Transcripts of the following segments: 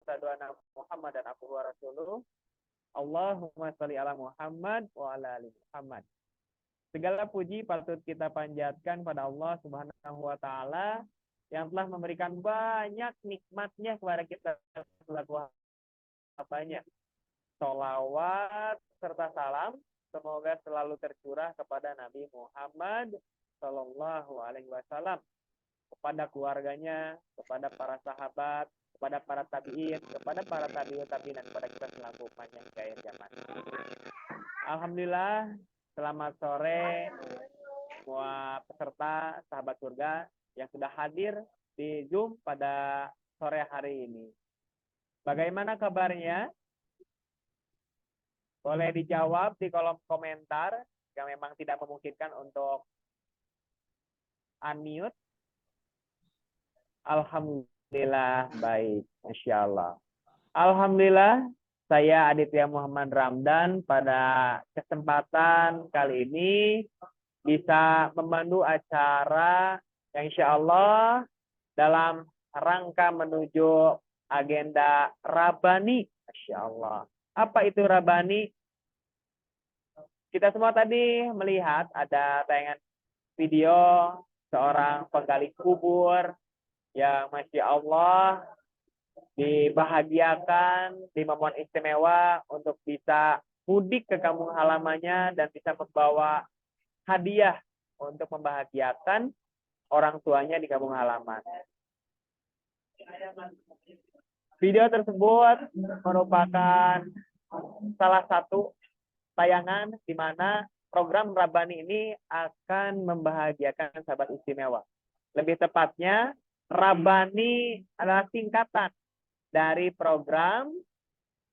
asyhadu anna Muhammadan abduhu wa rasuluh. Allahumma sholli ala Muhammad wa ala ali Muhammad. Segala puji patut kita panjatkan pada Allah Subhanahu wa taala yang telah memberikan banyak nikmatnya kepada kita selaku hambanya. Sholawat serta salam semoga selalu tercurah kepada Nabi Muhammad Sallallahu Alaihi Wasallam, kepada keluarganya, kepada para sahabat, kepada para tabiin, kepada para tabiut tabiin, dan kepada kita selaku umatnya hingga akhir zaman. Alhamdulillah, selamat sore semua peserta sahabat surga yang sudah hadir di Zoom pada sore hari ini. Bagaimana kabarnya? Boleh dijawab di kolom komentar yang memang tidak memungkinkan untuk unmute. Alhamdulillah baik, Masya Allah. Alhamdulillah, saya Aditya Muhammad Ramdan pada kesempatan kali ini bisa memandu acara yang insya Allah dalam rangka menuju agenda Rabani. Masya Allah. Apa itu Rabani? Kita semua tadi melihat ada tayangan video seorang penggali kubur yang Masya Allah dibahagiakan di momen istimewa untuk bisa mudik ke kampung halamannya dan bisa membawa hadiah untuk membahagiakan orang tuanya di kampung halaman. Video tersebut merupakan salah satu tayangan di mana program Rabani ini akan membahagiakan sahabat istimewa. Lebih tepatnya, Rabani adalah singkatan dari program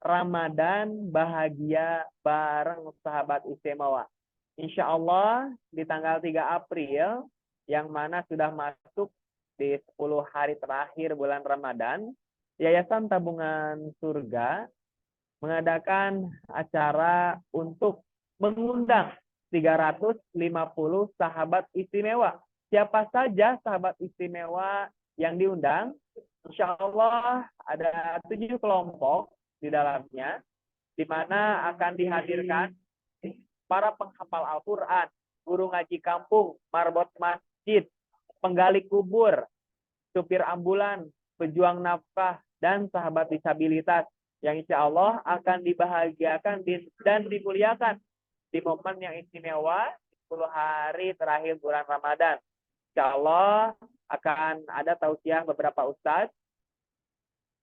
Ramadan Bahagia Bareng Sahabat Istimewa. Insya Allah di tanggal 3 April, yang mana sudah masuk di 10 hari terakhir bulan Ramadan, Yayasan Tabungan Surga mengadakan acara untuk mengundang 350 sahabat istimewa. Siapa saja sahabat istimewa yang diundang? Insya Allah ada 7 kelompok di dalamnya, di mana akan dihadirkan para penghafal Al-Quran, guru ngaji kampung, marbot masjid, penggali kubur, supir ambulan, pejuang nafkah, dan sahabat disabilitas yang insya Allah akan dibahagiakan dan dimuliakan di momen yang istimewa 10 hari terakhir bulan Ramadan. Insya Allah akan ada tausiah beberapa ustadz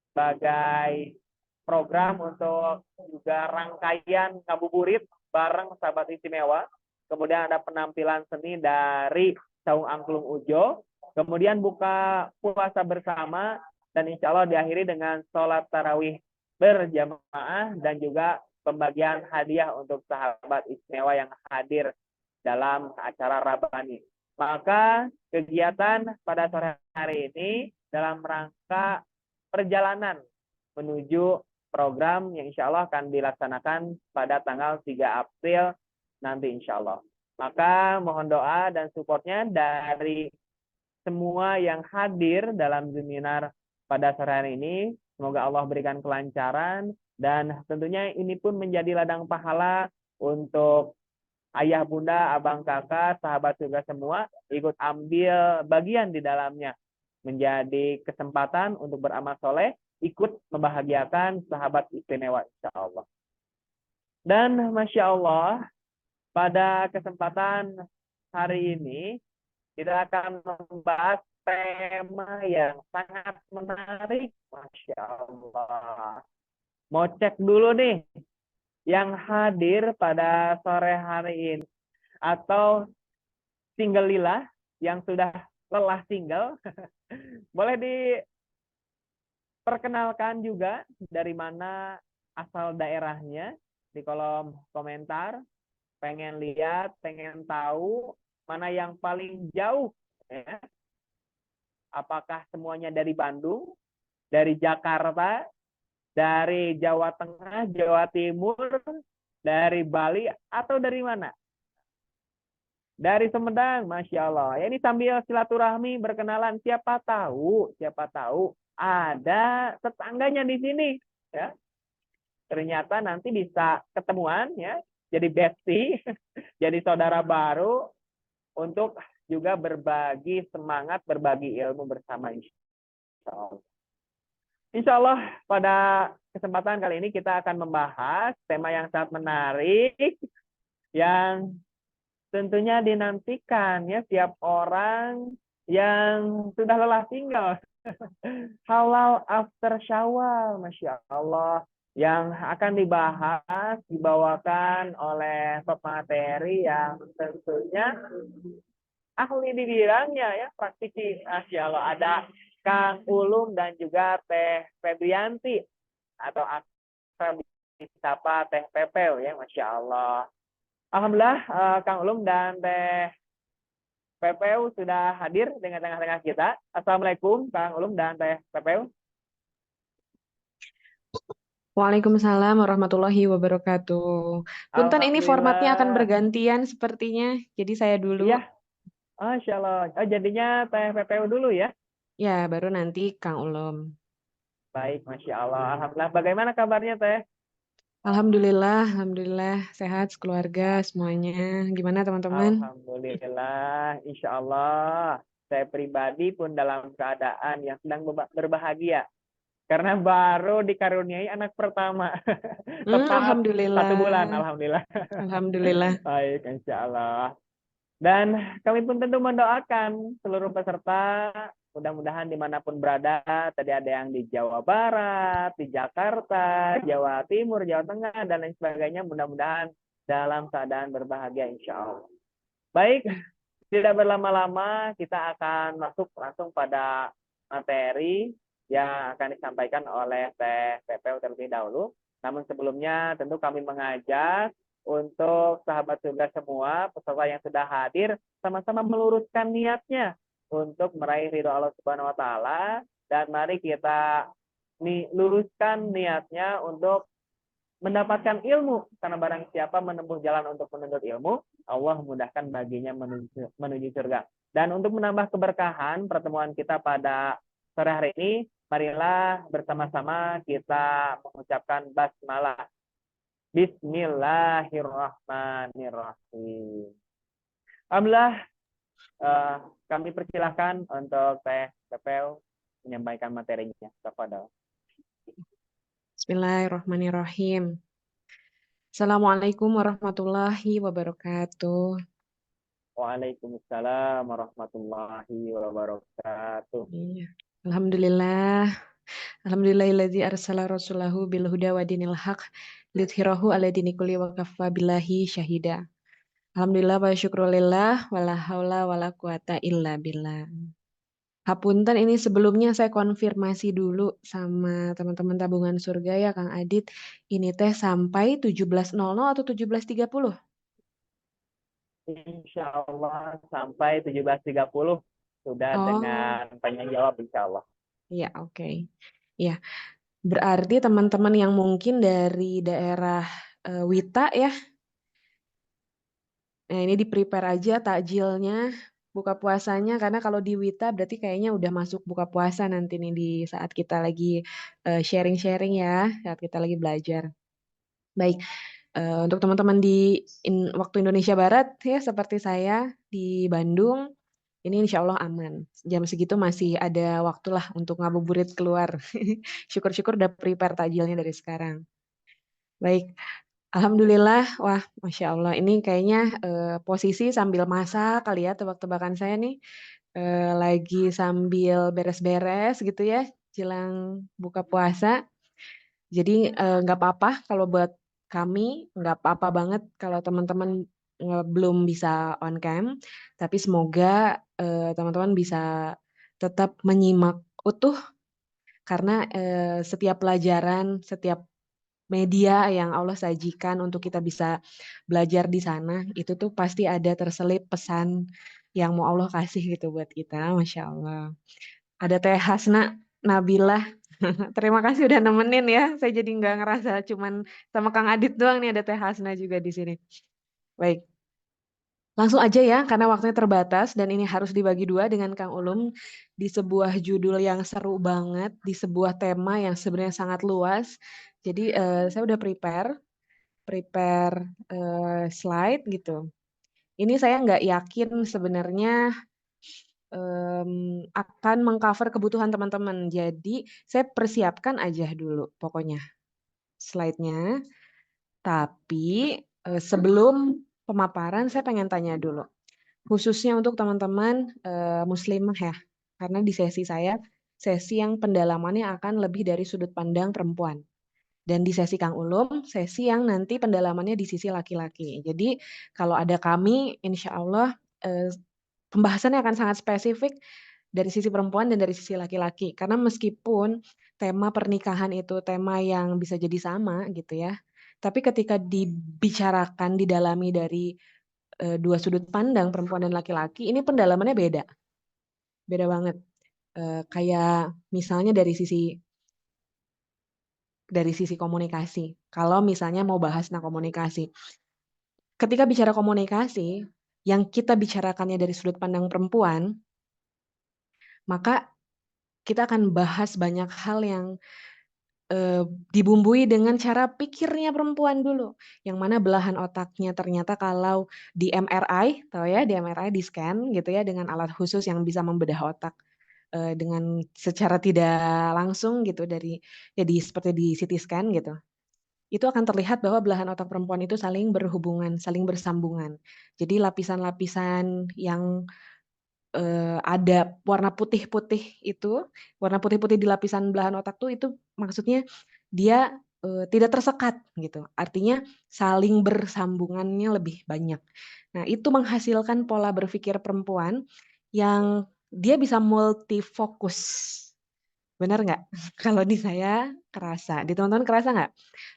sebagai program untuk juga rangkaian ngabuburit bareng sahabat istimewa. Kemudian ada penampilan seni dari Saung Angklung Ujo. Kemudian buka puasa bersama dan insya Allah diakhiri dengan sholat tarawih berjamaah dan juga pembagian hadiah untuk sahabat istimewa yang hadir dalam acara Rabani. Maka kegiatan pada sore hari ini dalam rangka perjalanan menuju program yang insya Allah akan dilaksanakan pada tanggal 3 April nanti insya Allah. Maka mohon doa dan supportnya dari semua yang hadir dalam seminar pada sore hari ini. Semoga Allah berikan kelancaran dan tentunya ini pun menjadi ladang pahala untuk ayah, bunda, abang, kakak, sahabat juga semua ikut ambil bagian di dalamnya. Menjadi kesempatan untuk beramal soleh, ikut membahagiakan sahabat istimewa insya Allah. Dan Masya Allah, pada kesempatan hari ini kita akan membahas tema yang sangat menarik. Masya Allah. Mau cek dulu nih yang hadir pada sore hari ini. Atau single lila yang sudah lelah single. Boleh diperkenalkan juga dari mana asal daerahnya di kolom komentar. Pengen lihat, pengen tahu mana yang paling jauh. Ya. Apakah semuanya dari Bandung, dari Jakarta, dari Jawa Tengah, Jawa Timur, dari Bali, atau dari mana? Dari Sumedang, Masya Allah. Ya, ini sambil silaturahmi berkenalan, siapa tahu ada tetangganya di sini, ya. Ternyata nanti bisa ketemuan, ya, jadi bestie, jadi saudara baru untuk juga berbagi semangat, berbagi ilmu bersama, insya Allah. Insya Allah pada kesempatan kali ini kita akan membahas tema yang sangat menarik, yang tentunya dinantikan ya tiap orang yang sudah lelah tinggal. Halal after Syawal, Masya Allah. Yang akan dibahas, dibawakan oleh pemateri yang tentunya ahli di bidangnya ya, praktisi. Masya Allah, ada Kang Ulum dan juga Teh Febrianti atau akrab disapa Teh Pepel ya, Masya Allah. Alhamdulillah Kang Ulum dan Teh Pepel sudah hadir dengan tengah-tengah kita. Assalamualaikum Kang Ulum dan Teh Pepel. Waalaikumsalam warahmatullahi wabarakatuh. Punten ini formatnya akan Alhamdulillah. bergantian sepertinya. Jadi saya Iya, dulu, Masya Allah. Oh, jadinya Teh Pepel dulu ya. ya baru nanti Kang Ulum. Baik, Masya Allah. Alhamdulillah. Bagaimana kabarnya Teh? Alhamdulillah sehat sekeluarga semuanya. Gimana teman-teman? Alhamdulillah. Insya Allah. Saya pribadi pun dalam keadaan yang sedang berbahagia. Karena baru dikaruniai anak pertama. Tepat 1 bulan, Alhamdulillah, Alhamdulillah. alhamdulillah. Baik, Insya Allah. Dan kami pun tentu mendoakan seluruh peserta, mudah-mudahan dimanapun berada, tadi ada yang di Jawa Barat, di Jakarta, Jawa Timur, Jawa Tengah, dan lain sebagainya, mudah-mudahan dalam keadaan berbahagia, insya Allah. Baik, tidak berlama-lama, kita akan masuk langsung pada materi yang akan disampaikan oleh Teh PPU terlebih dahulu. Namun sebelumnya tentu kami mengajak untuk sahabat surga semua, peserta yang sudah hadir, sama-sama meluruskan niatnya untuk meraih ridho Allah Subhanahu wa Ta'ala. Dan mari kita luruskan niatnya untuk mendapatkan ilmu, karena barang siapa menempuh jalan untuk menuntut ilmu, Allah memudahkan baginya menuju surga. Dan untuk menambah keberkahan pertemuan kita pada sore hari ini, marilah bersama-sama kita mengucapkan basmalah. Bismillahirrahmanirrahim. Alhamdulillah, kami persilahkan untuk Teh Pepel menyampaikan materinya kepada. Bismillahirrahmanirrahim. Assalamualaikum warahmatullahi wabarakatuh. Waalaikumsalam warahmatullahi wabarakatuh. Iya. Alhamdulillah. Alhamdulillahilladzi arsala rasulahu bil huda wa dinil haq liyudhhirahu ala dini kulli wa kafa billahi syahida. Alhamdulillah wa syukrulillah wala haula wala quwata illa billah. Hapunten ini sebelumnya saya konfirmasi dulu sama teman-teman tabungan surga ya Kang Adit. Ini teh sampai 17.00 atau 17.30? Insya Allah sampai 17.30 sudah Oh, dengan tanya jawab insya Allah. iya oke. Ya, berarti teman-teman yang mungkin dari daerah Wita ya. Nah, ini di-prepare aja takjilnya, buka puasanya, karena kalau di Wita berarti kayaknya udah masuk buka puasa nanti nih di saat kita lagi sharing-sharing ya, saat kita lagi belajar. Baik, untuk teman-teman di waktu Indonesia Barat ya seperti saya di Bandung, ini insya Allah aman. Jam segitu masih ada waktu lah untuk ngabuburit keluar. Syukur-syukur udah prepare takjilnya dari sekarang. Baik, Alhamdulillah, wah, Masya Allah. Ini kayaknya posisi sambil masak kali ya, tebak-tebakan saya nih. Lagi sambil beres-beres gitu ya, jelang buka puasa. Jadi nggak apa-apa kalau buat kami, nggak apa-apa banget kalau teman-teman belum bisa on cam. Tapi semoga teman-teman bisa tetap menyimak utuh karena setiap pelajaran, setiap media yang Allah sajikan untuk kita bisa belajar di sana, itu tuh pasti ada terselip pesan yang mau Allah kasih gitu buat kita, Masya Allah. Ada Teh Hasna Nabilah, terima kasih udah nemenin ya, saya jadi nggak ngerasa cuman sama Kang Adit doang nih, ada Teh Hasna juga di sini. Baik, Langsung aja ya, karena waktunya terbatas dan ini harus dibagi dua dengan Kang Ulum di sebuah judul yang seru banget, di sebuah tema yang sebenarnya sangat luas. Jadi saya udah prepare slide gitu. Ini saya nggak yakin sebenarnya akan mengcover kebutuhan teman-teman. Jadi saya persiapkan aja dulu pokoknya slide-nya. Tapi sebelum pemaparan saya pengen tanya dulu. Khususnya untuk teman-teman muslimah ya. Karena di sesi saya, sesi yang pendalamannya akan lebih dari sudut pandang perempuan. Dan di sesi Kang Ulum, sesi yang nanti pendalamannya di sisi laki-laki. Jadi kalau ada kami, insya Allah pembahasannya akan sangat spesifik dari sisi perempuan dan dari sisi laki-laki. Karena meskipun tema pernikahan itu tema yang bisa jadi sama gitu ya. Tapi ketika dibicarakan, didalami dari dua sudut pandang perempuan dan laki-laki, ini pendalamannya beda. Beda banget. Kayak misalnya dari sisi komunikasi. Kalau misalnya mau bahas tentang komunikasi. Ketika bicara komunikasi, yang kita bicarakannya dari sudut pandang perempuan, maka kita akan bahas banyak hal yang dibumbui dengan cara pikirnya perempuan dulu. Yang mana belahan otaknya ternyata kalau di MRI, tahu ya, di MRI di scan gitu ya dengan alat khusus yang bisa membedah otak dengan secara tidak langsung gitu dari ya seperti di CT scan gitu. Itu akan terlihat bahwa belahan otak perempuan itu saling berhubungan, saling bersambungan. Jadi lapisan-lapisan yang ada warna putih-putih itu, warna putih-putih di lapisan belahan otak tuh itu maksudnya dia tidak tersekat gitu. Artinya saling bersambungannya lebih banyak. Nah, itu menghasilkan pola berpikir perempuan yang dia bisa multifokus. Benar nggak? Kalau di saya kerasa. Di teman-teman kerasa nggak?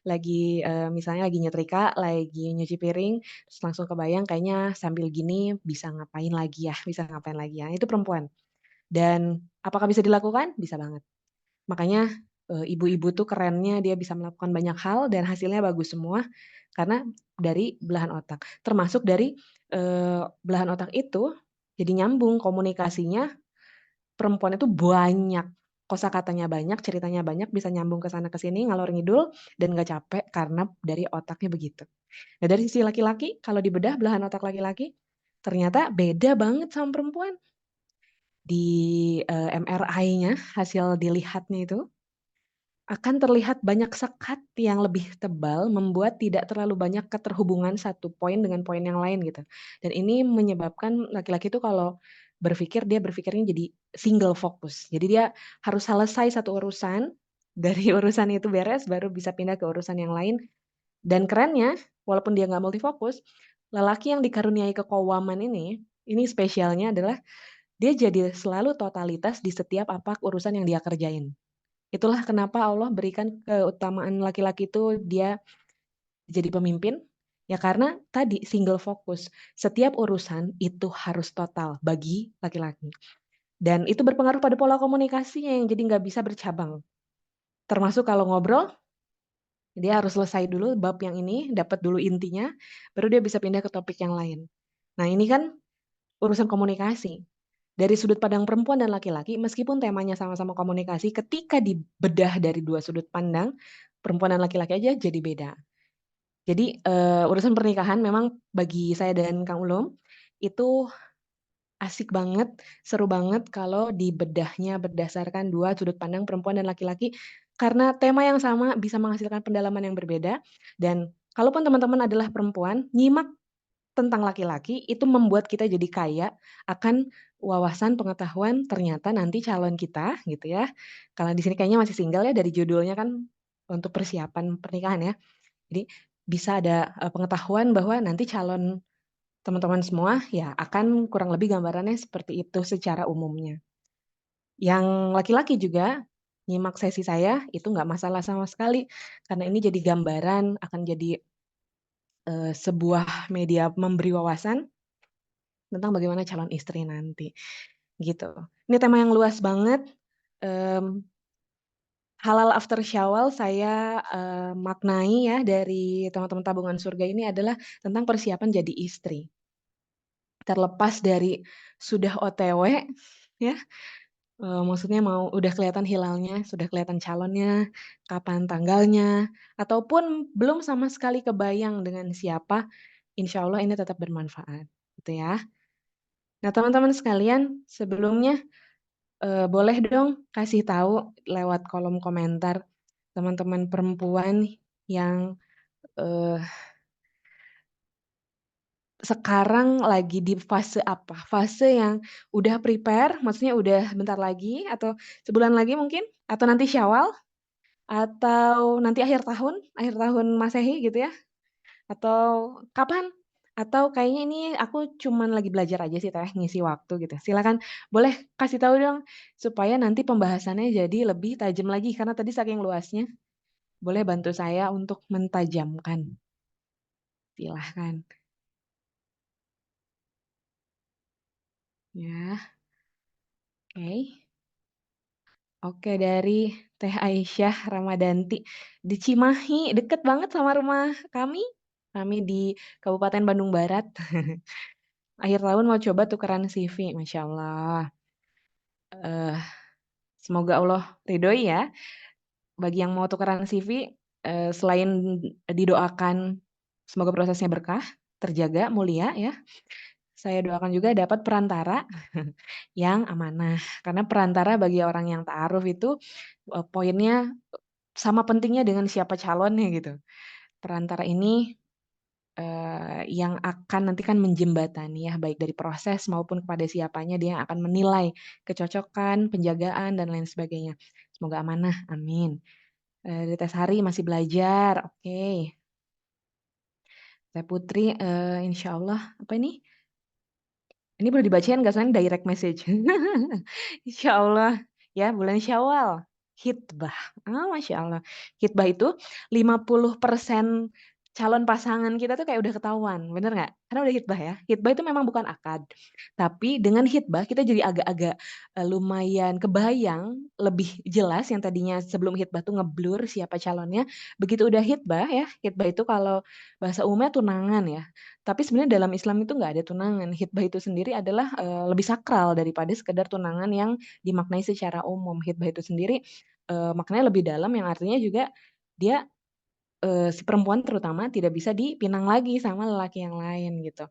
Lagi misalnya lagi nyetrika, lagi nyuci piring, terus langsung kebayang kayaknya sambil gini bisa ngapain lagi ya, bisa ngapain lagi ya. Itu perempuan. Dan apakah bisa dilakukan? Bisa banget. Makanya ibu-ibu tuh kerennya dia bisa melakukan banyak hal dan hasilnya bagus semua karena dari belahan otak. Termasuk dari belahan otak itu jadi nyambung komunikasinya perempuan itu banyak. Kosakatanya banyak, ceritanya banyak, bisa nyambung ke sana ke sini, ngalor ngidul dan gak capek karena dari otaknya begitu. Nah, dari sisi laki-laki, kalau dibedah belahan otak laki-laki ternyata beda banget sama perempuan. Di MRI-nya, hasil dilihatnya itu akan terlihat banyak sekat yang lebih tebal, membuat tidak terlalu banyak keterhubungan satu poin dengan poin yang lain gitu. Dan ini menyebabkan laki-laki itu kalau berpikir, dia berpikirnya jadi single fokus. Jadi dia harus selesai satu urusan, dari urusan itu beres, baru bisa pindah ke urusan yang lain. Dan kerennya, walaupun dia nggak multifokus, lelaki yang dikaruniai kekowaman ini spesialnya adalah dia jadi selalu totalitas di setiap apa urusan yang dia kerjain. Itulah kenapa Allah berikan keutamaan laki-laki itu dia jadi pemimpin, ya karena tadi single fokus. Setiap urusan itu harus total bagi laki-laki. Dan itu berpengaruh pada pola komunikasinya yang jadi nggak bisa bercabang. Termasuk kalau ngobrol, dia harus selesai dulu bab yang ini, dapat dulu intinya, baru dia bisa pindah ke topik yang lain. Nah ini kan urusan komunikasi. Dari sudut pandang perempuan dan laki-laki, meskipun temanya sama-sama komunikasi, ketika dibedah dari dua sudut pandang, perempuan dan laki-laki aja jadi beda. Jadi urusan pernikahan memang bagi saya dan Kang Ulum itu asik banget, seru banget kalau dibedahnya berdasarkan dua sudut pandang perempuan dan laki-laki karena tema yang sama bisa menghasilkan pendalaman yang berbeda dan kalaupun teman-teman adalah perempuan, nyimak tentang laki-laki itu membuat kita jadi kaya akan wawasan pengetahuan ternyata nanti calon kita gitu ya. Kalau di sini kayaknya masih single ya dari judulnya kan untuk persiapan pernikahan ya. Jadi bisa ada pengetahuan bahwa nanti calon teman-teman semua ya akan kurang lebih gambarannya seperti itu secara umumnya. Yang laki-laki juga nyimak sesi saya itu nggak masalah sama sekali karena ini jadi gambaran akan jadi sebuah media memberi wawasan tentang bagaimana calon istri nanti gitu. Ini tema yang luas banget. Halal after Syawal saya maknai ya dari teman-teman tabungan surga ini adalah tentang persiapan jadi istri. terlepas dari sudah OTW ya, maksudnya udah kelihatan hilalnya, sudah kelihatan calonnya, kapan tanggalnya, ataupun belum sama sekali kebayang dengan siapa, insya Allah ini tetap bermanfaat, gitu ya. Nah, teman-teman sekalian, sebelumnya boleh dong kasih tahu lewat kolom komentar teman-teman perempuan yang eh, sekarang lagi di fase apa? Fase yang udah prepare, maksudnya udah bentar lagi atau sebulan lagi mungkin, atau nanti Syawal, atau nanti akhir tahun Masehi gitu ya, atau kapan? Atau kayaknya ini aku cuman lagi belajar aja sih Teh, ngisi waktu gitu. Silakan boleh kasih tahu dong supaya nanti pembahasannya jadi lebih tajam lagi karena tadi saking luasnya. Boleh bantu saya untuk mentajamkan. Silahkan. Ya, oke. Oke, dari Teh Aisyah Ramadanti di Cimahi, deket banget sama rumah kami. Kami di Kabupaten Bandung Barat. Akhir tahun mau coba tukeran CV, Masya Allah. Eh, Semoga Allah ridhoi ya. Bagi yang mau tukeran CV, selain didoakan semoga prosesnya berkah, terjaga, mulia ya. Saya doakan juga dapat perantara yang amanah. Karena perantara bagi orang yang ta'aruf itu poinnya sama pentingnya dengan siapa calonnya gitu. Perantara ini yang akan nanti kan menjembatani ya, baik dari proses maupun kepada siapanya dia yang akan menilai kecocokan, penjagaan, dan lain sebagainya. Semoga amanah, amin. Dari Tes Hari masih belajar, oke. Teh Putri, insya Allah, apa ini? Ini boleh dibacain nggak soalnya direct message. Insya Allah ya bulan Syawal. Hitbah. Masya Allah. Hitbah itu 50% calon pasangan kita tuh kayak udah ketahuan. Bener nggak? Karena udah hitbah ya. Hitbah itu memang bukan akad. Tapi dengan hitbah kita jadi agak-agak lumayan kebayang lebih jelas yang tadinya sebelum hitbah tuh ngeblur siapa calonnya. Begitu udah hitbah ya. Hitbah itu kalau bahasa umumnya tunangan ya. Tapi sebenarnya dalam Islam itu nggak ada tunangan. Hitbah itu sendiri adalah lebih sakral daripada sekedar tunangan yang dimaknai secara umum. Hitbah itu sendiri maknanya lebih dalam yang artinya juga dia si perempuan terutama tidak bisa dipinang lagi sama lelaki yang lain gitu.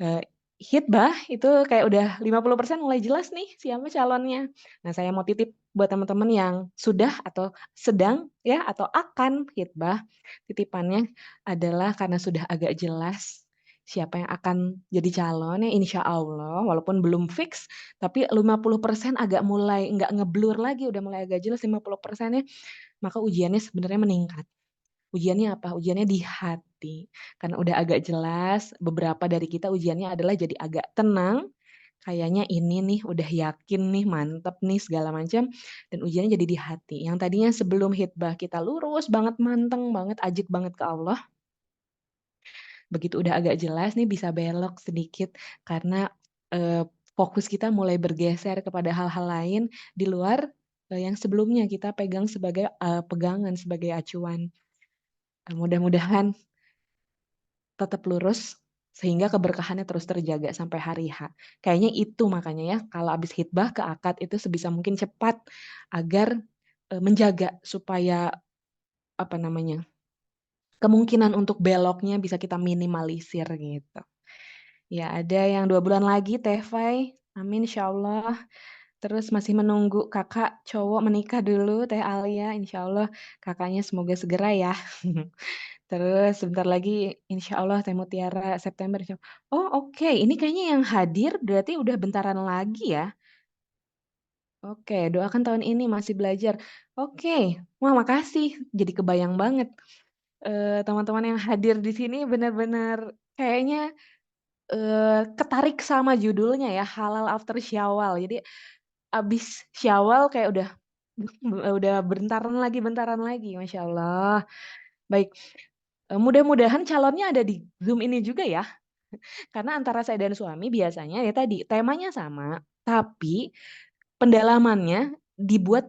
Eh, Hitbah itu kayak udah 50% mulai jelas nih siapa calonnya. Nah, saya mau titip buat teman-teman yang sudah atau sedang ya atau akan hitbah. Titipannya adalah karena sudah agak jelas siapa yang akan jadi calon ya insya Allah walaupun belum fix tapi 50% agak mulai nggak ngeblur lagi udah mulai agak jelas 50% ya maka ujiannya sebenarnya meningkat. Ujiannya apa? Ujiannya di hati. Karena udah agak jelas, beberapa dari kita ujiannya adalah jadi agak tenang. Kayaknya ini nih udah yakin nih, mantep nih segala macam. Dan ujiannya jadi di hati. Yang tadinya sebelum hitbah kita lurus banget, manteng banget, ajik banget ke Allah. Begitu udah agak jelas nih bisa belok sedikit. Karena fokus kita mulai bergeser kepada hal-hal lain di luar yang sebelumnya kita pegang sebagai pegangan, sebagai acuan. Mudah-mudahan tetap lurus sehingga keberkahannya terus terjaga sampai hari H. Kayaknya itu makanya ya kalau habis hitbah ke akad itu sebisa mungkin cepat agar menjaga supaya apa namanya kemungkinan untuk beloknya bisa kita minimalisir gitu. Ya ada yang 2 bulan lagi Teh Fai, amin insya Allah. Terus masih menunggu kakak cowok menikah dulu Teh Alia, insya Allah kakaknya semoga segera ya. Terus sebentar lagi insya Allah Teh Mutiara September. Oh oke, ini kayaknya yang hadir berarti udah bentaran lagi ya. Oke, doakan tahun ini masih belajar. Oke, wah makasih. Jadi kebayang banget. Teman-teman yang hadir di sini benar-benar kayaknya ketarik sama judulnya ya, Halal After Syawal. Jadi abis Syawal kayak udah bentaran lagi, Masya Allah. Baik, mudah-mudahan calonnya ada di Zoom ini juga ya. Karena antara saya dan suami biasanya ya tadi temanya sama, tapi pendalamannya dibuat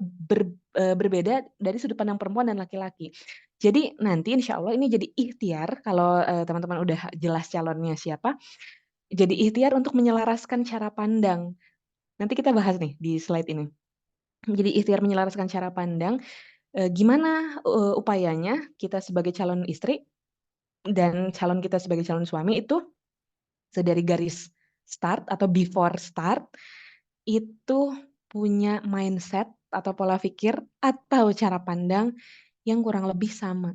berbeda dari sudut pandang perempuan dan laki-laki. Jadi nanti insya Allah ini jadi ikhtiar kalau teman-teman udah jelas calonnya siapa, Jadi ikhtiar untuk menyelaraskan cara pandang. Nanti kita bahas nih di slide ini. Jadi ikhtiar menyelaraskan cara pandang, gimana, upayanya kita sebagai calon istri dan calon kita sebagai calon suami itu dari garis start atau before start itu punya mindset atau pola pikir atau cara pandang yang kurang lebih sama.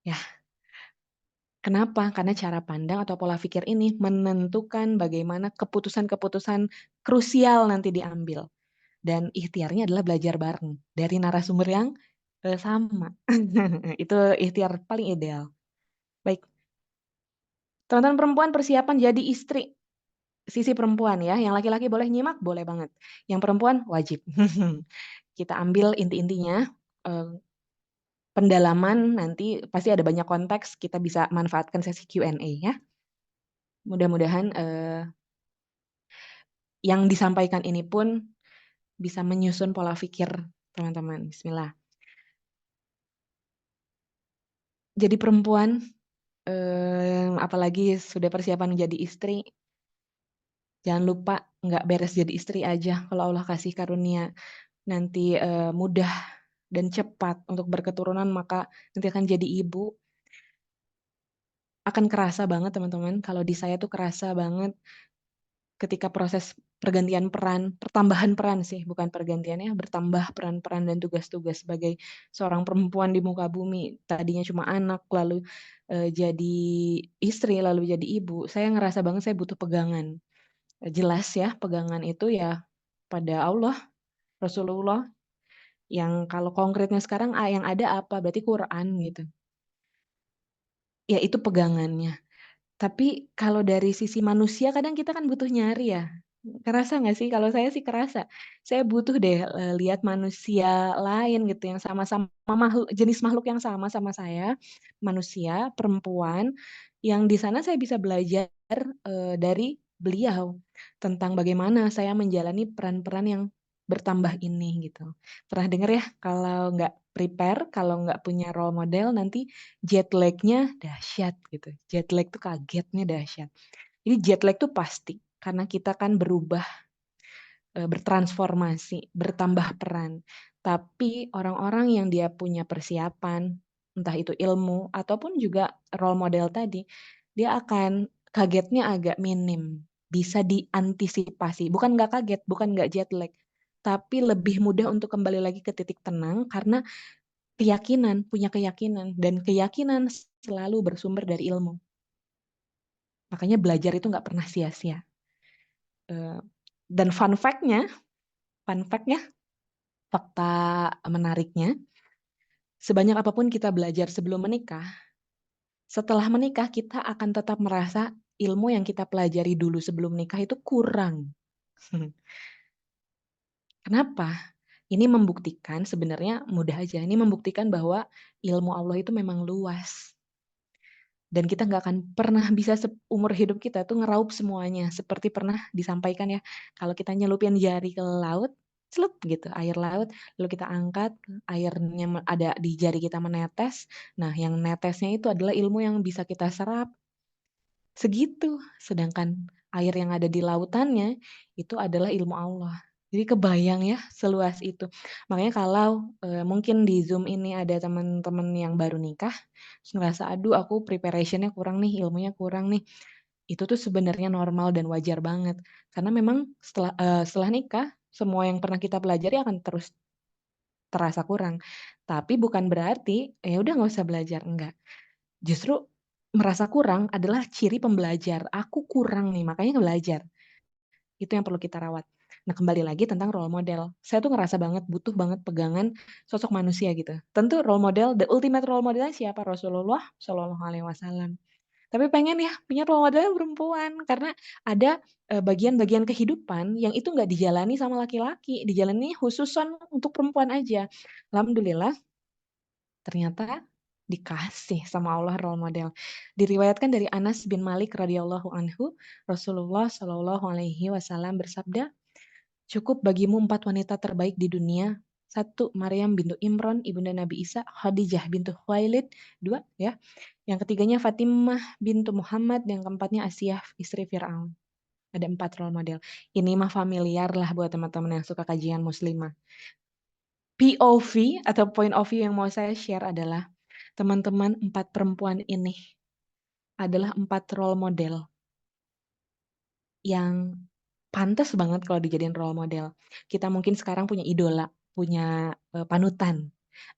Ya, kenapa? Karena cara pandang atau pola pikir ini menentukan bagaimana keputusan-keputusan krusial nanti diambil. Dan ikhtiarnya adalah belajar bareng dari narasumber yang sama. Itu ikhtiar paling ideal. Baik, teman-teman perempuan persiapan jadi istri. Sisi perempuan ya, yang laki-laki boleh nyimak, boleh banget. Yang perempuan wajib. Kita ambil inti-intinya, pendalaman nanti pasti ada banyak konteks, kita bisa manfaatkan sesi Q&A ya. Mudah-mudahan yang disampaikan ini pun bisa menyusun pola pikir teman-teman. Bismillah. Jadi perempuan, apalagi sudah persiapan menjadi istri, jangan lupa nggak beres jadi istri aja. Kalau Allah kasih karunia nanti mudah dan cepat untuk berketurunan, maka nanti akan jadi ibu. Akan kerasa banget teman-teman, kalau di saya tuh kerasa banget ketika proses pergantian peran, pertambahan peran sih, bukan pergantian ya, bertambah peran-peran dan tugas-tugas sebagai seorang perempuan di muka bumi. Tadinya cuma anak, lalu jadi istri, lalu jadi ibu. Saya ngerasa banget saya butuh pegangan. Jelas ya, pegangan itu ya pada Allah, Rasulullah, yang kalau konkretnya sekarang yang ada apa? Berarti Quran gitu. Ya itu pegangannya. Tapi kalau dari sisi manusia kadang kita kan butuh nyari ya. Kerasa nggak sih? Kalau saya sih kerasa. Saya butuh deh lihat manusia lain gitu yang sama-sama jenis makhluk yang sama saya, manusia, perempuan, yang di sana saya bisa belajar dari beliau tentang bagaimana saya menjalani peran-peran yang bertambah ini gitu. Pernah dengar ya, kalau nggak prepare, kalau nggak punya role model nanti jet lag-nya dahsyat gitu. Jet lag tuh kagetnya dahsyat. Jadi jet lag tuh pasti karena kita kan berubah, bertransformasi, bertambah peran. Tapi orang-orang yang dia punya persiapan, entah itu ilmu ataupun juga role model tadi, dia akan kagetnya agak minim, bisa diantisipasi. Bukan nggak kaget, bukan nggak jet lag, tapi lebih mudah untuk kembali lagi ke titik tenang karena keyakinan, punya keyakinan, dan keyakinan selalu bersumber dari ilmu. Makanya belajar itu nggak pernah sia-sia. Dan fun fact-nya, fakta menariknya, sebanyak apapun kita belajar sebelum menikah, setelah menikah kita akan tetap merasa ilmu yang kita pelajari dulu sebelum menikah itu kurang. Kenapa? Ini membuktikan sebenarnya mudah aja. Ini membuktikan bahwa ilmu Allah itu memang luas. Dan kita nggak akan pernah bisa seumur hidup kita tuh ngeraup semuanya. Seperti pernah disampaikan ya, kalau kita nyelupin jari ke laut, celup gitu, air laut, lalu kita angkat, airnya ada di jari kita menetes. Nah, yang netesnya itu adalah ilmu yang bisa kita serap. Segitu. Sedangkan air yang ada di lautannya itu adalah ilmu Allah. Jadi kebayang ya seluas itu. Makanya kalau mungkin di Zoom ini ada teman-teman yang baru nikah, terus ngerasa aduh aku preparationnya kurang nih, ilmunya kurang nih. Itu tuh sebenarnya normal dan wajar banget. Karena memang setelah nikah, semua yang pernah kita pelajari akan terus terasa kurang. Tapi bukan berarti ya udah nggak usah belajar, enggak. Justru merasa kurang adalah ciri pembelajar. Aku kurang nih, makanya belajar. Itu yang perlu kita rawat. Nah, kembali lagi tentang role model. Saya tuh ngerasa banget butuh banget pegangan sosok manusia gitu. Tentu role model, the ultimate role modelnya siapa? Rasulullah Shallallahu Alaihi Wasallam. Tapi pengen ya punya role modelnya perempuan karena ada bagian-bagian kehidupan yang itu nggak dijalani sama laki-laki, dijalani khususan untuk perempuan aja. Alhamdulillah ternyata dikasih sama Allah role model. Diriwayatkan dari Anas bin Malik radhiyallahu anhu, Rasulullah shallallahu alaihi wasallam bersabda, "Cukup bagimu 4 wanita terbaik di dunia. Satu, Maryam bintu Imran, ibunda Nabi Isa, Khadijah bintu Khuwailid. Dua, ya. Yang ketiganya Fatimah bintu Muhammad, yang keempatnya Asiyah istri Fir'aun. Ada 4 role model. Ini mah familiar lah buat teman-teman yang suka kajian muslimah. POV atau point of view yang mau saya share adalah teman-teman 4 perempuan ini adalah 4 role model yang pantas banget kalau dijadiin role model. Kita mungkin sekarang punya idola, punya panutan,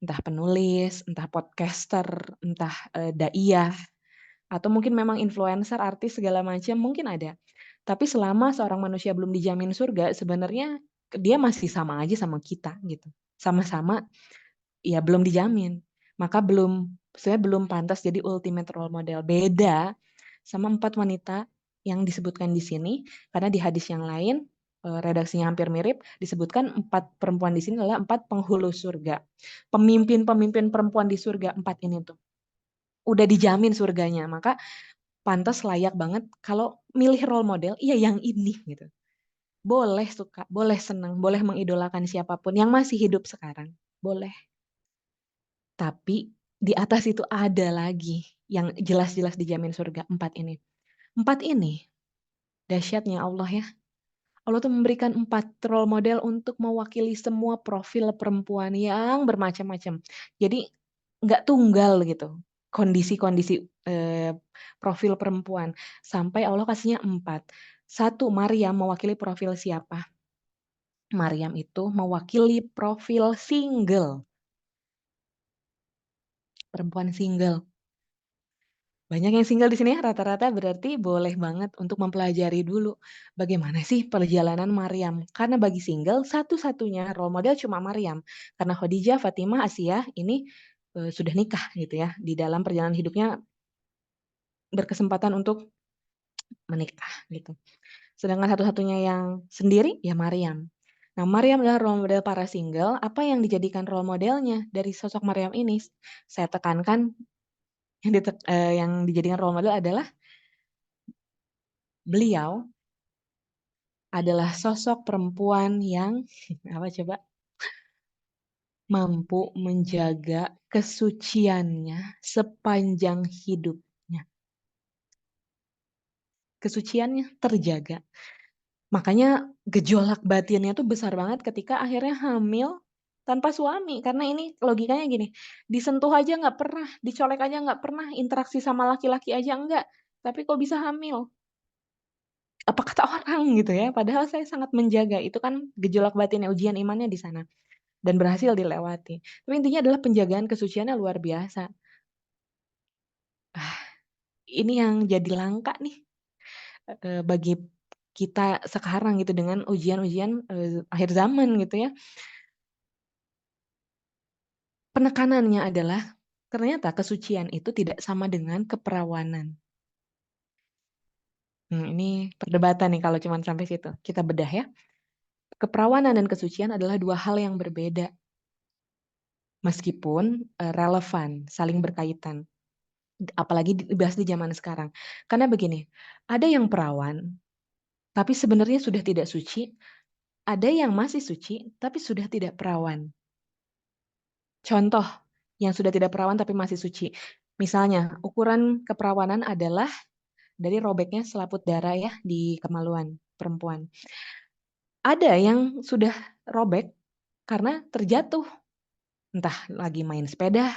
entah penulis, entah podcaster, entah daiyah, atau mungkin memang influencer, artis segala macam mungkin ada. Tapi selama seorang manusia belum dijamin surga, sebenarnya dia masih sama aja sama kita gitu. Sama-sama ya belum dijamin. Maka saya belum pantas jadi ultimate role model. Beda sama 4 wanita yang disebutkan di sini, karena di hadis yang lain redaksinya hampir mirip, disebutkan 4 perempuan di sini adalah 4 penghulu surga. Pemimpin-pemimpin perempuan di surga 4 ini tuh. Udah dijamin surganya, maka pantas layak banget kalau milih role model, iya yang ini gitu. Boleh suka, boleh senang, boleh mengidolakan siapapun yang masih hidup sekarang. Boleh. Tapi di atas itu ada lagi yang jelas-jelas dijamin surga, 4 ini. 4 ini dahsyatnya Allah ya. Allah tuh memberikan 4 role model untuk mewakili semua profil perempuan yang bermacam-macam. Jadi nggak tunggal gitu kondisi-kondisi profil perempuan. Sampai Allah kasihnya 4. 1, Maryam mewakili profil siapa? Maryam itu mewakili profil single. Perempuan single. Banyak yang single di sini ya, rata-rata berarti boleh banget untuk mempelajari dulu bagaimana sih perjalanan Maryam. Karena bagi single, satu-satunya role model cuma Maryam. Karena Khadijah, Fatimah, Asiyah ini sudah nikah gitu ya. Di dalam perjalanan hidupnya berkesempatan untuk menikah gitu. Sedangkan satu-satunya yang sendiri ya Maryam. Nah, Maryam adalah role model para single. Apa yang dijadikan role modelnya dari sosok Maryam ini? Saya tekankan yang dijadikan role model adalah beliau adalah sosok perempuan yang apa coba mampu menjaga kesuciannya sepanjang hidupnya. Kesuciannya terjaga. Makanya gejolak batinnya tuh besar banget ketika akhirnya hamil tanpa suami. Karena ini logikanya gini, disentuh aja nggak pernah, dicolek aja nggak pernah, interaksi sama laki-laki aja enggak. Tapi kok bisa hamil? Apa kata orang gitu ya? Padahal saya sangat menjaga. Itu kan gejolak batinnya, ujian imannya di sana. Dan berhasil dilewati. Tapi intinya adalah penjagaan kesuciannya luar biasa. Ah, ini yang jadi langka nih bagi kita sekarang gitu dengan ujian-ujian akhir zaman gitu ya. Penekanannya adalah ternyata kesucian itu tidak sama dengan keperawanan. Ini perdebatan nih kalau cuma sampai situ. Kita bedah ya. Keperawanan dan kesucian adalah 2 hal yang berbeda. Meskipun relevan, saling berkaitan. Apalagi dibahas di zaman sekarang. Karena begini, ada yang perawan, tapi sebenarnya sudah tidak suci. Ada yang masih suci, tapi sudah tidak perawan. Contoh, yang sudah tidak perawan tapi masih suci. Misalnya, ukuran keperawanan adalah dari robeknya selaput darah ya di kemaluan perempuan. Ada yang sudah robek karena terjatuh. Entah lagi main sepeda,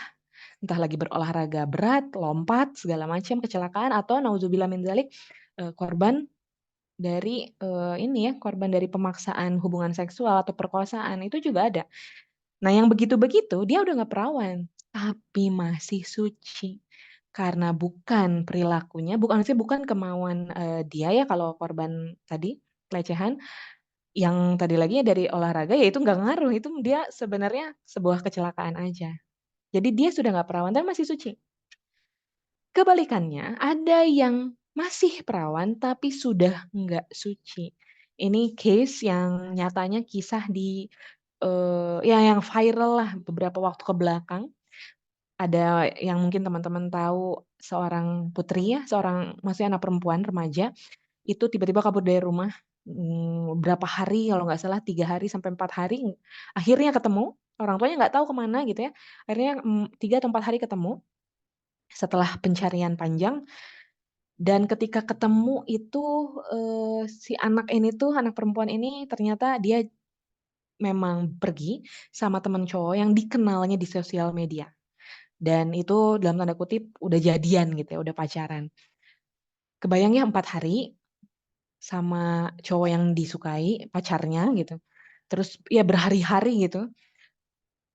entah lagi berolahraga berat, lompat, segala macam, kecelakaan, atau nauzubillah min dzalik, korban dari korban dari pemaksaan hubungan seksual atau perkosaan, itu juga ada. Nah, yang begitu-begitu dia udah nggak perawan, tapi masih suci. Karena bukan perilakunya, maksudnya bukan kemauan dia ya kalau korban tadi pelecehan, yang tadi lagi ya dari olahraga ya itu nggak ngaruh, itu dia sebenarnya sebuah kecelakaan aja. Jadi dia sudah nggak perawan dan masih suci. Kebalikannya, ada yang masih perawan tapi sudah nggak suci. Ini case yang nyatanya kisah di yang viral lah beberapa waktu ke belakang. Ada yang mungkin teman-teman tahu seorang putri ya, maksudnya anak perempuan remaja itu tiba-tiba kabur dari rumah berapa hari kalau nggak salah 3 hari sampai 4 hari akhirnya ketemu orang tuanya nggak tahu kemana gitu ya akhirnya 3 atau 4 hari ketemu setelah pencarian panjang. Dan ketika ketemu itu si anak ini tuh, anak perempuan ini ternyata dia memang pergi sama temen cowok yang dikenalnya di sosial media. Dan itu dalam tanda kutip udah jadian gitu ya, udah pacaran. Kebayang ya 4 hari sama cowok yang disukai, pacarnya gitu. Terus ya berhari-hari gitu.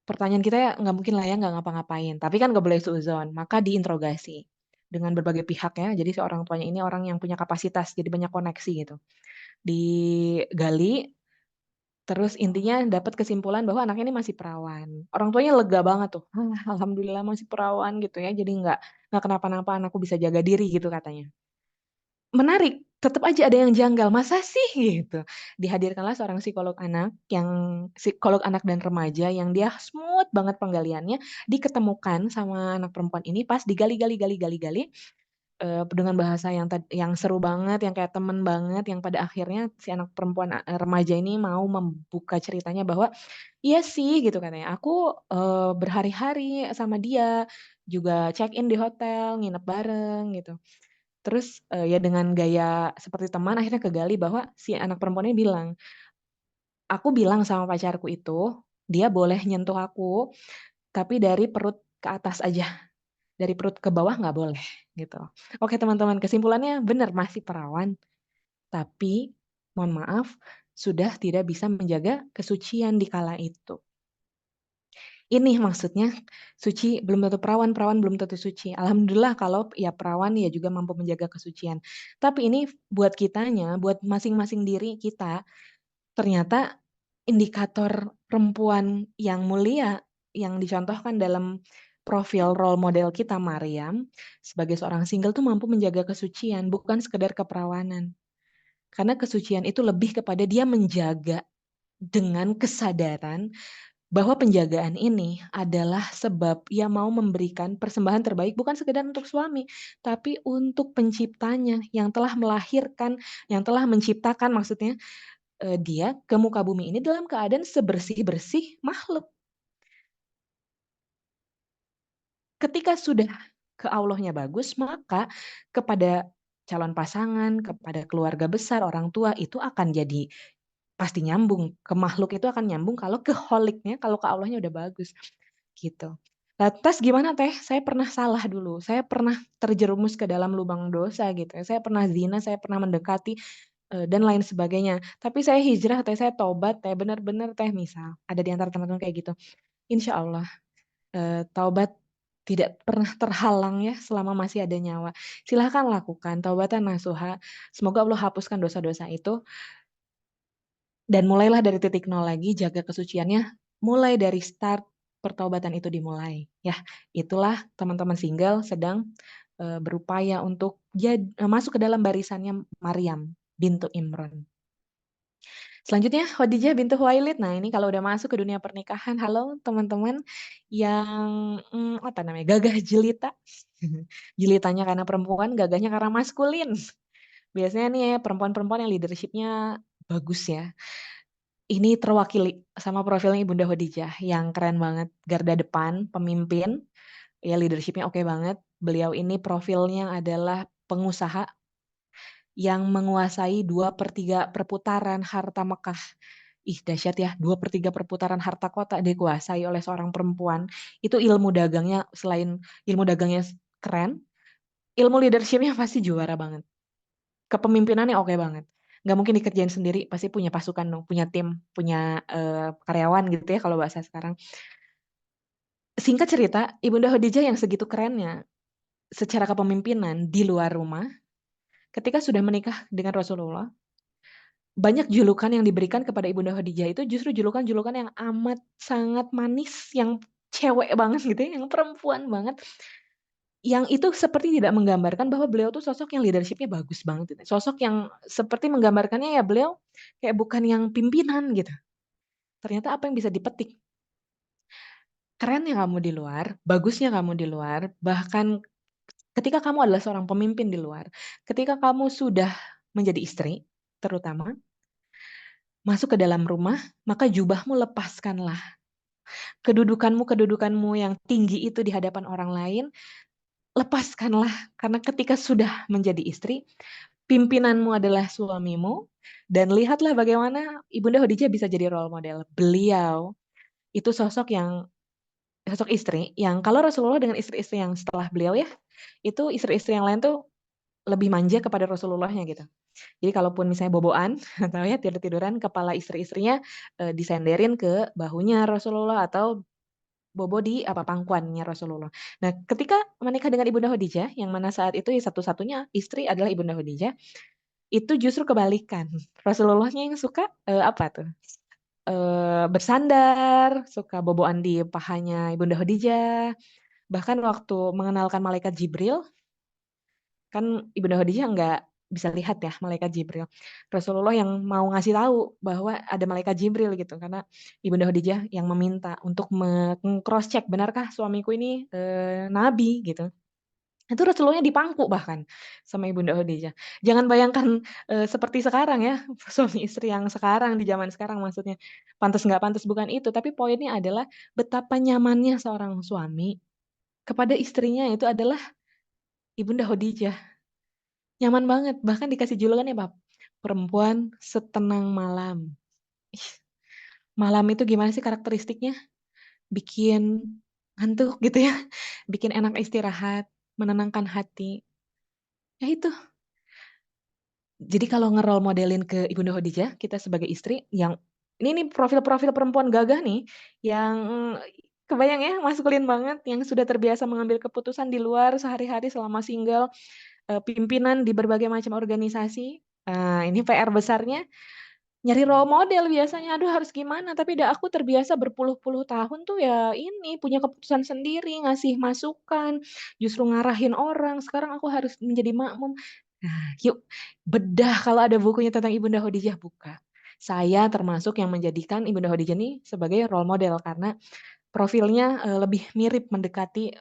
Pertanyaan kita ya nggak mungkin lah ya nggak ngapa-ngapain. Tapi kan nggak boleh suuzon, maka diinterogasi dengan berbagai pihak ya. Jadi si orang tuanya ini orang yang punya kapasitas, jadi banyak koneksi gitu. Digali, terus intinya dapat kesimpulan bahwa anaknya ini masih perawan. Orang tuanya lega banget tuh. "Ah, alhamdulillah masih perawan gitu ya. Jadi nggak kenapa-napa, anakku bisa jaga diri gitu katanya. Menarik, tetap aja ada yang janggal, "Masa sih?" Gitu. Dihadirkanlah seorang psikolog anak dan remaja yang dia smooth banget penggaliannya, diketemukan sama anak perempuan ini pas digali, dengan bahasa yang seru banget, yang kayak temen banget, yang pada akhirnya si anak perempuan, remaja ini mau membuka ceritanya bahwa, "Iya sih," gitu katanya, "aku, berhari-hari sama dia, juga check in di hotel, nginep bareng," gitu. Terus, ya dengan gaya seperti teman akhirnya kegali bahwa si anak perempuan ini bilang, "Aku bilang sama pacarku itu, dia boleh nyentuh aku, tapi dari perut ke atas aja, dari perut ke bawah nggak boleh," gitu. Oke teman-teman, kesimpulannya benar masih perawan, tapi mohon maaf, sudah tidak bisa menjaga kesucian di kala itu. Ini maksudnya suci belum tentu perawan, perawan belum tentu suci. Alhamdulillah kalau ya perawan ya juga mampu menjaga kesucian. Tapi ini buat kitanya, buat masing-masing diri kita, ternyata indikator perempuan yang mulia yang dicontohkan dalam profil role model kita Maryam sebagai seorang single tuh mampu menjaga kesucian, bukan sekedar keperawanan. Karena kesucian itu lebih kepada dia menjaga dengan kesadaran bahwa penjagaan ini adalah sebab ia mau memberikan persembahan terbaik bukan sekedar untuk suami, tapi untuk penciptanya yang telah melahirkan, yang telah menciptakan maksudnya, dia ke muka bumi ini dalam keadaan sebersih-bersih makhluk. Ketika sudah ke Allahnya bagus, maka kepada calon pasangan, kepada keluarga besar, orang tua itu akan jadi pasti nyambung. Ke makhluk itu akan nyambung kalau ke holiknya, kalau ke Allahnya udah bagus. Gitu. Lantas gimana Teh? Saya pernah salah dulu, saya pernah terjerumus ke dalam lubang dosa gitu ya, saya pernah zina, saya pernah mendekati, dan lain sebagainya. Tapi saya hijrah Teh, saya tobat Teh, bener-bener Teh, misal ada di antara teman-teman kayak gitu. Insya Allah, taubat tidak pernah terhalang ya selama masih ada nyawa. Silahkan lakukan taubatan nasuha, semoga Allah hapuskan dosa-dosa itu, dan mulailah dari titik nol lagi, jaga kesuciannya, mulai dari start pertaubatan itu dimulai. Ya, itulah teman-teman single sedang berupaya untuk masuk ke dalam barisannya Maryam bintu Imran. Selanjutnya Khadijah bintu Khuwailid. Nah, ini kalau udah masuk ke dunia pernikahan, halo teman-teman yang apa namanya? Gagah jelita. Jelitanya karena perempuan, gagahnya karena maskulin. Biasanya nih ya, perempuan-perempuan yang leadership-nya bagus ya. Ini terwakili sama profilnya Ibunda Khadijah yang keren banget, garda depan, pemimpin, ya leadership-nya oke banget. Beliau ini profilnya adalah pengusaha yang menguasai 2/3 perputaran harta Mekah. Ih dahsyat ya, 2/3 perputaran harta kota dikuasai oleh seorang perempuan. Itu ilmu dagangnya, selain ilmu dagangnya keren, ilmu leadership-nya pasti juara banget. Kepemimpinannya oke banget. Nggak mungkin dikerjain sendiri, pasti punya pasukan dong, punya tim, punya karyawan gitu ya kalau bahasa sekarang. Singkat cerita, Ibunda Khadijah yang segitu kerennya secara kepemimpinan di luar rumah, ketika sudah menikah dengan Rasulullah, banyak julukan yang diberikan kepada Ibunda Khadijah itu justru julukan-julukan yang amat sangat manis, yang cewek banget gitu ya, yang perempuan banget. Yang itu seperti tidak menggambarkan bahwa beliau tuh sosok yang leadership-nya bagus banget gitu. Sosok yang seperti menggambarkannya ya beliau kayak bukan yang pimpinan gitu. Ternyata apa yang bisa dipetik? Kerennya kamu di luar, bagusnya kamu di luar, bahkan ketika kamu adalah seorang pemimpin di luar, ketika kamu sudah menjadi istri, terutama, masuk ke dalam rumah, maka jubahmu lepaskanlah. Kedudukanmu yang tinggi itu di hadapan orang lain, lepaskanlah, karena ketika sudah menjadi istri, pimpinanmu adalah suamimu, dan lihatlah bagaimana Ibunda Khadijah bisa jadi role model. Beliau itu sosok istri yang kalau Rasulullah dengan istri-istri yang setelah beliau ya, itu istri-istri yang lain tuh lebih manja kepada Rasulullahnya gitu. Jadi kalaupun misalnya boboan atau ya tidur-tiduran, kepala istri-istrinya disenderin ke bahunya Rasulullah atau bobo di pangkuannya Rasulullah. Nah, ketika menikah dengan Ibunda Khadijah, yang mana saat itu ya satu-satunya istri adalah Ibunda Khadijah, itu justru kebalikan. Rasulullahnya yang suka apa tuh? Bersandar, suka boboan di pahanya Ibunda Khadijah. Bahkan waktu mengenalkan malaikat Jibril, kan Ibunda Khadijah nggak bisa lihat ya malaikat Jibril. Rasulullah yang mau ngasih tahu bahwa ada malaikat Jibril gitu, karena Ibunda Khadijah yang meminta untuk cross check benarkah suamiku ini nabi gitu. Itu Rasulullahnya dipangku bahkan sama Ibunda Khadijah. Jangan bayangkan seperti sekarang ya, suami istri yang sekarang di zaman sekarang maksudnya. Pantas nggak pantas bukan itu, tapi poinnya adalah betapa nyamannya seorang suami kepada istrinya itu adalah Ibunda Khadijah. Nyaman banget, bahkan dikasih julukannya apa? Perempuan setenang malam. Ih, malam itu gimana sih karakteristiknya? Bikin ngantuk gitu ya, bikin enak istirahat, menenangkan hati. Ya itu. Jadi kalau nge-role modelin ke Ibunda Khadijah, kita sebagai istri yang ini nih profil-profil perempuan gagah nih, yang kebayang ya maskulin banget, yang sudah terbiasa mengambil keputusan di luar sehari-hari selama single, pimpinan di berbagai macam organisasi. Ini PR besarnya nyari role model biasanya, aduh harus gimana, tapi aku terbiasa berpuluh-puluh tahun tuh ya ini, punya keputusan sendiri, ngasih masukan, justru ngarahin orang, sekarang aku harus menjadi makmum. Nah, yuk bedah kalau ada bukunya tentang Ibunda Khadijah, buka. Saya termasuk yang menjadikan Ibunda Khadijah nih sebagai role model, karena profilnya, lebih mirip mendekati,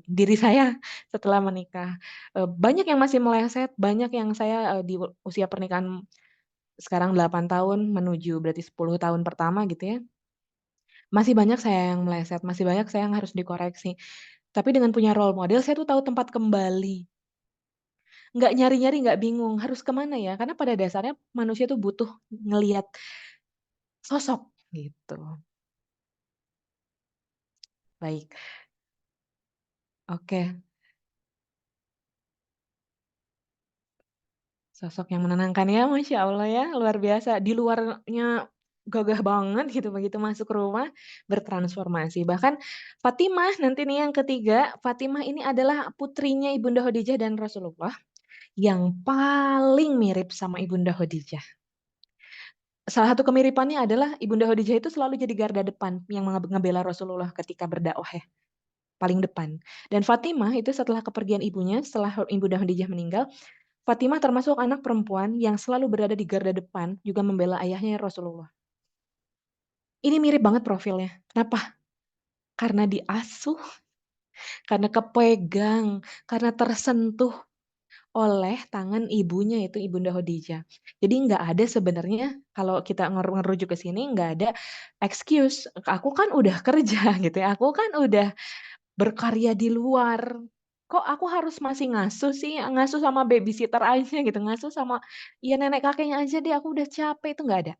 diri saya setelah menikah. Banyak yang masih meleset, banyak yang saya, di usia pernikahan sekarang 8 tahun menuju berarti 10 tahun pertama gitu ya, masih banyak saya yang meleset, masih banyak saya yang harus dikoreksi. Tapi dengan punya role model, saya tuh tahu tempat kembali. Nggak nyari-nyari, nggak bingung, harus kemana ya? Karena pada dasarnya manusia tuh butuh ngelihat sosok, gitu. Baik, oke. Sosok yang menenangkan ya, Masya Allah ya, luar biasa. Di luarnya gagah banget gitu, begitu masuk rumah bertransformasi. Bahkan Fatimah nanti nih yang ketiga, Fatimah ini adalah putrinya Ibunda Khadijah dan Rasulullah yang paling mirip sama Ibunda Khadijah. Salah satu kemiripannya adalah Ibunda Khadijah itu selalu jadi garda depan yang ngebela Rasulullah ketika berdakwah ya, paling depan. Dan Fatimah itu setelah kepergian ibunya, setelah Ibunda Khadijah meninggal, Fatimah termasuk anak perempuan yang selalu berada di garda depan, juga membela ayahnya Rasulullah. Ini mirip banget profilnya. Kenapa? Karena diasuh, karena kepegang, karena tersentuh oleh tangan ibunya yaitu Ibunda Khadijah. Jadi nggak ada sebenarnya kalau kita ngerujuk ke sini nggak ada excuse. Aku kan udah kerja gitu ya. Aku kan udah berkarya di luar. Kok aku harus masih ngasuh sih? Ngasuh sama babysitter aja gitu. Ngasuh sama ya nenek kakeknya aja deh. Aku udah capek, itu nggak ada.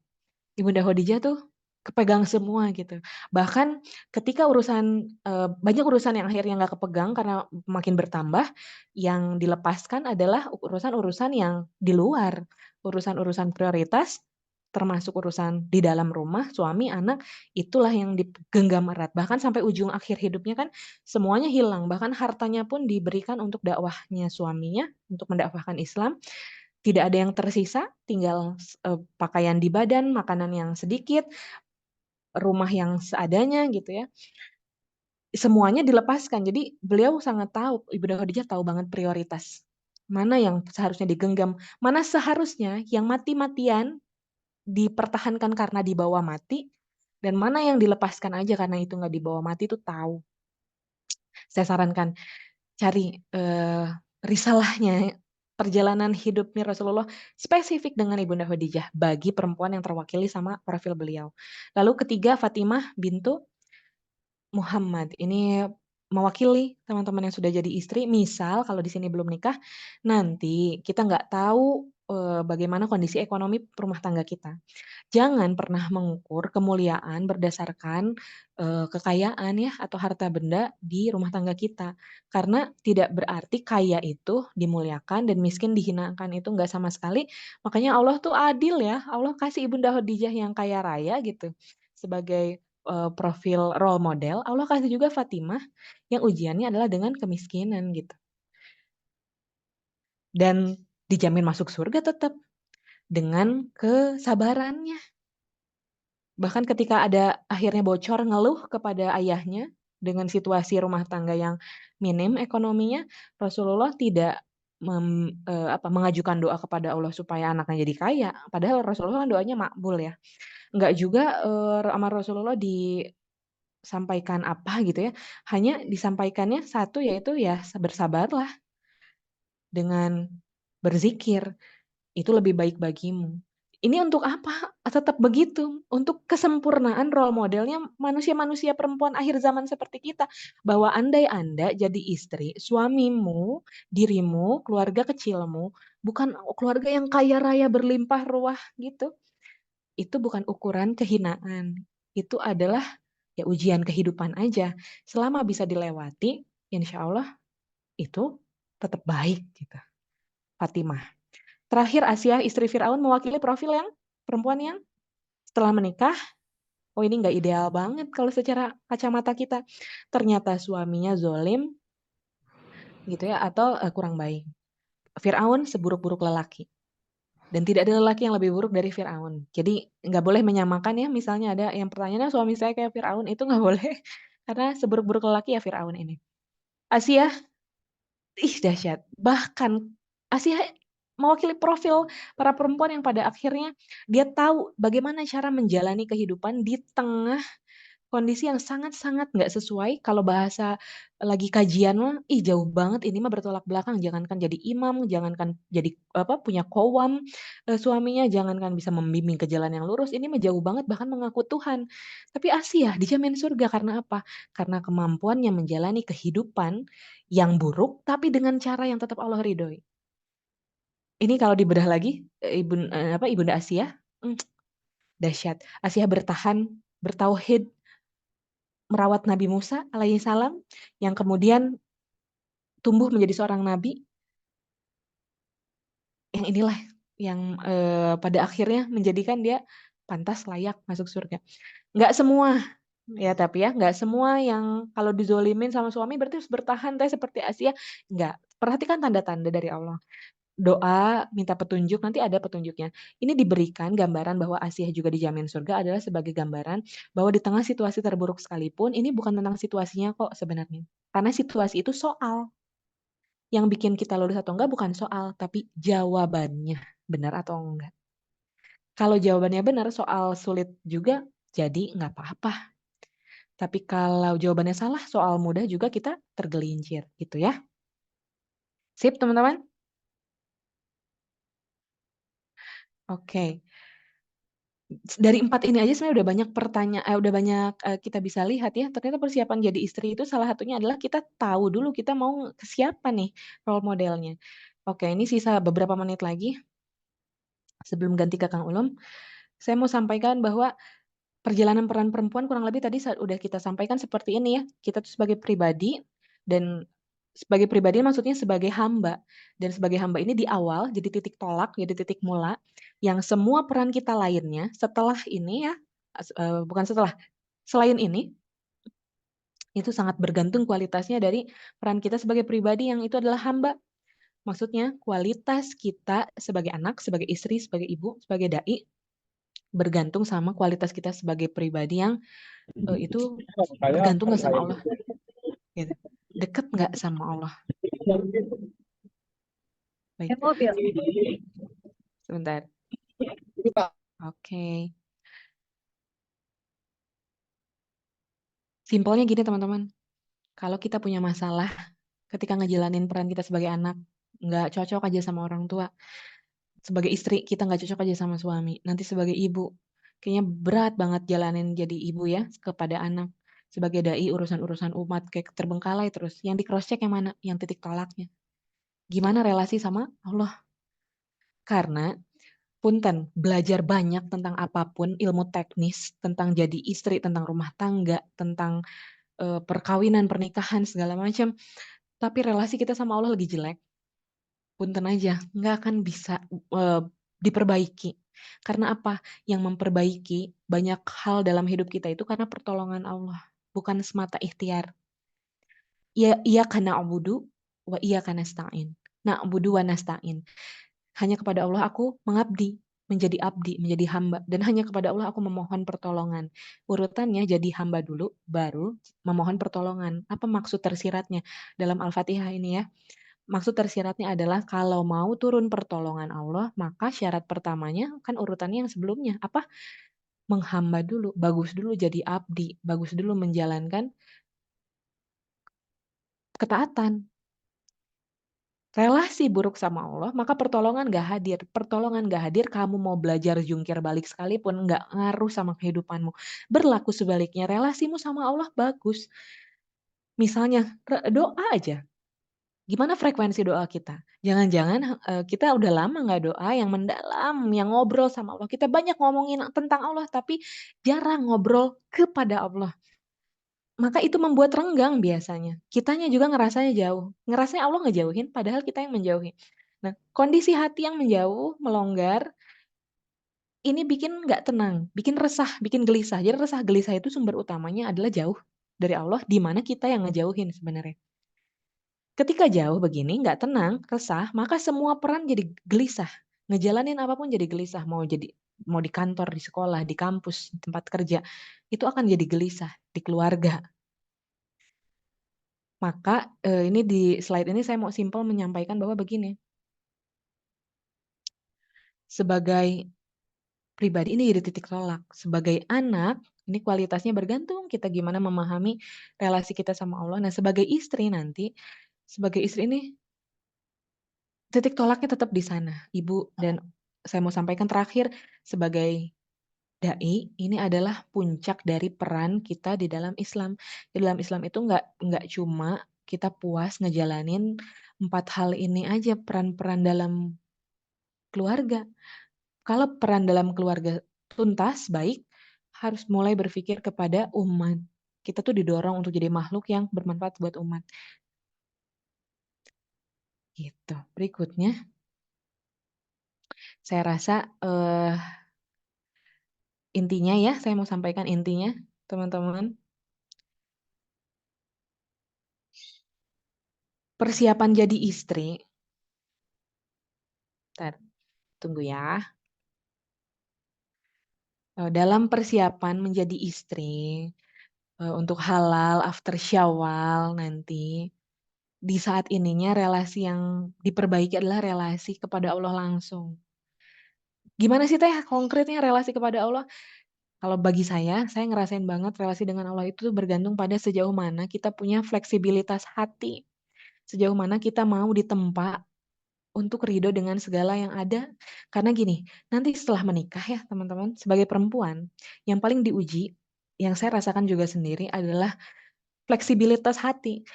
Ibunda Khadijah tuh kepegang semua gitu. Bahkan ketika banyak urusan yang akhirnya nggak kepegang karena makin bertambah, yang dilepaskan adalah urusan-urusan yang di luar, urusan-urusan prioritas, termasuk urusan di dalam rumah, suami, anak, itulah yang digenggam erat. Bahkan sampai ujung akhir hidupnya kan semuanya hilang, bahkan hartanya pun diberikan untuk dakwahnya suaminya, untuk mendakwahkan Islam. Tidak ada yang tersisa, tinggal pakaian di badan, makanan yang sedikit, rumah yang seadanya gitu ya. Semuanya dilepaskan. Jadi beliau sangat tahu, Ibunda Khadijah tahu banget prioritas. Mana yang seharusnya digenggam, mana seharusnya yang mati-matian dipertahankan karena dibawa mati, dan mana yang dilepaskan aja karena itu nggak dibawa mati itu tahu. Saya sarankan cari risalahnya perjalanan hidupnya Rasulullah spesifik dengan Ibunda Khadijah bagi perempuan yang terwakili sama profil beliau. Lalu ketiga Fatimah bintu Muhammad. Ini mewakili teman-teman yang sudah jadi istri, misal kalau di sini belum nikah, nanti kita nggak tahu bagaimana kondisi ekonomi rumah tangga kita. Jangan pernah mengukur kemuliaan berdasarkan kekayaan ya atau harta benda di rumah tangga kita. Karena tidak berarti kaya itu dimuliakan dan miskin dihinakan, itu nggak sama sekali. Makanya Allah tuh adil ya. Allah kasih Ibunda Khadijah yang kaya raya gitu sebagai profil role model. Allah kasih juga Fatimah yang ujiannya adalah dengan kemiskinan gitu. Dan dijamin masuk surga tetap dengan kesabarannya. Bahkan ketika ada akhirnya bocor ngeluh kepada ayahnya dengan situasi rumah tangga yang minim ekonominya, Rasulullah tidak mengajukan doa kepada Allah supaya anaknya jadi kaya. Padahal Rasulullah kan doanya makbul ya. Enggak juga amal Rasulullah disampaikan apa gitu ya. Hanya disampaikannya satu yaitu ya bersabarlah dengan berzikir. Itu lebih baik bagimu. Ini untuk apa? Tetap begitu, untuk kesempurnaan role modelnya manusia-manusia perempuan akhir zaman seperti kita. Bahwa andai Anda jadi istri, suamimu, dirimu, keluarga kecilmu, bukan keluarga yang kaya raya berlimpah ruah gitu. Itu bukan ukuran kehinaan. Itu adalah ya ujian kehidupan aja. Selama bisa dilewati, insya Allah itu tetap baik gitu. Fatimah. Terakhir Asia istri Firaun mewakili profil yang perempuan yang setelah menikah, oh ini nggak ideal banget kalau secara kacamata kita. Ternyata suaminya zolim gitu ya atau kurang baik. Firaun seburuk-buruk lelaki. Dan tidak ada lelaki yang lebih buruk dari Firaun. Jadi nggak boleh menyamakan ya. Misalnya ada yang pertanyaannya suami saya kayak Firaun itu nggak boleh karena seburuk-buruk lelaki ya Firaun ini. Asia, ih dahsyat. Bahkan Asia mewakili profil para perempuan yang pada akhirnya dia tahu bagaimana cara menjalani kehidupan di tengah kondisi yang sangat-sangat nggak sesuai. Kalau bahasa lagi kajian mah, ih jauh banget ini mah bertolak belakang. Jangankan jadi imam, jangankan jadi apa punya kowam suaminya, jangankan bisa membimbing ke jalan yang lurus. Ini mah jauh banget bahkan mengaku Tuhan. Tapi Asia dijamin surga karena apa? Karena kemampuannya menjalani kehidupan yang buruk, tapi dengan cara yang tetap Allah ridhoi. Ini kalau dibedah lagi, Ibunda Asia, dahsyat. Asia bertahan, bertauhid, merawat Nabi Musa alaihissalam yang kemudian tumbuh menjadi seorang nabi yang inilah yang pada akhirnya menjadikan dia pantas layak masuk surga. Nggak semua ya tapi ya nggak semua yang kalau dizolimin sama suami berarti harus bertahan teh seperti Asia. Nggak. Perhatikan tanda-tanda dari Allah. Doa, minta petunjuk, nanti ada petunjuknya. Ini diberikan gambaran bahwa Asia juga dijamin surga adalah sebagai gambaran bahwa di tengah situasi terburuk sekalipun, ini bukan tentang situasinya kok sebenarnya. Karena situasi itu soal. Yang bikin kita lulus atau enggak bukan soal, tapi jawabannya. Benar atau enggak. Kalau jawabannya benar, soal sulit juga, jadi enggak apa-apa. Tapi kalau jawabannya salah, soal mudah juga kita tergelincir. Gitu ya. Sip teman-teman? Oke. Dari 4 ini aja sebenarnya udah banyak udah banyak kita bisa lihat ya. Ternyata persiapan jadi istri itu salah satunya adalah kita tahu dulu kita mau ke siapa nih role modelnya. Oke, ini sisa beberapa menit lagi sebelum ganti ke Kang Ulum. Saya mau sampaikan bahwa perjalanan peran perempuan kurang lebih tadi udah kita sampaikan seperti ini ya. Kita tuh sebagai pribadi dan sebagai pribadi maksudnya sebagai hamba. Dan sebagai hamba ini di awal jadi titik tolak, jadi titik mula yang semua peran kita lainnya setelah ini ya, bukan setelah, selain ini itu sangat bergantung kualitasnya dari peran kita sebagai pribadi yang itu adalah hamba. Maksudnya kualitas kita sebagai anak, sebagai istri, sebagai ibu, sebagai dai bergantung sama kualitas kita sebagai pribadi yang itu bergantung nggak sama Allah, gitu. Deket nggak sama Allah. Baik. Sebentar. Oke. Simpelnya gini teman-teman. Kalau kita punya masalah ketika ngejalanin peran kita sebagai anak, nggak cocok aja sama orang tua. Sebagai istri, kita nggak cocok aja sama suami. Nanti sebagai ibu, kayaknya berat banget jalanin jadi ibu ya kepada anak. sebagai dai urusan-urusan umat kayak terbengkalai terus. Yang di cross check yang mana? Yang titik tolaknya. Gimana relasi sama Allah? Karena punten, belajar banyak tentang apapun, ilmu teknis, tentang jadi istri, tentang rumah tangga, tentang perkawinan, pernikahan, segala macam. Tapi relasi kita sama Allah lagi jelek, punten aja, nggak akan bisa diperbaiki. Karena apa? Yang memperbaiki banyak hal dalam hidup kita itu karena pertolongan Allah, bukan semata ikhtiar. Iya karena abudu, wa iya karena nasta'in. Na'budu wa nasta'in. Hanya kepada Allah aku mengabdi, menjadi abdi, menjadi hamba. Dan hanya kepada Allah aku memohon pertolongan. Urutannya jadi hamba dulu, baru memohon pertolongan. Apa maksud tersiratnya dalam Al-Fatihah ini ya? Maksud tersiratnya adalah kalau mau turun pertolongan Allah, maka syarat pertamanya kan urutannya yang sebelumnya. Apa? Menghamba dulu, bagus dulu jadi abdi, bagus dulu menjalankan ketaatan. Relasi buruk sama Allah, maka pertolongan gak hadir. Pertolongan gak hadir, kamu mau belajar jungkir balik sekalipun, gak ngaruh sama kehidupanmu. Berlaku sebaliknya, relasimu sama Allah bagus. Misalnya, doa aja. Gimana frekuensi doa kita? Jangan-jangan kita udah lama gak doa yang mendalam, yang ngobrol sama Allah. Kita banyak ngomongin tentang Allah, tapi jarang ngobrol kepada Allah. Maka itu membuat renggang biasanya. Kitanya juga ngerasanya jauh. Ngerasanya Allah ngejauhin, padahal kita yang menjauhi. Nah, kondisi hati yang menjauh, melonggar, ini bikin nggak tenang, bikin resah, bikin gelisah. Jadi resah gelisah itu sumber utamanya adalah jauh dari Allah, di mana kita yang ngejauhin sebenarnya. Ketika jauh begini, nggak tenang, resah, maka semua peran jadi gelisah. Ngejalanin apapun jadi gelisah, mau di kantor, di sekolah, di kampus, di tempat kerja, itu akan jadi gelisah di keluarga. Maka ini di slide ini saya mau simpel menyampaikan bahwa begini, sebagai pribadi ini jadi titik tolak. Sebagai anak, ini kualitasnya bergantung kita gimana memahami relasi kita sama Allah. Nah, sebagai istri nanti, sebagai istri ini titik tolaknya tetap di sana, Ibu. Dan saya mau sampaikan terakhir, sebagai dai, ini adalah puncak dari peran kita di dalam Islam. Di dalam Islam itu nggak cuma kita puas ngejalanin 4 hal ini aja, peran-peran dalam keluarga. Kalau peran dalam keluarga tuntas, baik, harus mulai berpikir kepada umat. Kita tuh didorong untuk jadi makhluk yang bermanfaat buat umat. Gitu. Berikutnya, saya rasa intinya ya, saya mau sampaikan intinya, teman-teman. Persiapan jadi istri. Bentar, tunggu ya. Dalam persiapan menjadi istri, untuk halal after Syawal nanti, di saat ininya relasi yang diperbaiki adalah relasi kepada Allah langsung. Gimana sih Teh konkretnya relasi kepada Allah? Kalau bagi saya ngerasain banget relasi dengan Allah itu bergantung pada sejauh mana kita punya fleksibilitas hati. Sejauh mana kita mau ditempa untuk ridho dengan segala yang ada. Karena gini, nanti setelah menikah ya teman-teman, sebagai perempuan, yang paling diuji, yang saya rasakan juga sendiri adalah fleksibilitas hati.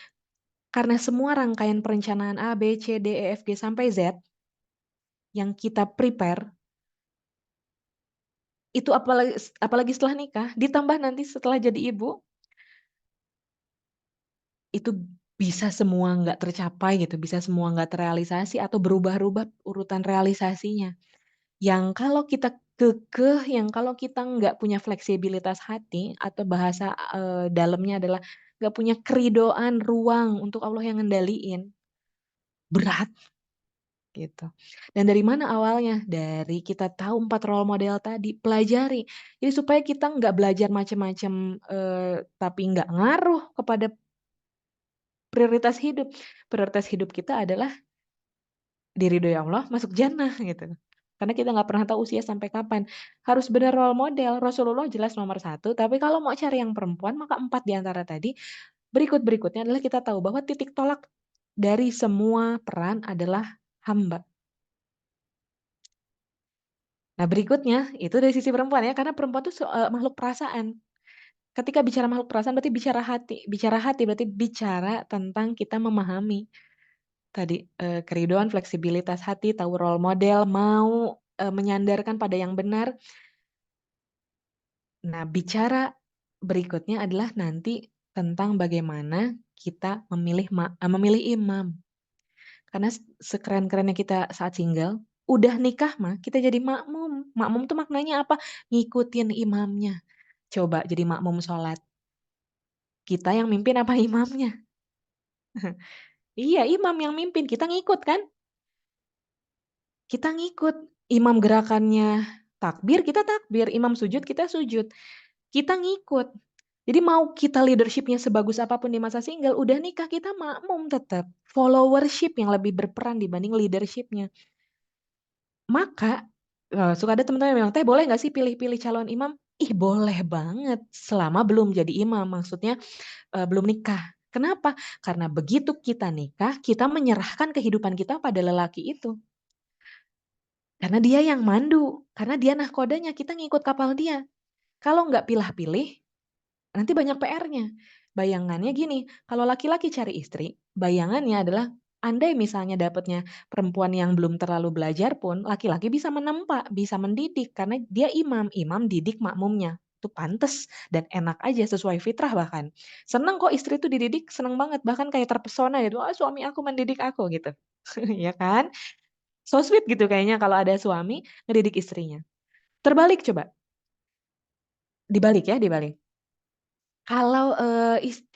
Karena semua rangkaian perencanaan A, B, C, D, E, F, G, sampai Z, yang kita prepare, itu apalagi setelah nikah, ditambah nanti setelah jadi ibu, itu bisa semua nggak tercapai gitu, bisa semua nggak terrealisasi atau berubah-ubah urutan realisasinya. Yang kalau kita kekeh, yang kalau kita nggak punya fleksibilitas hati atau bahasa dalamnya adalah nggak punya keridoan ruang untuk Allah yang ngendaliin, berat gitu. Dan dari mana awalnya? Dari kita tahu 4 role model tadi, pelajari. Jadi supaya kita nggak belajar macam-macam tapi nggak ngaruh kepada prioritas hidup. Prioritas hidup kita adalah diridhoi Allah, masuk jannah gitu. Karena kita nggak pernah tahu usia sampai kapan. Harus benar role model. Rasulullah jelas nomor 1, tapi kalau mau cari yang perempuan, maka 4 di antara tadi. Berikutnya adalah kita tahu bahwa titik tolak dari semua peran adalah hamba. Nah berikutnya, itu dari sisi perempuan ya, karena perempuan itu makhluk perasaan. Ketika bicara makhluk perasaan berarti bicara hati. Bicara hati berarti bicara tentang kita memahami tadi, keriduan, fleksibilitas hati, tahu role model, mau, menyandarkan pada yang benar. Nah, bicara berikutnya adalah nanti tentang bagaimana kita memilih imam. Karena sekeren-kerennya kita saat single, udah nikah mah kita jadi makmum. Makmum tuh maknanya apa? Ngikutin imamnya. Coba jadi makmum sholat. Kita yang mimpin apa imamnya? Iya, imam yang mimpin, kita ngikut kan? Kita ngikut. Imam gerakannya takbir, kita takbir. Imam sujud, kita sujud. Kita ngikut. Jadi mau kita leadership-nya sebagus apapun di masa single, udah nikah kita makmum tetap. Followership yang lebih berperan dibanding leadership-nya. Maka, suka ada teman-teman yang bilang, "Teh boleh nggak sih pilih-pilih calon imam?" Ih boleh banget, selama belum jadi imam, maksudnya, belum nikah. Kenapa? Karena begitu kita nikah, kita menyerahkan kehidupan kita pada lelaki itu. Karena dia yang mandu, karena dia nahkodanya, kita ngikut kapal dia. Kalau nggak pilih-pilih, nanti banyak PR-nya. Bayangannya gini, kalau laki-laki cari istri, bayangannya adalah andai misalnya dapatnya perempuan yang belum terlalu belajar pun, laki-laki bisa menempa, bisa mendidik karena dia imam, imam didik makmumnya. Itu pantes dan enak aja sesuai fitrah bahkan. Seneng kok istri itu dididik, seneng banget bahkan kayak terpesona gitu, "Ah, suami aku mendidik aku," gitu. Ya kan? So sweet gitu kayaknya kalau ada suami ngedidik istrinya. Terbalik coba, dibalik ya, dibalik. Kalau,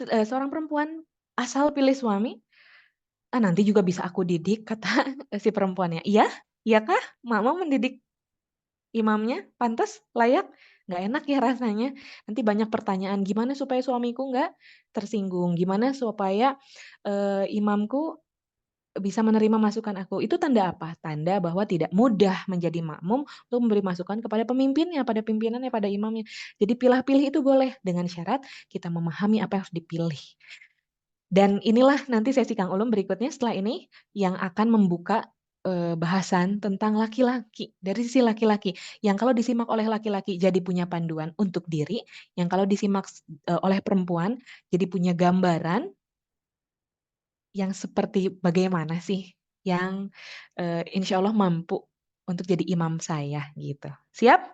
seorang perempuan asal pilih suami, "Ah, nanti juga bisa aku didik," kata si perempuannya. "Iya? Iya kah? Mama mendidik imamnya? Pantas? Layak?" Nggak enak ya rasanya. Nanti banyak pertanyaan, "Gimana supaya suamiku nggak tersinggung? Gimana supaya, imamku bisa menerima masukan aku?" Itu tanda apa? Tanda bahwa tidak mudah menjadi makmum untuk memberi masukan kepada pemimpinnya, pada pimpinannya, pada imamnya. Jadi pilah-pilih itu boleh, dengan syarat kita memahami apa yang harus dipilih. Dan inilah nanti sesi Kang Ulum berikutnya setelah ini yang akan membuka, bahasan tentang laki-laki, dari sisi laki-laki, yang kalau disimak oleh laki-laki jadi punya panduan untuk diri, yang kalau disimak oleh perempuan jadi punya gambaran yang seperti bagaimana sih yang, insya Allah mampu untuk jadi imam saya gitu. Siap?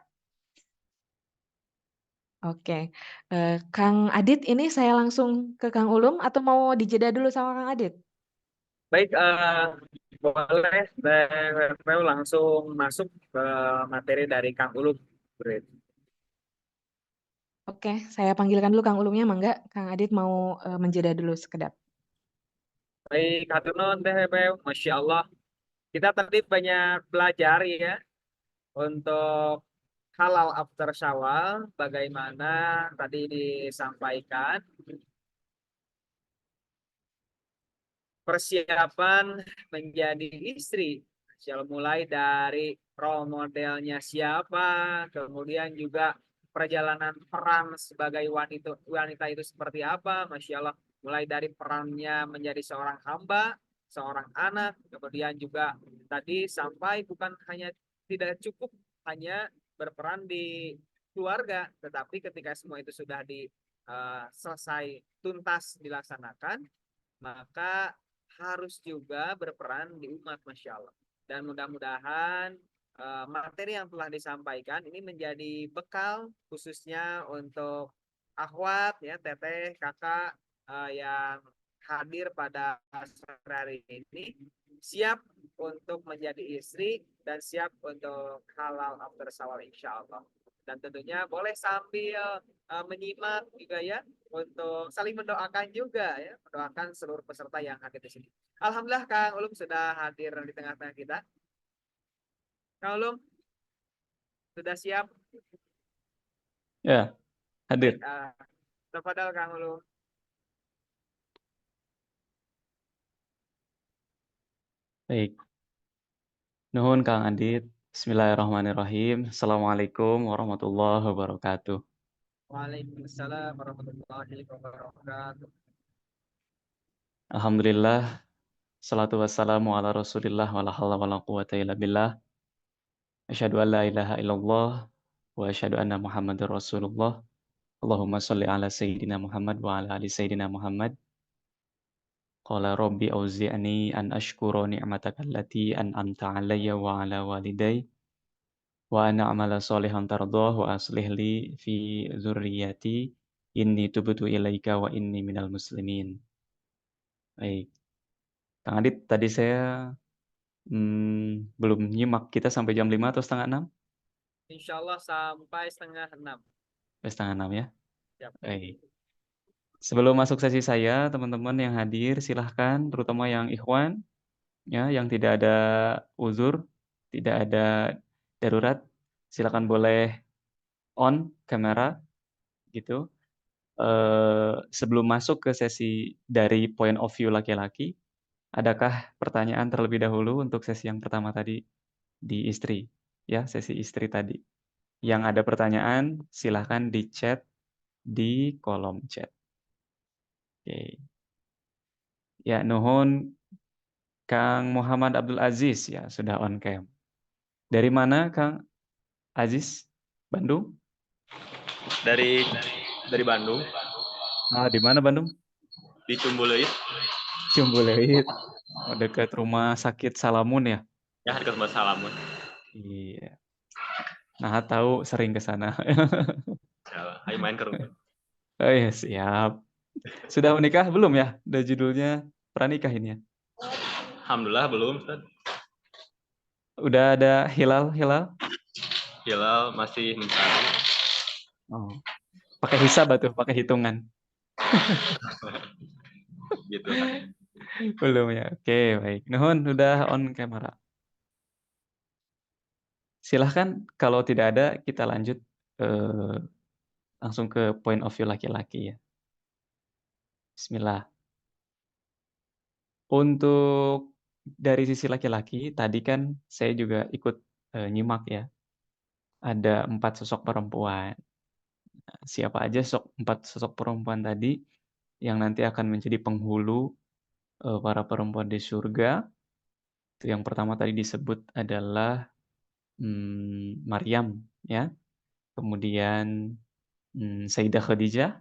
Oke, Kang Adit ini saya langsung ke Kang Ulum atau mau dijeda dulu sama Kang Adit? Baik, boleh saya langsung masuk ke materi dari Kang Ulum. Great. Oke, saya panggilkan dulu Kang Ulumnya, mangga. Kang Adit mau menjeda dulu sekedap. Baik, hatur nuhun Teh Beb. Masya Allah. Kita tadi banyak belajar ya untuk halal after Syawal, bagaimana tadi disampaikan persiapan menjadi istri. Mulai dari role modelnya siapa, kemudian juga perjalanan peran sebagai wanita wanita itu seperti apa, Masya Allah. Mulai dari perannya menjadi seorang hamba, seorang anak, kemudian juga tadi sampai bukan hanya tidak cukup hanya berperan di keluarga, tetapi ketika semua itu sudah selesai tuntas dilaksanakan, maka harus juga berperan di umat, Masya Allah. Dan mudah-mudahan materi yang telah disampaikan ini menjadi bekal khususnya untuk akhwat ya, teteh, kakak yang hadir pada sore hari ini, siap untuk menjadi istri dan siap untuk halal after sawal insya Allah. Dan tentunya boleh sambil menyimak juga ya, untuk saling mendoakan juga ya, mendoakan seluruh peserta yang hadir di sini. Alhamdulillah Kang Ulum sudah hadir di tengah-tengah kita. Kang Ulum sudah siap? Ya, hadir. Baik, tafadhal Kang Ulum. Baik. Nuhun Kang Adit. Bismillahirrahmanirrahim. Assalamualaikum warahmatullahi wabarakatuh. Waalaikumsalam warahmatullahi wabarakatuh. Alhamdulillah. Salatu wassalamu ala rasulillah wa la hawla wa la quwata illa billah. Asyhadu an la ilaha illallah wa asyhadu anna Muhammadar Rasulullah. Allahumma sholli ala Sayyidina Muhammad wa ala ali Sayyidina Muhammad. Qala rabbi auzi'ni an ashkura ni'mataka allati an'amta alayya wa ala waliday wa an a'mala sholihan tardah wa aslih li fi dzurriyyati inni tubtu ilaika wa inni minal muslimin. Baik. Kang Adit, tadi saya belum nyimak, kita sampai jam 5 atau setengah 6? Insya Allah sampai setengah 6. Setengah 6 ya. Siap. Baik. Sebelum masuk sesi saya, teman-teman yang hadir silahkan, terutama yang ikhwan, ya, yang tidak ada uzur, tidak ada darurat, silakan boleh on kamera, gitu. Sebelum masuk ke sesi dari point of view laki-laki, adakah pertanyaan terlebih dahulu untuk sesi yang pertama tadi di istri, ya, sesi istri tadi. Yang ada pertanyaan, silahkan di chat di kolom chat. Oke. Ya, nuhun Kang Muhammad Abdul Aziz ya sudah on cam. Dari mana Kang Aziz? Bandung? Dari Bandung, Ah, di mana Bandung? di Cumbuleuit. Ciumbuleuit. Oh, dekat rumah sakit Salamun ya? Ya, dekat Mbak Salamun. Iya. Nah, tahu sering ke sana. Ya, ayo main ke rumah. Oh iya, siap. Sudah menikah belum ya? Udah judulnya pranikah ini ya? Alhamdulillah belum, Ustaz. Udah ada hilal-hilal? Hilal masih mencari. Oh. Pakai hisab atau pakai hitungan? Gitu. Belum ya. Oke, baik. Nuhun udah on kamera. Silahkan kalau tidak ada kita lanjut langsung ke point of view laki-laki ya. Bismillah. Untuk dari sisi laki-laki, tadi kan saya juga ikut nyimak ya. Ada 4 sosok perempuan. Nah, siapa aja 4 sosok perempuan tadi yang nanti akan menjadi penghulu para perempuan di surga. Itu yang pertama tadi disebut adalah Maryam ya. Kemudian Sayyidah Khadijah,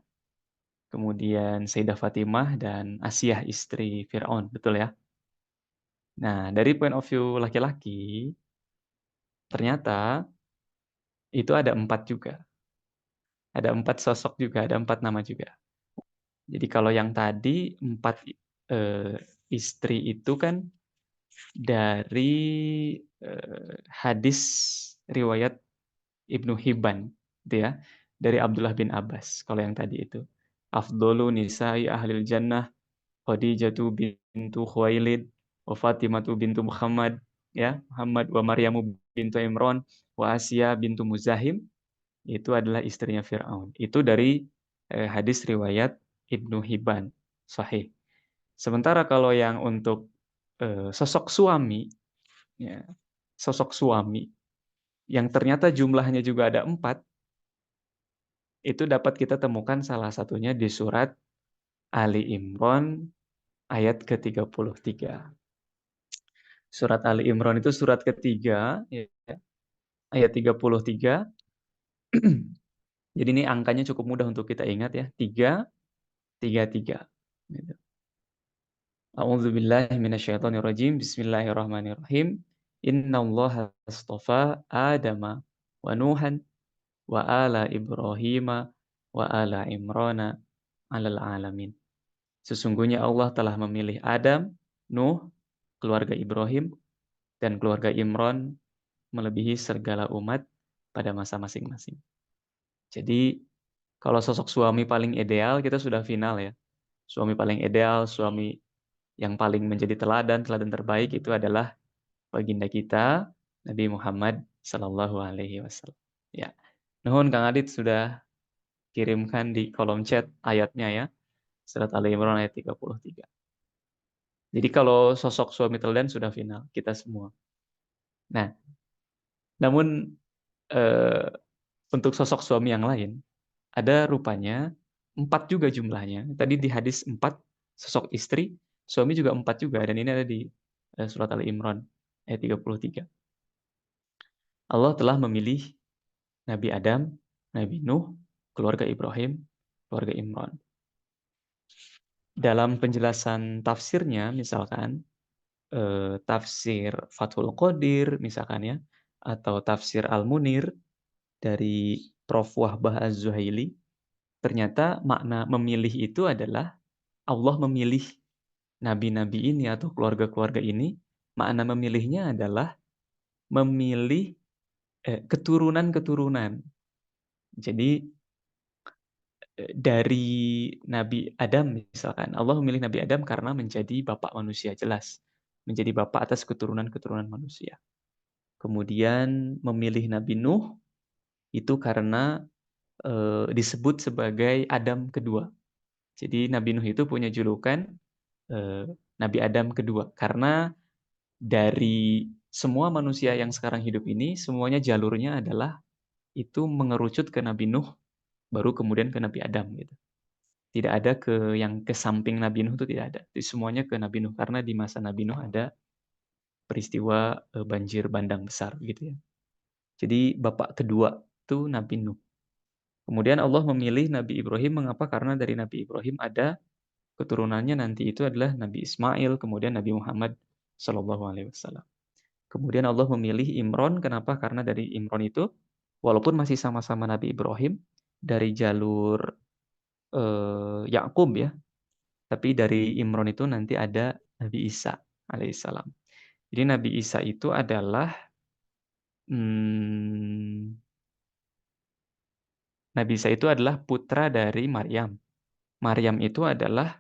kemudian Sayyidah Fatimah dan Asiyah istri Fir'aun, betul ya? Nah, dari point of view laki-laki, ternyata itu ada 4 juga. Ada 4 sosok juga, ada 4 nama juga. Jadi kalau yang tadi 4 istri itu kan dari hadis riwayat Ibnu Hibban, gitu ya, dari Abdullah bin Abbas. Kalau yang tadi itu, afdolu nisa'i ahlil jannah Khadijatu bintu Khuwailid wa Fatimatu bintu Muhammad, ya, Muhammad wa Maryamu bintu Imran wa Asiyah bintu Muzahim, itu adalah istrinya Fir'aun. Itu dari hadis riwayat Ibnu Hibban, sahih. Sementara kalau yang untuk sosok suami, ya, sosok suami yang ternyata jumlahnya juga ada 4, itu dapat kita temukan salah satunya di surat Ali Imran ayat ke-33. Surat Ali Imran itu surat ketiga, ya, ayat 33. Jadi ini angkanya cukup mudah untuk kita ingat ya, 333. Gitu. A'udzubillahi minasyaitonirrajim. Bismillahirrahmanirrahim. Innallaha astafa Adama wa Nuhan wa ala Ibrahim wa ala Imrana 'alal alamin. Sesungguhnya Allah telah memilih Adam, Nuh, keluarga Ibrahim, dan keluarga Imran melebihi segala umat pada masa masing-masing. Jadi, kalau sosok suami paling ideal, kita sudah final ya. Suami paling ideal, suami yang paling menjadi teladan terbaik itu adalah baginda kita, Nabi Muhammad Sallallahu Alaihi Wasallam. Ya, nuhun Kang Adit sudah kirimkan di kolom chat ayatnya ya, surat Ali Imran ayat 33. Jadi kalau sosok suami teladan sudah final, kita semua. Nah, namun untuk sosok suami yang lain, ada rupanya 4 juga jumlahnya. Tadi di hadis 4 sosok istri, suami juga 4 juga, dan ini ada di surat Ali Imran ayat 33. Allah telah memilih Nabi Adam, Nabi Nuh, keluarga Ibrahim, keluarga Imran. Dalam penjelasan tafsirnya, misalkan tafsir Fathul Qadir, misalkan ya, atau tafsir Al-Munir dari Prof. Wahbah Az-Zuhaili, ternyata makna memilih itu adalah Allah memilih nabi-nabi ini atau keluarga-keluarga ini. Makna memilihnya adalah memilih keturunan-keturunan. Jadi dari Nabi Adam misalkan, Allah memilih Nabi Adam karena menjadi bapak manusia, jelas. Menjadi bapak atas keturunan-keturunan manusia. Kemudian memilih Nabi Nuh itu karena disebut sebagai Adam kedua. Jadi Nabi Nuh itu punya julukan Nabi Adam kedua. Karena dari semua manusia yang sekarang hidup ini, semuanya jalurnya adalah itu mengerucut ke Nabi Nuh, baru kemudian ke Nabi Adam gitu. Tidak ada yang ke samping Nabi Nuh, itu tidak ada. Jadi semuanya ke Nabi Nuh karena di masa Nabi Nuh ada peristiwa banjir bandang besar gitu ya. Jadi bapak kedua itu Nabi Nuh. Kemudian Allah memilih Nabi Ibrahim, mengapa? Karena dari Nabi Ibrahim ada keturunannya nanti itu adalah Nabi Ismail, kemudian Nabi Muhammad SAW. Kemudian Allah memilih Imron, kenapa? Karena dari Imron itu, walaupun masih sama-sama Nabi Ibrahim, dari jalur Yakub ya, tapi dari Imron itu nanti ada Nabi Isa alaihissalam. Jadi Nabi Isa itu adalah Nabi Isa itu adalah putra dari Maryam. Maryam itu adalah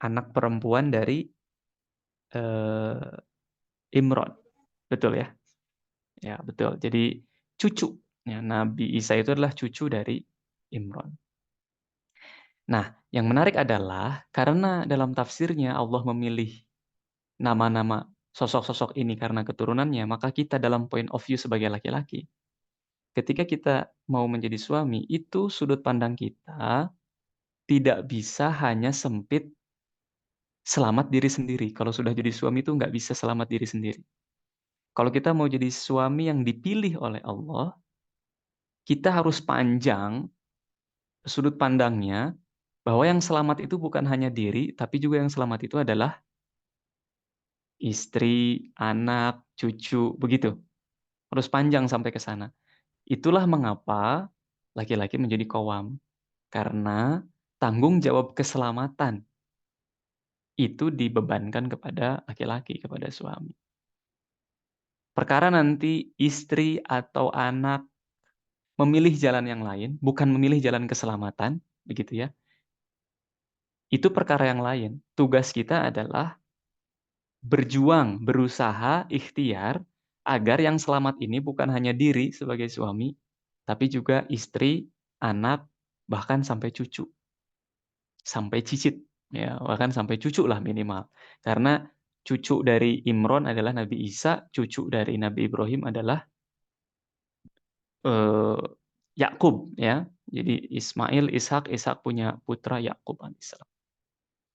anak perempuan dari Imron. Betul ya? Ya, betul. Jadi cucu. Ya, Nabi Isa itu adalah cucu dari Imron. Nah, yang menarik adalah karena dalam tafsirnya Allah memilih nama-nama sosok-sosok ini karena keturunannya, maka kita dalam point of view sebagai laki-laki, ketika kita mau menjadi suami, itu sudut pandang kita tidak bisa hanya sempit selamat diri sendiri. Kalau sudah jadi suami itu nggak bisa selamat diri sendiri. Kalau kita mau jadi suami yang dipilih oleh Allah, kita harus panjang sudut pandangnya bahwa yang selamat itu bukan hanya diri, tapi juga yang selamat itu adalah istri, anak, cucu, begitu. Harus panjang sampai ke sana. Itulah mengapa laki-laki menjadi qawwam. Karena tanggung jawab keselamatan itu dibebankan kepada laki-laki, kepada suami. Perkara nanti istri atau anak memilih jalan yang lain, bukan memilih jalan keselamatan, begitu ya. Itu perkara yang lain. Tugas kita adalah berjuang, berusaha, ikhtiar, agar yang selamat ini bukan hanya diri sebagai suami, tapi juga istri, anak, bahkan sampai cucu. Sampai cicit. Ya, bahkan sampai cucu lah minimal. Karena cucu dari Imron adalah Nabi Isa, cucu dari Nabi Ibrahim adalah Yakub ya. Jadi Ismail, Ishak punya putra Yakub alaihissalam.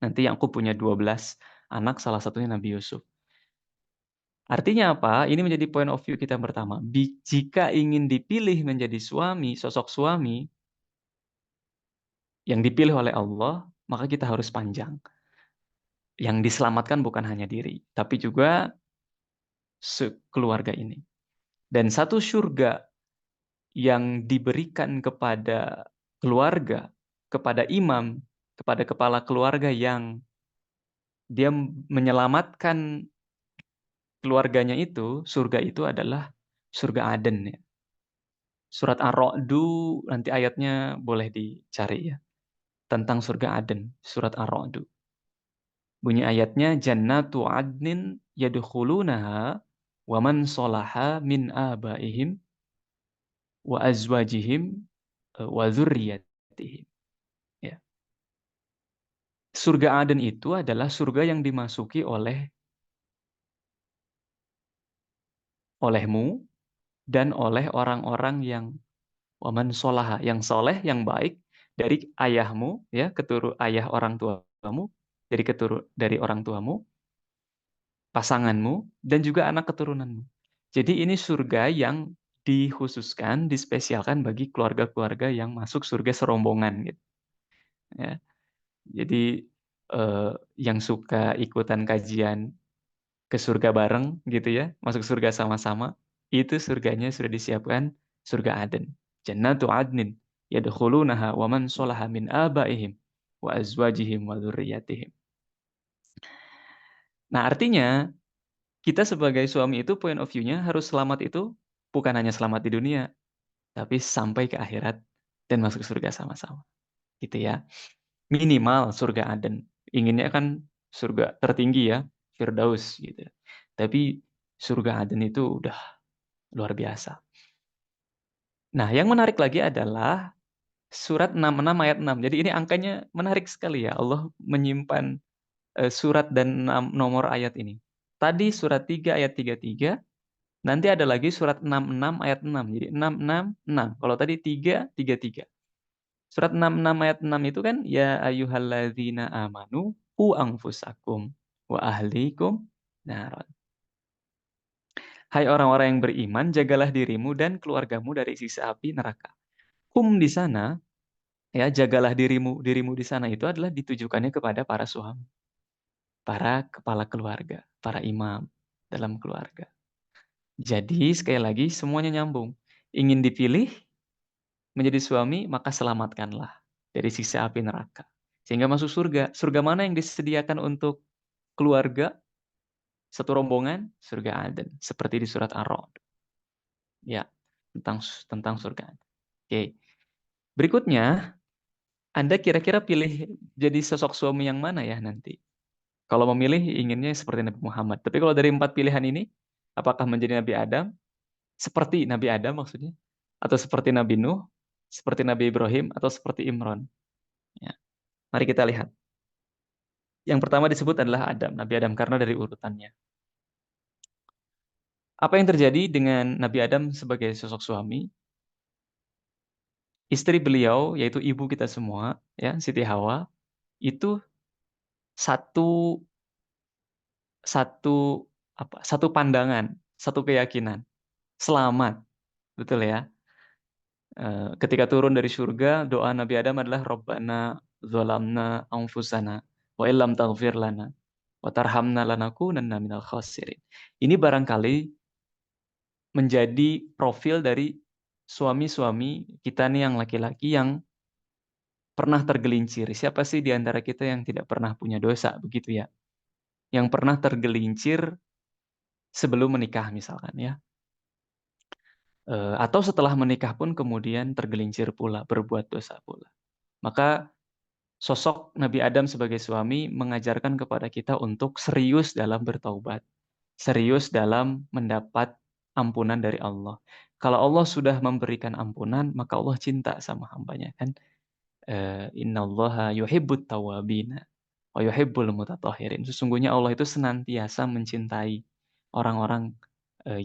Nanti Yakub punya 12 anak, salah satunya Nabi Yusuf. Artinya apa? Ini menjadi point of view kita yang pertama. Jika ingin dipilih menjadi suami, sosok suami yang dipilih oleh Allah, maka kita harus panjang. Yang diselamatkan bukan hanya diri, tapi juga keluarga ini. Dan satu surga yang diberikan kepada keluarga, kepada imam, kepada kepala keluarga yang dia menyelamatkan keluarganya itu, surga itu adalah surga Aden ya. Surat Ar-Ra'du nanti ayatnya boleh dicari ya. Tentang surga Aden, surat Ar-Ra'du. Bunyi ayatnya jannatu adnin yadkhulunaha wa man salaha min abaihim wa azwajihim wa dzurriyyatihim. Ya. Surga Aden itu adalah surga yang dimasuki olehmu dan oleh orang-orang yang waman solaha, yang soleh, yang baik dari ayahmu, ya ayah orang tuamu, dari orang tuamu, pasanganmu, dan juga anak keturunanmu. Jadi ini surga yang dikhususkan, dispesialkan bagi keluarga-keluarga yang masuk surga serombongan gitu. Ya. Jadi yang suka ikutan kajian ke surga bareng gitu ya, masuk surga sama-sama, itu surganya sudah disiapkan surga Aden. Jannatu adnin yadkhulunaha wa man sholaha min abaihim wa azwajihim wa dzurriyyatihim. Nah, artinya kita sebagai suami itu point of view-nya harus selamat itu bukan hanya selamat di dunia, tapi sampai ke akhirat dan masuk surga sama-sama. Gitu ya. Minimal surga Aden. Inginnya kan surga tertinggi ya, Firdaus gitu. Tapi surga Aden itu udah luar biasa. Nah, yang menarik lagi adalah surat 66 ayat 6. Jadi ini angkanya menarik sekali ya. Allah menyimpan surat dan nomor ayat ini. Tadi surat 3 ayat 33, nanti ada lagi surat 66 ayat 6. Jadi 666. Kalau tadi 333. Surat 66 ayat 6 itu kan ya ayyuhalladzina amanu qu anfusakum wa ahlikum naron. Hai orang-orang yang beriman, jagalah dirimu dan keluargamu dari siksa api neraka. Kum di sana ya, jagalah dirimu di sana itu adalah ditujukannya kepada para suami, para kepala keluarga, para imam dalam keluarga. Jadi sekali lagi semuanya nyambung. Ingin dipilih menjadi suami, maka selamatkanlah dari siksa api neraka. Sehingga masuk surga. Surga mana yang disediakan untuk keluarga? Satu rombongan, surga Aden. Seperti di surat Ar-Ra'd. Ya, tentang surga Aden. Oke. Berikutnya, Anda kira-kira pilih jadi sosok suami yang mana ya nanti? Kalau memilih, inginnya seperti Nabi Muhammad. Tapi kalau dari 4 pilihan ini, apakah menjadi Nabi Adam? Seperti Nabi Adam maksudnya? Atau seperti Nabi Nuh? Seperti Nabi Ibrahim? Atau seperti Imran? Ya. Mari kita lihat. Yang pertama disebut adalah Adam, Nabi Adam, karena dari urutannya. Apa yang terjadi dengan Nabi Adam sebagai sosok suami? Istri beliau, yaitu ibu kita semua, ya, Siti Hawa, itu satu pandangan, satu keyakinan, selamat, betul ya. Ketika turun dari surga, doa Nabi Adam adalah Rabbana zalamna anfusana wa illam taghfir lana wa tarhamna lanakunanna minal khasirin. Ini barangkali menjadi profil dari suami-suami kita nih yang laki-laki yang pernah tergelincir. Siapa sih di antara kita yang tidak pernah punya dosa, begitu ya? Yang pernah tergelincir sebelum menikah misalkan ya. Atau setelah menikah pun kemudian tergelincir pula, berbuat dosa pula. Maka sosok Nabi Adam sebagai suami mengajarkan kepada kita untuk serius dalam bertaubat. Serius dalam mendapat ampunan dari Allah. Kalau Allah sudah memberikan ampunan, maka Allah cinta sama hambanya kan. Innallaha yuhibbut tawwabina wa yuhibbul mutatahhirin. Sesungguhnya Allah itu senantiasa mencintai orang-orang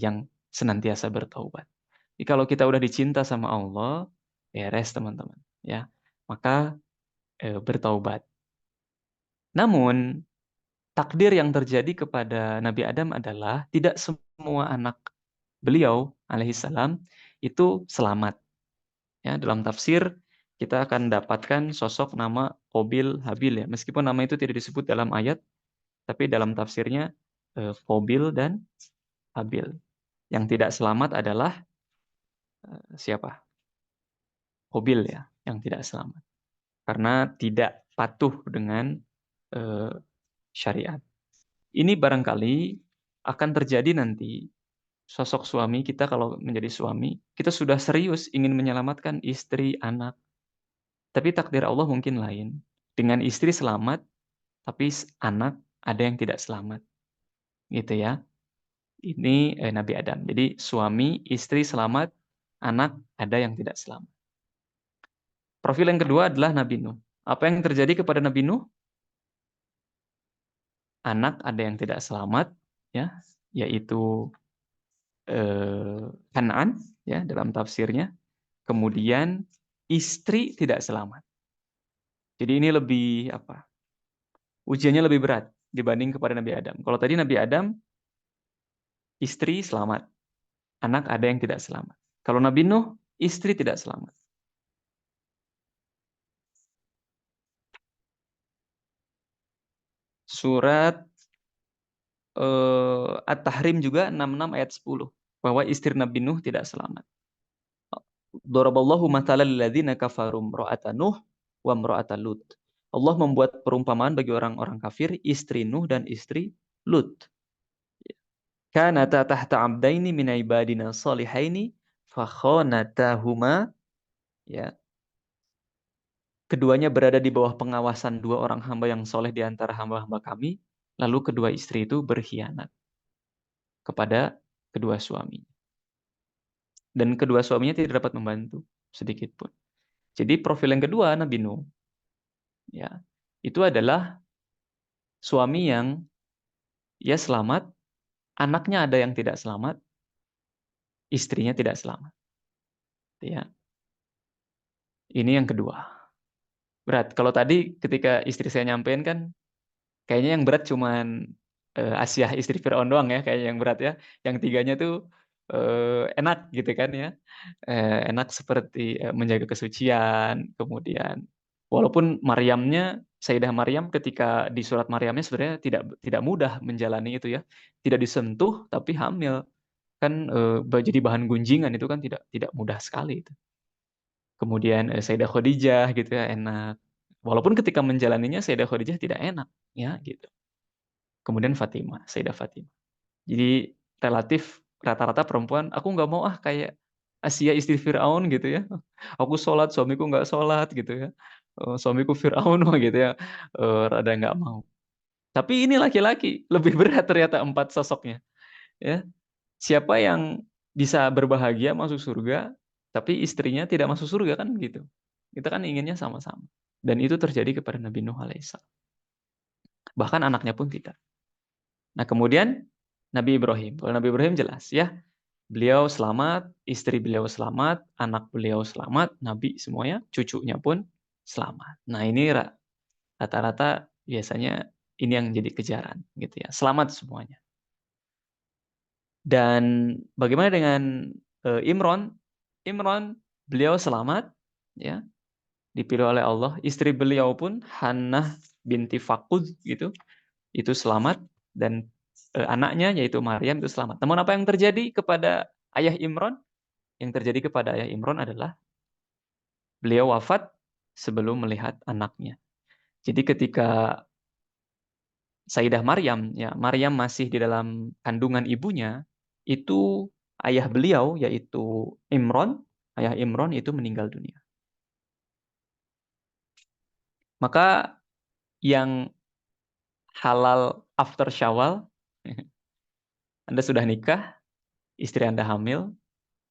yang senantiasa bertaubat. Jadi kalau kita udah dicinta sama Allah, beres teman-teman, ya. Maka bertaubat. Namun takdir yang terjadi kepada Nabi Adam adalah tidak semua anak beliau alaihissalam itu selamat. Ya, dalam tafsir kita akan dapatkan sosok nama Qabil Habil ya. Meskipun nama itu tidak disebut dalam ayat, tapi dalam tafsirnya Qabil dan Habil. Yang tidak selamat adalah siapa? Qabil ya, yang tidak selamat. Karena tidak patuh dengan syariat. Ini barangkali akan terjadi nanti sosok suami kita kalau menjadi suami, kita sudah serius ingin menyelamatkan istri, anak. Tapi takdir Allah mungkin lain. Dengan istri selamat, tapi anak ada yang tidak selamat. Gitu ya. Ini Nabi Adam. Jadi suami, istri selamat, anak ada yang tidak selamat. Profil yang kedua adalah Nabi Nuh. Apa yang terjadi kepada Nabi Nuh? Anak ada yang tidak selamat, ya, yaitu Kan'an, ya, dalam tafsirnya. Kemudian istri tidak selamat. Jadi ini lebih apa? Ujiannya lebih berat dibanding kepada Nabi Adam. Kalau tadi Nabi Adam istri selamat, anak ada yang tidak selamat. Kalau Nabi Nuh, istri tidak selamat. Surat At-Tahrim juga 66 ayat 10. Bahwa istri Nabi Nuh tidak selamat. Daraballahu mathalan lilladzina kafaru imra'ata Nuh wa imra'ata Lut. Allah membuat perumpamaan bagi orang-orang kafir, istri Nuh dan istri Lut. Kanata tahta abdaini min ibadina salihaini fakhonatahuma, ya. Keduanya berada di bawah pengawasan dua orang hamba yang soleh di antara hamba-hamba kami, lalu kedua istri itu berkhianat kepada kedua suami. Dan kedua suaminya tidak dapat membantu sedikit pun. Jadi profil yang kedua Nabi Nuh, ya, itu adalah suami yang ya selamat, anaknya ada yang tidak selamat, istrinya tidak selamat. Ya. Ini yang kedua. Berat. Kalau tadi ketika istri saya nyampein kan, kayaknya yang berat cuman Asyah istri Fir'aun doang ya, kayaknya yang berat ya. Yang tiganya tuh enak gitu kan ya. Enak seperti menjaga kesucian, kemudian walaupun Maryamnya, Sayyidah Maryam ketika di surat Maryamnya sebenarnya tidak mudah menjalani itu ya. Tidak disentuh tapi hamil. Kan jadi bahan gunjingan itu kan tidak mudah sekali itu. Kemudian Sayyidah Khadijah gitu ya, enak. Walaupun ketika menjalaninya Sayyidah Khadijah tidak enak ya gitu. Kemudian Fatimah, Sayyidah Fatimah. Jadi relatif rata-rata perempuan, aku nggak mau kayak Asia istri Fir'aun gitu ya. Aku sholat, suamiku nggak sholat gitu ya. Suamiku Fir'aun gitu ya. Rada nggak mau. Tapi ini laki-laki, lebih berat ternyata 4 sosoknya. Ya. Siapa yang bisa berbahagia masuk surga, tapi istrinya tidak masuk surga kan gitu. Kita kan inginnya sama-sama. Dan itu terjadi kepada Nabi Nuh alaihissalam. Bahkan anaknya pun tidak. Nah kemudian Nabi Ibrahim. Kalau Nabi Ibrahim jelas ya. Beliau selamat, istri beliau selamat, anak beliau selamat, Nabi semuanya, cucunya pun selamat. Nah ini rata-rata biasanya ini yang jadi kejaran gitu ya. Selamat semuanya. Dan bagaimana dengan Imron? Imron beliau selamat ya, dipilih oleh Allah. Istri beliau pun Hannah binti Fakud gitu, itu selamat, dan anaknya yaitu Maryam itu selamat. Namun apa yang terjadi kepada ayah Imron? Yang terjadi kepada ayah Imron adalah beliau wafat sebelum melihat anaknya. Jadi ketika Sayyidah Maryam, ya, Maryam masih di dalam kandungan ibunya, itu ayah beliau yaitu Imron, ayah Imron itu meninggal dunia. Maka yang halal after Syawal, Anda sudah nikah, istri Anda hamil,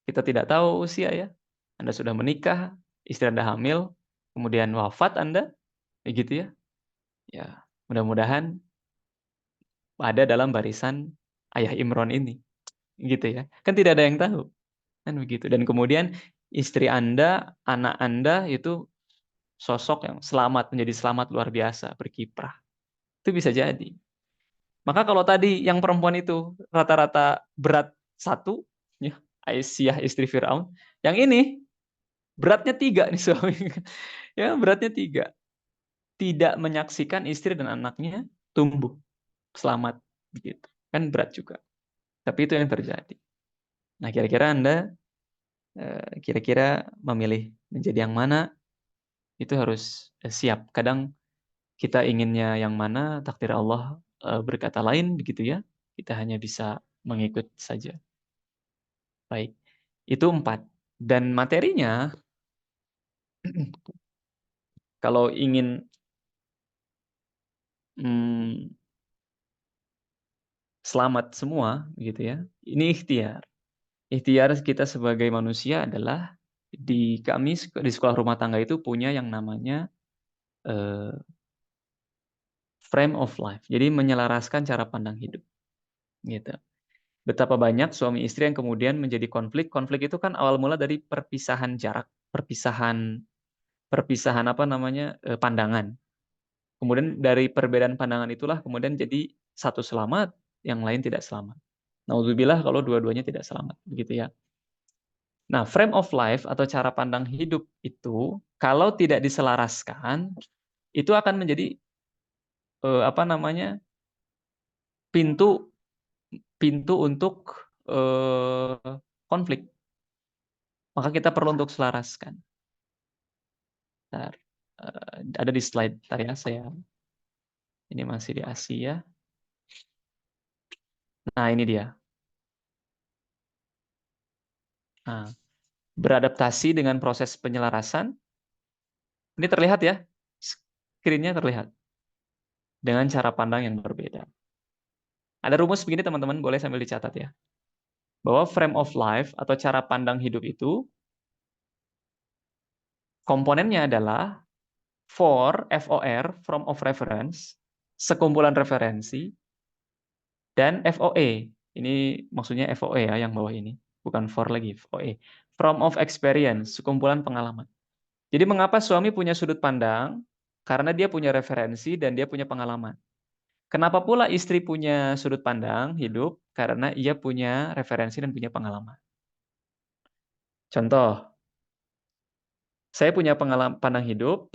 kita tidak tahu usia ya. Anda sudah menikah, istri Anda hamil, kemudian wafat Anda, gitu ya. Ya, mudah-mudahan ada dalam barisan ayah Imron ini, gitu ya. Kan tidak ada yang tahu, kan begitu. Dan kemudian istri Anda, anak Anda itu sosok yang selamat, menjadi selamat luar biasa, berkiprah. Itu bisa jadi. Maka kalau tadi yang perempuan itu rata-rata berat 1, ya, Aisyah istri Fir'aun, yang ini beratnya 3 nih suami. Ya, beratnya 3. Tidak menyaksikan istri dan anaknya tumbuh selamat gitu. Kan berat juga. Tapi itu yang terjadi. Nah, kira-kira Anda kira-kira memilih menjadi yang mana? Itu harus siap. Kadang kita inginnya yang mana, takdir Allah berkata lain begitu ya. Kita hanya bisa mengikut saja. Baik. Itu 4. Dan materinya kalau ingin selamat semua gitu ya. Ini ikhtiar. Ikhtiar kita sebagai manusia adalah kami di sekolah rumah tangga itu punya yang namanya frame of life. Jadi menyelaraskan cara pandang hidup. Gitu. Betapa banyak suami istri yang kemudian menjadi konflik. Konflik itu kan awal mula dari perpisahan jarak, perpisahan pandangan. Kemudian dari perbedaan pandangan itulah kemudian jadi satu selamat, yang lain tidak selamat. Naudzubillah kalau dua-duanya tidak selamat, begitu ya. Nah, frame of life atau cara pandang hidup itu kalau tidak diselaraskan itu akan menjadi apa namanya? pintu untuk konflik. Maka kita perlu untuk selaraskan. Bentar. Ada di slide bentar ya saya. Ini masih di Asia. Nah, ini dia. Nah, beradaptasi dengan proses penyelarasan. Ini terlihat ya. Screen-nya terlihat. Dengan cara pandang yang berbeda. Ada rumus begini teman-teman, boleh sambil dicatat ya. Bahwa frame of life atau cara pandang hidup itu komponennya adalah FOR, frame of reference, sekumpulan referensi, dan FOE. Ini maksudnya FOE ya yang bawah ini, bukan FOR lagi, FOE. Frame of experience, sekumpulan pengalaman. Jadi mengapa suami punya sudut pandang? Karena dia punya referensi dan dia punya pengalaman. Kenapa pula istri punya sudut pandang hidup? Karena ia punya referensi dan punya pengalaman. Contoh, saya punya pandangan hidup,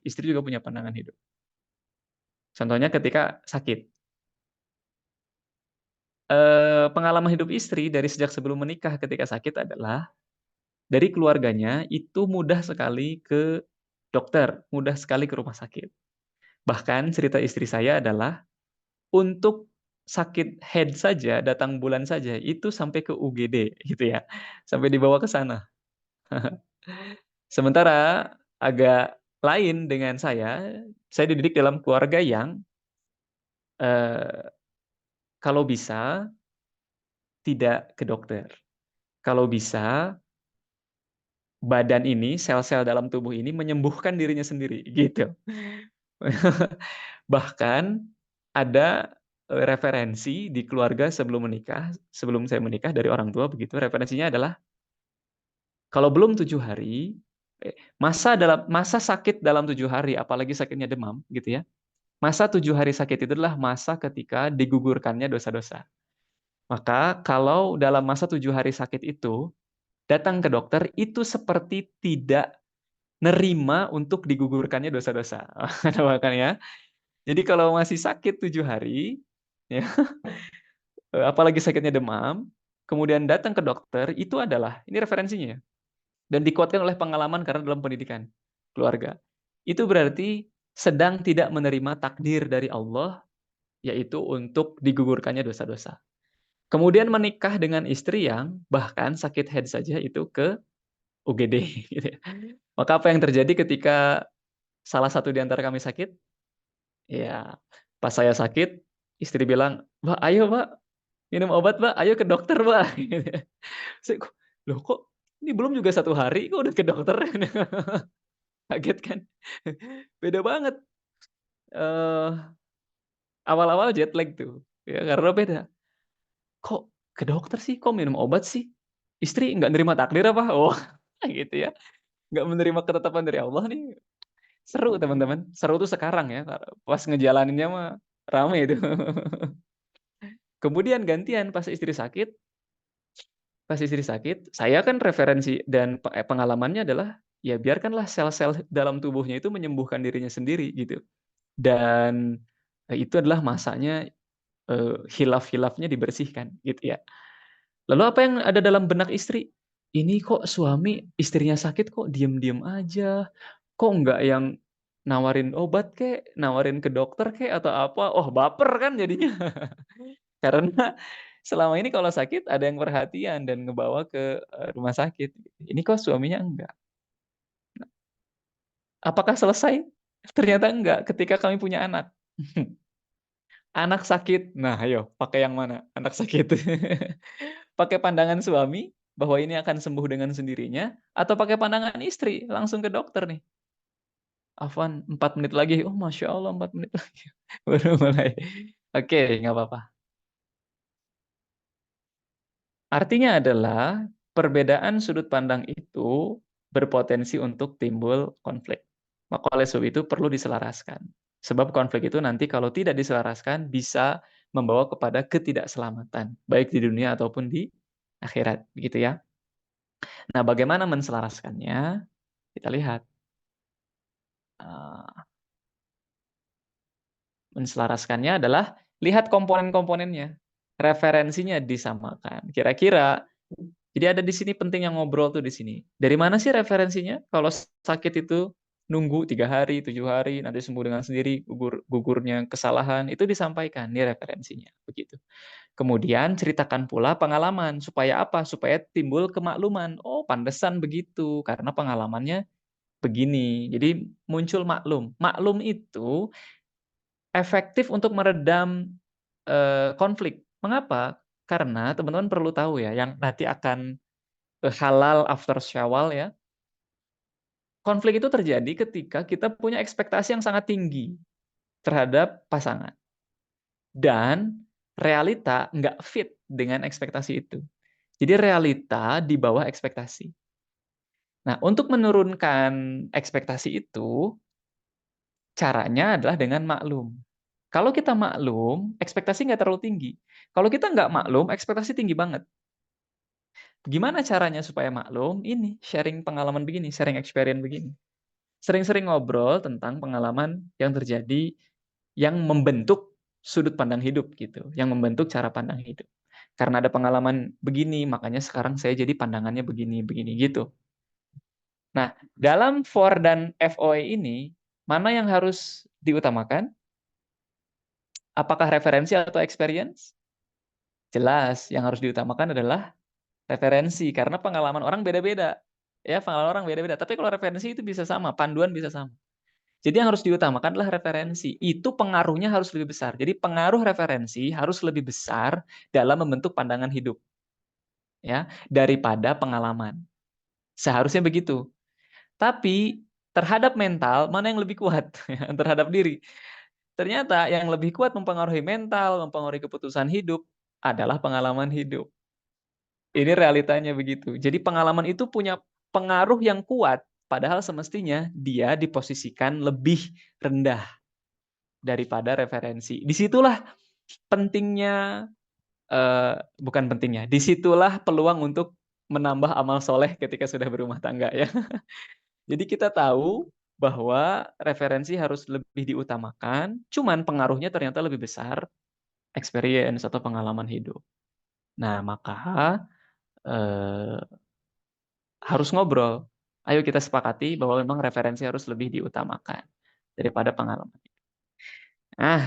istri juga punya pandangan hidup. Contohnya ketika sakit. Pengalaman hidup istri dari sejak sebelum menikah ketika sakit adalah dari keluarganya itu mudah sekali ke dokter, mudah sekali ke rumah sakit. Bahkan cerita istri saya adalah untuk sakit head saja, datang bulan saja, itu sampai ke UGD gitu ya. Sampai dibawa ke sana. Sementara agak lain dengan saya dididik dalam keluarga yang kalau bisa tidak ke dokter. Kalau bisa badan ini, sel-sel dalam tubuh ini menyembuhkan dirinya sendiri gitu. Bahkan ada referensi di keluarga sebelum saya menikah dari orang tua begitu, referensinya adalah kalau belum 7 hari, masa sakit dalam 7 hari, apalagi sakitnya demam gitu ya. Masa 7 hari sakit itu adalah masa ketika digugurkannya dosa-dosa. Maka kalau dalam masa 7 hari sakit itu datang ke dokter itu seperti tidak nerima untuk digugurkannya dosa-dosa. Makanya jadi kalau masih sakit 7 hari, ya, apalagi sakitnya demam, kemudian datang ke dokter, itu adalah, ini referensinya, dan dikuatkan oleh pengalaman karena dalam pendidikan keluarga. Itu berarti sedang tidak menerima takdir dari Allah, yaitu untuk digugurkannya dosa-dosa. Kemudian menikah dengan istri yang bahkan sakit head saja itu ke UGD. Gitu ya. Maka apa yang terjadi ketika salah satu di antara kami sakit? Ya, pas saya sakit, istri bilang, "Mbak, ayo Mbak, minum obat Mbak, ayo ke dokter Mbak." Saya, loh kok ini belum juga 1 hari kok udah ke dokter? Kaget kan? Beda banget. Awal-awal jet lag tuh, ya karena beda. Kok ke dokter sih? Kok minum obat sih? Istri nggak nerima takdir apa? Oh, gitu ya. Nggak menerima ketetapan dari Allah nih. Seru teman-teman. Seru tuh sekarang ya. Pas ngejalaninnya mah rame itu. Kemudian gantian pas istri sakit, saya kan referensi dan pengalamannya adalah ya biarkanlah sel-sel dalam tubuhnya itu menyembuhkan dirinya sendiri gitu. Dan itu adalah masanya hilaf-hilafnya dibersihkan gitu ya. Lalu apa yang ada dalam benak istri? Ini kok suami istrinya sakit kok diem-diem aja. Kok nggak yang nawarin obat kek, nawarin ke dokter kek atau apa? Oh, baper kan jadinya. Karena selama ini kalau sakit ada yang perhatian dan ngebawa ke rumah sakit. Ini kok suaminya enggak. Apakah selesai? Ternyata enggak ketika kami punya anak. Anak sakit. Nah, ayo pakai yang mana? Anak sakit. Pakai pandangan suami bahwa ini akan sembuh dengan sendirinya atau pakai pandangan istri langsung ke dokter nih. Afwan, 4 menit lagi. Oh, Masya Allah 4 menit lagi. Baru mulai. Oke, nggak apa-apa. Artinya adalah perbedaan sudut pandang itu berpotensi untuk timbul konflik. Maka oleh sebab itu perlu diselaraskan. Sebab konflik itu nanti kalau tidak diselaraskan bisa membawa kepada ketidakselamatan, baik di dunia ataupun di akhirat, begitu ya. Nah, bagaimana menselaraskannya? Kita lihat. Menselaraskannya adalah lihat komponen-komponennya. Referensinya disamakan. Kira-kira, jadi ada di sini penting yang ngobrol tuh di sini. Dari mana sih referensinya? Kalau sakit itu nunggu 3 hari, 7 hari, nanti sembuh dengan sendiri, gugurnya kesalahan, itu disampaikan, ini referensinya. Begitu. Kemudian ceritakan pula pengalaman. Supaya apa? Supaya timbul kemakluman. Oh, pantesan begitu. Karena pengalamannya begini. Jadi muncul maklum. Maklum itu efektif untuk meredam konflik. Mengapa? Karena teman-teman perlu tahu ya, yang nanti akan halal after Syawal ya. Konflik itu terjadi ketika kita punya ekspektasi yang sangat tinggi terhadap pasangan. Dan realita nggak fit dengan ekspektasi itu. Jadi realita di bawah ekspektasi. Nah, untuk menurunkan ekspektasi itu, caranya adalah dengan maklum. Kalau kita maklum, ekspektasi nggak terlalu tinggi. Kalau kita nggak maklum, ekspektasi tinggi banget. Gimana caranya supaya maklum? Ini, sharing pengalaman begini, sharing experience begini. Sering-sering ngobrol tentang pengalaman yang terjadi, yang membentuk sudut pandang hidup gitu, yang membentuk cara pandang hidup. Karena ada pengalaman begini, makanya sekarang saya jadi pandangannya begini gitu. Nah, dalam FOR dan FOE ini, mana yang harus diutamakan? Apakah referensi atau experience? Jelas, yang harus diutamakan adalah referensi, karena pengalaman orang beda-beda. Ya, pengalaman orang beda-beda. Tapi kalau referensi itu bisa sama, panduan bisa sama. Jadi yang harus diutamakan adalah referensi. Itu pengaruhnya harus lebih besar. Jadi pengaruh referensi harus lebih besar dalam membentuk pandangan hidup. Ya, daripada pengalaman. Seharusnya begitu. Tapi terhadap mental, mana yang lebih kuat? Terhadap diri. Ternyata yang lebih kuat mempengaruhi mental, mempengaruhi keputusan hidup adalah pengalaman hidup. Ini realitanya begitu. Jadi pengalaman itu punya pengaruh yang kuat, padahal semestinya dia diposisikan lebih rendah daripada referensi. Disitulah pentingnya, bukan pentingnya, disitulah peluang untuk menambah amal soleh ketika sudah berumah tangga ya. Jadi kita tahu bahwa referensi harus lebih diutamakan, cuman pengaruhnya ternyata lebih besar experience atau pengalaman hidup. Nah, maka harus ngobrol. Ayo kita sepakati bahwa memang referensi harus lebih diutamakan daripada pengalaman.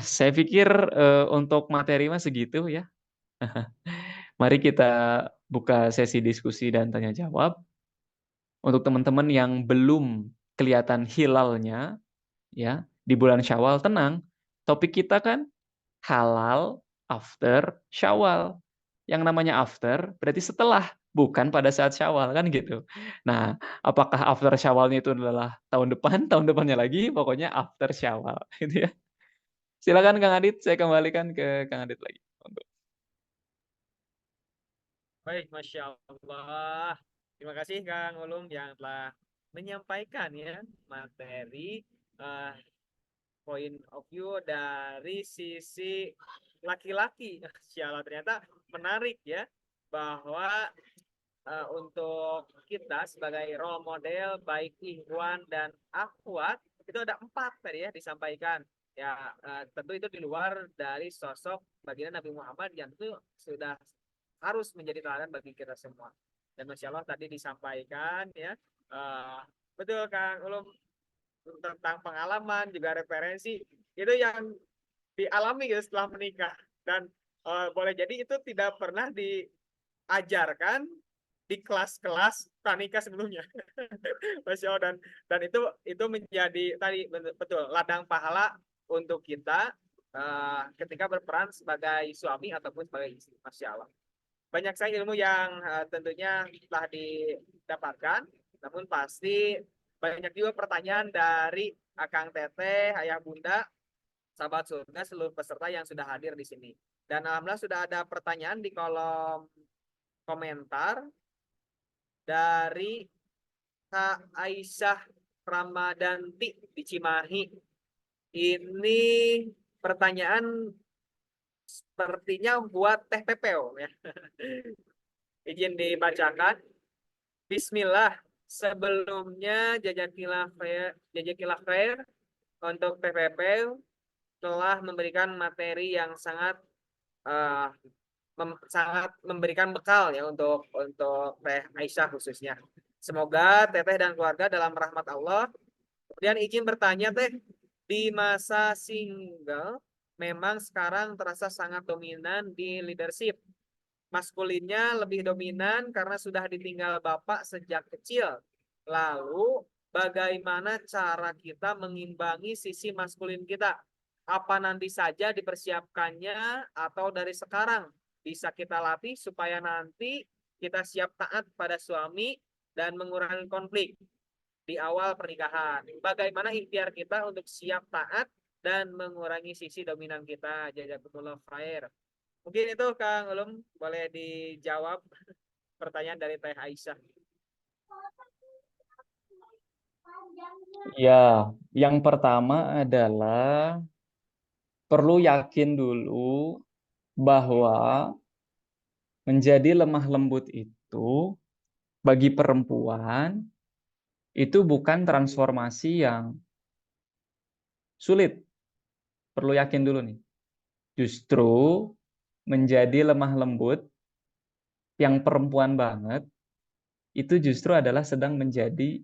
Saya pikir untuk materi mah segitu ya. Mari kita buka sesi diskusi dan tanya jawab. Untuk teman-teman yang belum kelihatan hilalnya ya di bulan Syawal, tenang. Topik kita kan halal after Syawal. Yang namanya after berarti setelah, bukan pada saat Syawal kan gitu. Nah, apakah after Syawalnya itu adalah tahun depan, tahun depannya lagi, pokoknya after Syawal gitu ya. Silakan Kang Adit, saya kembalikan ke Kang Adit lagi. Baik, Masya Allah. Terima kasih Kang Ulum yang telah menyampaikan ya materi eh, point of view dari sisi laki-laki. Masya Allah, ternyata menarik ya bahwa untuk kita sebagai role model baik ikhwan dan akhwat itu ada 4 tadi ya disampaikan. Ya tentu itu di luar dari sosok baginda Nabi Muhammad yang itu sudah harus menjadi teladan bagi kita semua. Dan Masya Allah tadi disampaikan ya betul Kang Ulum tentang pengalaman juga referensi itu yang dialami gitu setelah menikah dan boleh jadi itu tidak pernah diajarkan di kelas-kelas pranikah sebelumnya. Masya Allah, dan itu menjadi tadi betul ladang pahala untuk kita ketika berperan sebagai suami ataupun sebagai istri. Masya Allah. Banyak sekali ilmu yang tentunya telah didapatkan, namun pasti banyak juga pertanyaan dari Akang Teteh, Ayah Bunda, sahabat surga, seluruh peserta yang sudah hadir di sini. Dan alhamdulillah sudah ada pertanyaan di kolom komentar dari Kak Aisyah Ramadanti di Cimahi. Ini pertanyaan sepertinya buat Teh Pepeo ya. Izin dibacakan. Bismillah. Sebelumnya jazakallah khair untuk PPP telah memberikan materi yang sangat eh, sangat memberikan bekal ya untuk Teh Aisyah khususnya. Semoga Teteh dan keluarga dalam rahmat Allah. Kemudian izin bertanya Teh, di masa single memang sekarang terasa sangat dominan di leadership. Maskulinnya lebih dominan karena sudah ditinggal bapak sejak kecil. Lalu bagaimana cara kita mengimbangi sisi maskulin kita? Apa nanti saja dipersiapkannya atau dari sekarang bisa kita latih supaya nanti kita siap taat pada suami dan mengurangi konflik di awal pernikahan. Bagaimana ikhtiar kita untuk siap taat dan mengurangi sisi dominan kita. Jazakumullah khair. Mungkin itu Kang Ulum boleh dijawab pertanyaan dari Teh Aisyah. Ya, yang pertama adalah perlu yakin dulu bahwa menjadi lemah lembut itu bagi perempuan itu bukan transformasi yang sulit. Perlu yakin dulu nih. Justru menjadi lemah lembut yang perempuan banget itu justru adalah sedang menjadi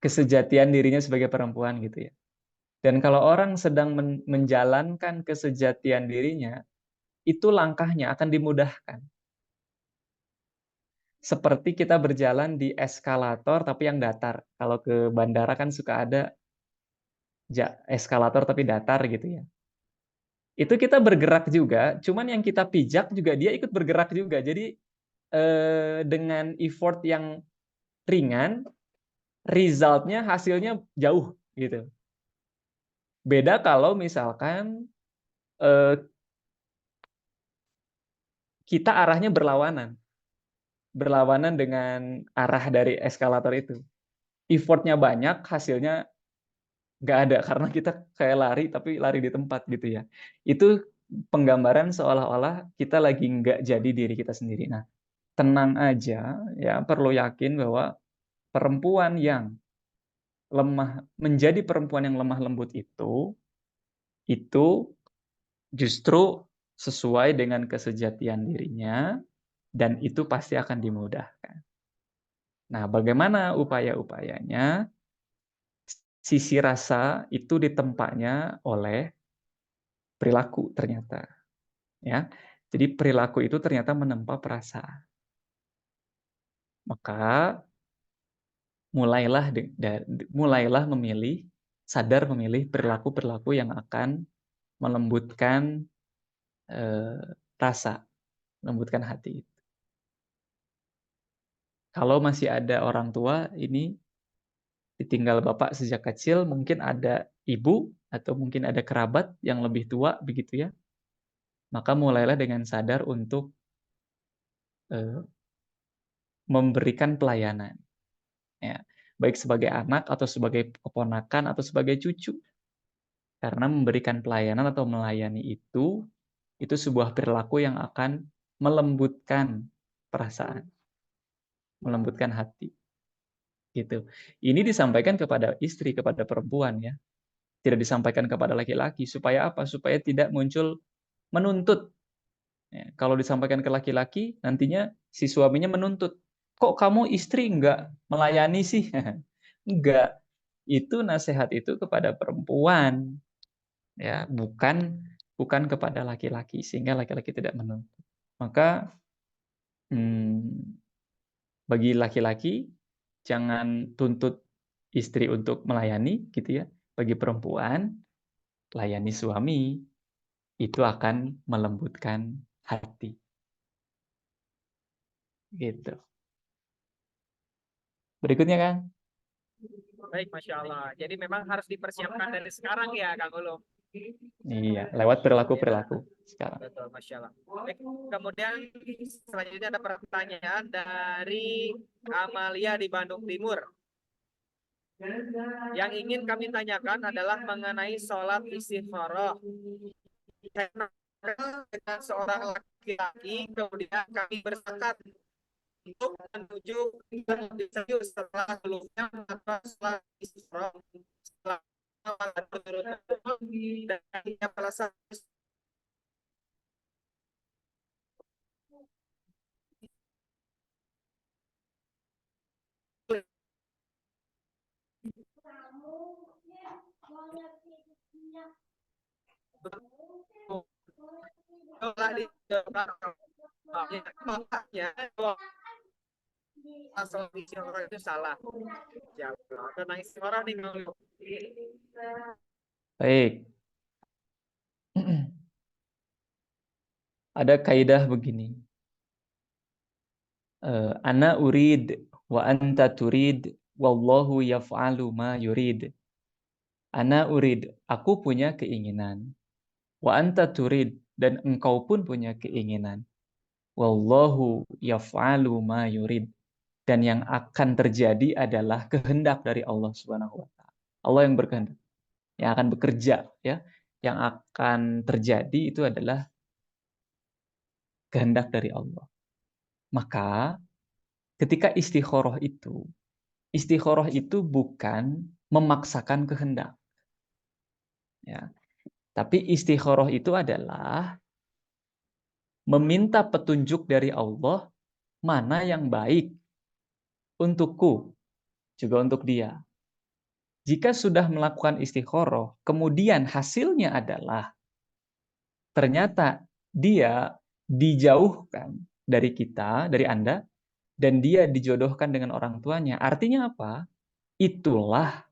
kesejatian dirinya sebagai perempuan gitu ya. Dan kalau orang sedang menjalankan kesejatian dirinya, itu langkahnya akan dimudahkan. Seperti kita berjalan di eskalator tapi yang datar. Kalau ke bandara kan suka ada eskalator tapi datar gitu ya. Itu kita bergerak juga, cuman yang kita pijak juga dia ikut bergerak juga. Jadi dengan effort yang ringan, resultnya hasilnya jauh gitu. Beda kalau misalkan kita arahnya berlawanan dengan arah dari eskalator itu. Effortnya banyak, hasilnya nggak ada karena kita kayak lari tapi lari di tempat gitu ya. Itu penggambaran seolah-olah kita lagi nggak jadi diri kita sendiri. Nah, tenang aja ya, perlu yakin bahwa perempuan yang lemah, menjadi perempuan yang lemah lembut itu justru sesuai dengan kesejatian dirinya dan itu pasti akan dimudahkan. Nah, bagaimana upaya-upayanya? Sisi rasa itu ditempatnya oleh perilaku ternyata. Ya, jadi perilaku itu ternyata menempa perasaan. Maka mulailah sadar memilih perilaku-perilaku yang akan melembutkan rasa, melembutkan hati. Kalau masih ada orang tua ini ditinggal bapak sejak kecil, mungkin ada ibu atau mungkin ada kerabat yang lebih tua begitu ya. Maka mulailah dengan sadar untuk memberikan pelayanan. Ya, baik sebagai anak atau sebagai keponakan atau sebagai cucu. Karena memberikan pelayanan atau melayani itu sebuah perilaku yang akan melembutkan perasaan, melembutkan hati. Gitu. Ini disampaikan kepada istri, kepada perempuan ya. Tidak disampaikan kepada laki-laki supaya apa? Supaya tidak muncul menuntut. Ya, kalau disampaikan ke laki-laki, nantinya si suaminya menuntut. Kok kamu istri nggak melayani sih? Enggak. Itu nasihat itu kepada perempuan. Ya, bukan kepada laki-laki sehingga laki-laki tidak menuntut. Maka bagi laki-laki jangan tuntut istri untuk melayani gitu ya. Bagi perempuan layani suami itu akan melembutkan hati. Gitu. Berikutnya Kang. Baik, Masya Allah. Jadi memang harus dipersiapkan dari sekarang ya Kang Ulum. Iya, lewat perilaku-perilaku sekarang. Betul, Masya Allah. Baik, kemudian selanjutnya ada pertanyaan dari Amalia di Bandung Timur. Yang ingin kami tanyakan adalah mengenai sholat istikharah. Dengan seorang laki-laki, kemudian kami bersepakat untuk menuju serius setelah belumnya maka setelah isra setelah dan alasan makanya asal istiqoroh itu salah. Ya, tentang istiqoroh nih. Baik. Ada kaidah begini. Ana urid wa anta turid wallahu yaf'alu ma yurid. Ana urid, aku punya keinginan. Wa anta turid, dan engkau pun punya keinginan. Wallahu yaf'alu ma yurid. Dan yang akan terjadi adalah kehendak dari Allah Subhanahu wa taala. Allah yang berkehendak, yang akan bekerja, ya. Yang akan terjadi itu adalah kehendak dari Allah. Maka ketika istikharah itu bukan memaksakan kehendak. Ya. Tapi istikharah itu adalah meminta petunjuk dari Allah mana yang baik untukku, juga untuk dia. Jika sudah melakukan istikharah, kemudian hasilnya adalah ternyata dia dijauhkan dari kita, dari Anda, dan dia dijodohkan dengan orang tuanya. Artinya apa? Itulah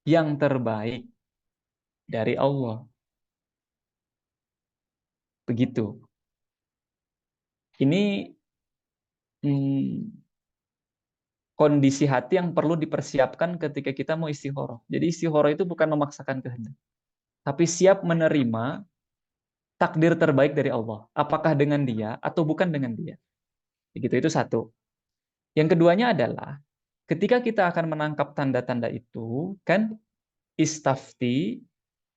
yang terbaik dari Allah. Begitu. Ini kondisi hati yang perlu dipersiapkan ketika kita mau istikharah. Jadi istikharah itu bukan memaksakan kehendak, tapi siap menerima takdir terbaik dari Allah. Apakah dengan dia atau bukan dengan dia. Begitu, itu satu. Yang keduanya adalah ketika kita akan menangkap tanda-tanda itu, kan istafti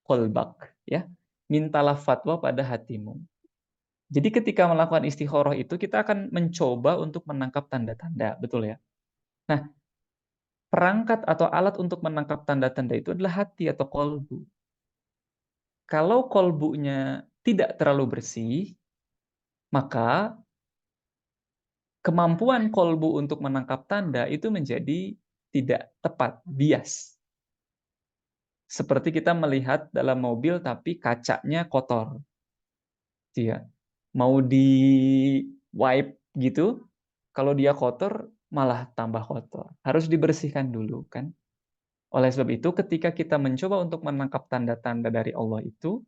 qalbak, ya. Mintalah fatwa pada hatimu. Jadi ketika melakukan istikharah itu kita akan mencoba untuk menangkap tanda-tanda, betul ya? Nah, perangkat atau alat untuk menangkap tanda-tanda itu adalah hati atau kolbu. Kalau kolbunya tidak terlalu bersih, maka kemampuan kolbu untuk menangkap tanda itu menjadi tidak tepat, bias. Seperti kita melihat dalam mobil tapi kacanya kotor. Ya. Mau di wipe gitu, kalau dia kotor malah tambah kotor. Harus dibersihkan dulu kan. Oleh sebab itu ketika kita mencoba untuk menangkap tanda-tanda dari Allah itu,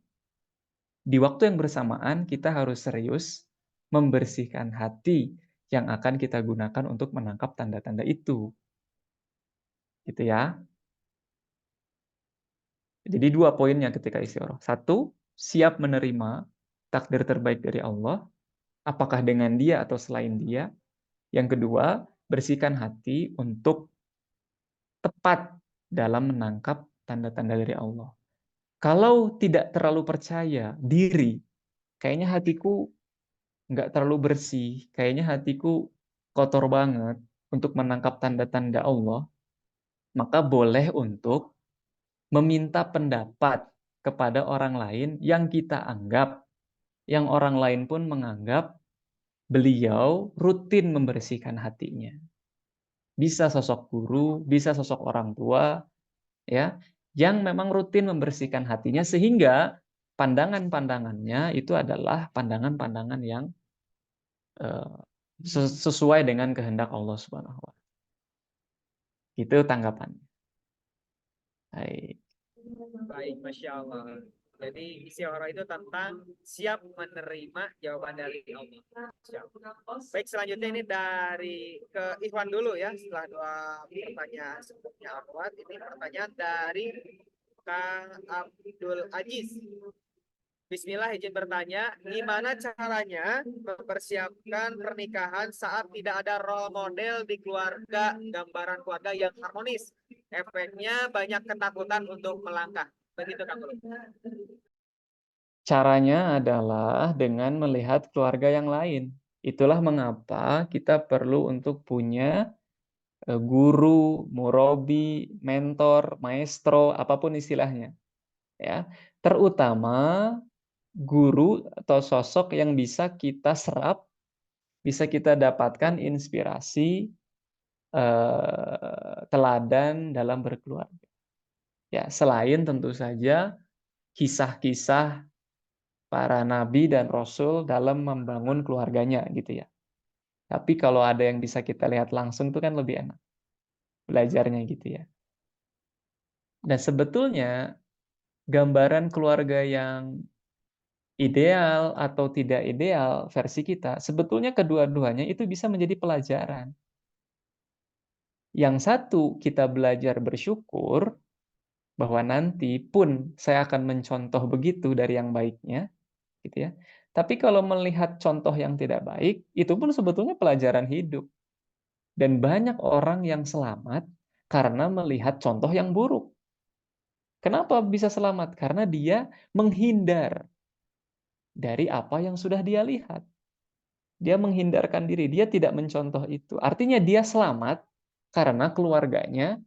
di waktu yang bersamaan kita harus serius membersihkan hati yang akan kita gunakan untuk menangkap tanda-tanda itu. Gitu ya. Jadi dua poinnya ketika istikharah. Satu, siap menerima takdir terbaik dari Allah, apakah dengan dia atau selain dia. Yang kedua, bersihkan hati untuk tepat dalam menangkap tanda-tanda dari Allah. Kalau tidak terlalu percaya diri, kayaknya hatiku nggak terlalu bersih, kayaknya hatiku kotor banget untuk menangkap tanda-tanda Allah, maka boleh untuk meminta pendapat kepada orang lain yang kita anggap, yang orang lain pun menganggap beliau rutin membersihkan hatinya. Bisa sosok guru, bisa sosok orang tua, ya, yang memang rutin membersihkan hatinya sehingga pandangan-pandangannya itu adalah pandangan-pandangan yang sesuai dengan kehendak Allah Subhanahu wa taala. Itu tanggapannya. Baik, Masya Allah. Jadi istikharah itu tentang siap menerima jawaban dari Allah. Baik, selanjutnya ini dari ke Ikhwan dulu ya. Setelah dua pertanyaan sebelumnya Ahwat, ini pertanyaan dari Kang Abdul Aziz. Bismillah, izin bertanya, gimana caranya mempersiapkan pernikahan saat tidak ada role model di keluarga, gambaran keluarga yang harmonis? Efeknya banyak ketakutan untuk melangkah. Begitu, Kang Ulum. Caranya adalah dengan melihat keluarga yang lain. Itulah mengapa kita perlu untuk punya guru, murabi, mentor, maestro, apapun istilahnya, ya. Terutama guru atau sosok yang bisa kita serap, bisa kita dapatkan inspirasi, teladan dalam berkeluarga. Ya, selain tentu saja kisah-kisah para nabi dan rasul dalam membangun keluarganya gitu ya. Tapi kalau ada yang bisa kita lihat langsung itu kan lebih enak belajarnya gitu ya. Dan sebetulnya gambaran keluarga yang ideal atau tidak ideal versi kita, sebetulnya kedua-duanya itu bisa menjadi pelajaran. Yang satu kita belajar bersyukur bahwa nanti pun saya akan mencontoh begitu dari yang baiknya, gitu ya. Tapi kalau melihat contoh yang tidak baik, itu pun sebetulnya pelajaran hidup. Dan banyak orang yang selamat karena melihat contoh yang buruk. Kenapa bisa selamat? Karena dia menghindar dari apa yang sudah dia lihat. Dia menghindarkan diri, dia tidak mencontoh itu. Artinya dia selamat karena keluarganya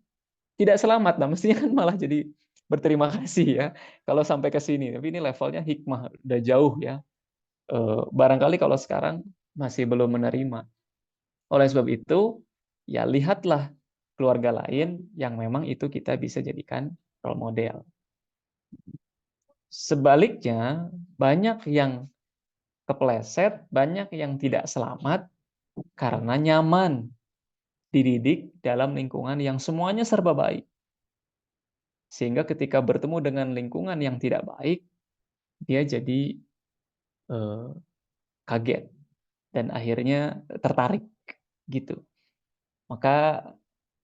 tidak selamat. Nah, mestinya kan malah jadi berterima kasih ya kalau sampai ke sini. Tapi ini levelnya hikmah, udah jauh ya. Barangkali kalau sekarang masih belum menerima. Oleh sebab itu, ya lihatlah keluarga lain yang memang itu kita bisa jadikan role model. Sebaliknya, banyak yang kepleset, banyak yang tidak selamat karena nyaman dididik dalam lingkungan yang semuanya serba baik. Sehingga ketika bertemu dengan lingkungan yang tidak baik, dia jadi kaget dan akhirnya tertarik gitu. Maka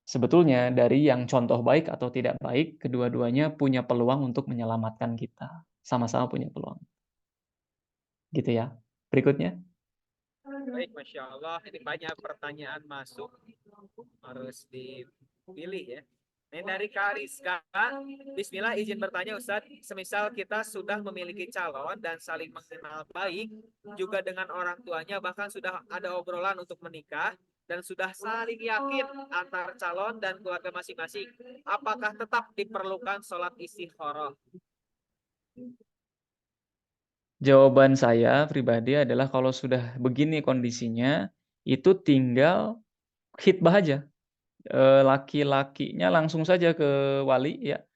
sebetulnya dari yang contoh baik atau tidak baik, kedua-duanya punya peluang untuk menyelamatkan kita. Sama-sama punya peluang. Gitu ya. Berikutnya. Baik, Masya Allah. Ini banyak pertanyaan masuk. Harus dipilih ya. Ini dari Kak Rizka. Bismillah, izin bertanya Ustadz. Semisal kita sudah memiliki calon dan saling mengenal baik, juga dengan orang tuanya, bahkan sudah ada obrolan untuk menikah, dan sudah saling yakin antar calon dan keluarga masing-masing, apakah tetap diperlukan sholat istikharah? Jawaban saya pribadi adalah kalau sudah begini kondisinya, itu tinggal khitbah aja. Laki-lakinya langsung saja ke wali ya,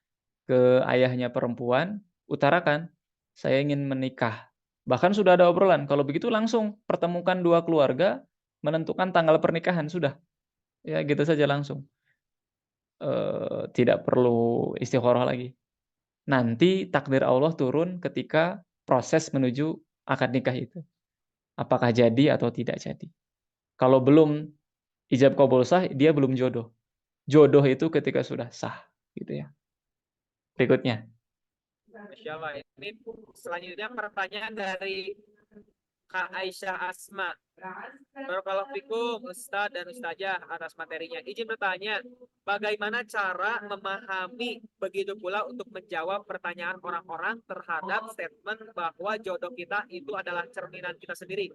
ke ayahnya perempuan, utarakan, saya ingin menikah. Bahkan sudah ada obrolan, kalau begitu langsung pertemukan dua keluarga, menentukan tanggal pernikahan, sudah. Ya gitu saja langsung. Tidak perlu istikharah lagi. Nanti takdir Allah turun ketika proses menuju akad nikah itu. Apakah jadi atau tidak jadi. Kalau belum ijab qabul sah, dia belum jodoh. Jodoh itu ketika sudah sah, gitu ya. Berikutnya. Masya Allah. Ini selanjutnya pertanyaan dari Kak Aisyah Asma. Barakallahu fikum Ustadz dan Ustazah atas materinya. Izin bertanya, bagaimana cara memahami begitu pula untuk menjawab pertanyaan orang-orang terhadap statement bahwa jodoh kita itu adalah cerminan kita sendiri.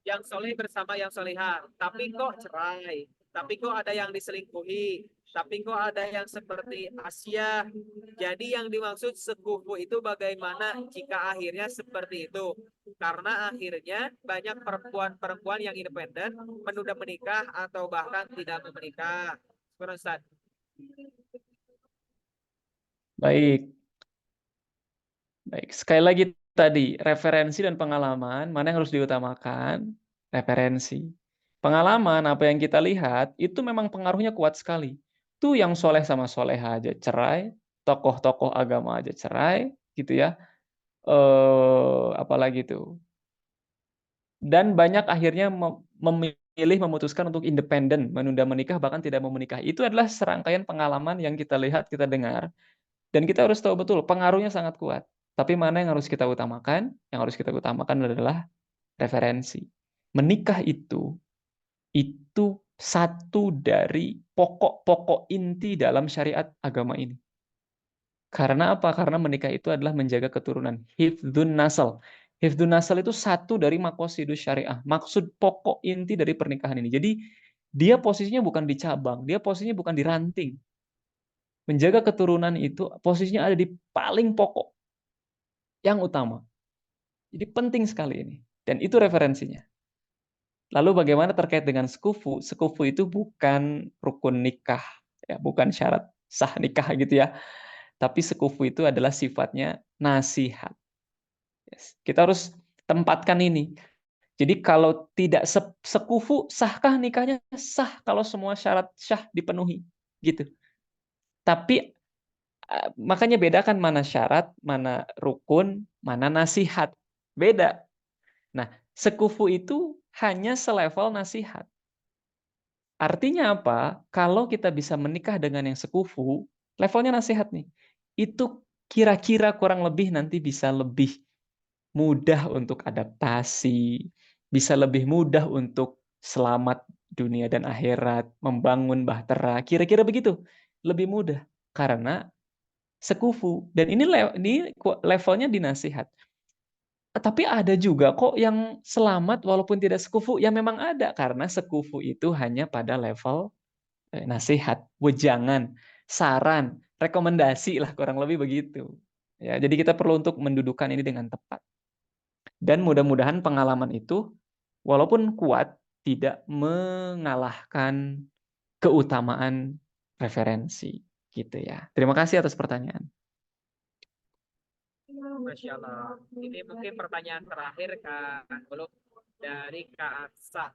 Yang soleh bersama yang solehah, tapi kok cerai, tapi kok ada yang diselingkuhi, tapi kok ada yang seperti Asia. Jadi yang dimaksud sekufu itu bagaimana jika akhirnya seperti itu? Karena akhirnya banyak perempuan-perempuan yang independen menunda menikah atau bahkan tidak mau menikah. Ustaz. Baik. Baik, sekali lagi tadi referensi dan pengalaman, mana yang harus diutamakan? Referensi. Pengalaman apa yang kita lihat itu memang pengaruhnya kuat sekali. Tuh yang soleh sama soleha aja cerai, tokoh-tokoh agama aja cerai, gitu ya. Apalagi tuh. Dan banyak akhirnya memilih memutuskan untuk independen, menunda menikah bahkan tidak mau menikah. Itu adalah serangkaian pengalaman yang kita lihat, kita dengar, dan kita harus tahu betul pengaruhnya sangat kuat. Tapi mana yang harus kita utamakan? Yang harus kita utamakan adalah referensi. Menikah itu satu dari pokok-pokok inti dalam syariat agama ini. Karena apa? Karena menikah itu adalah menjaga keturunan. Hifdzun nasl. Hifdzun nasal itu satu dari maqasidus syariah, maksud pokok inti dari pernikahan ini. Jadi dia posisinya bukan di cabang, dia posisinya bukan di ranting. Menjaga keturunan itu posisinya ada di paling pokok, yang utama. Jadi penting sekali ini. Dan itu referensinya. Lalu bagaimana terkait dengan sekufu? Sekufu itu bukan rukun nikah, ya, bukan syarat sah nikah gitu ya. Tapi sekufu itu adalah sifatnya nasihat. Yes. Kita harus tempatkan ini. Jadi kalau tidak sekufu, sahkah nikahnya? Sah kalau semua syarat syah dipenuhi. Gitu. Tapi makanya bedakan mana syarat, mana rukun, mana nasihat. Beda. Nah, sekufu itu hanya selevel nasihat. Artinya apa? Kalau kita bisa menikah dengan yang sekufu, levelnya nasihat nih. Itu kira-kira kurang lebih nanti bisa lebih mudah untuk adaptasi, bisa lebih mudah untuk selamat dunia dan akhirat, membangun bahtera, kira-kira begitu. Lebih mudah karena sekufu. Dan ini levelnya di nasihat. Tapi ada juga kok yang selamat walaupun tidak sekufu, ya memang ada karena sekufu itu hanya pada level nasihat, wejangan, saran, rekomendasi lah kurang lebih begitu. Ya, jadi kita perlu untuk mendudukan ini dengan tepat. Dan mudah-mudahan pengalaman itu walaupun kuat tidak mengalahkan keutamaan referensi gitu ya. Terima kasih atas pertanyaan. Masya Allah. Ini mungkin pertanyaan terakhir Kang Ulum dari Kak Aksa.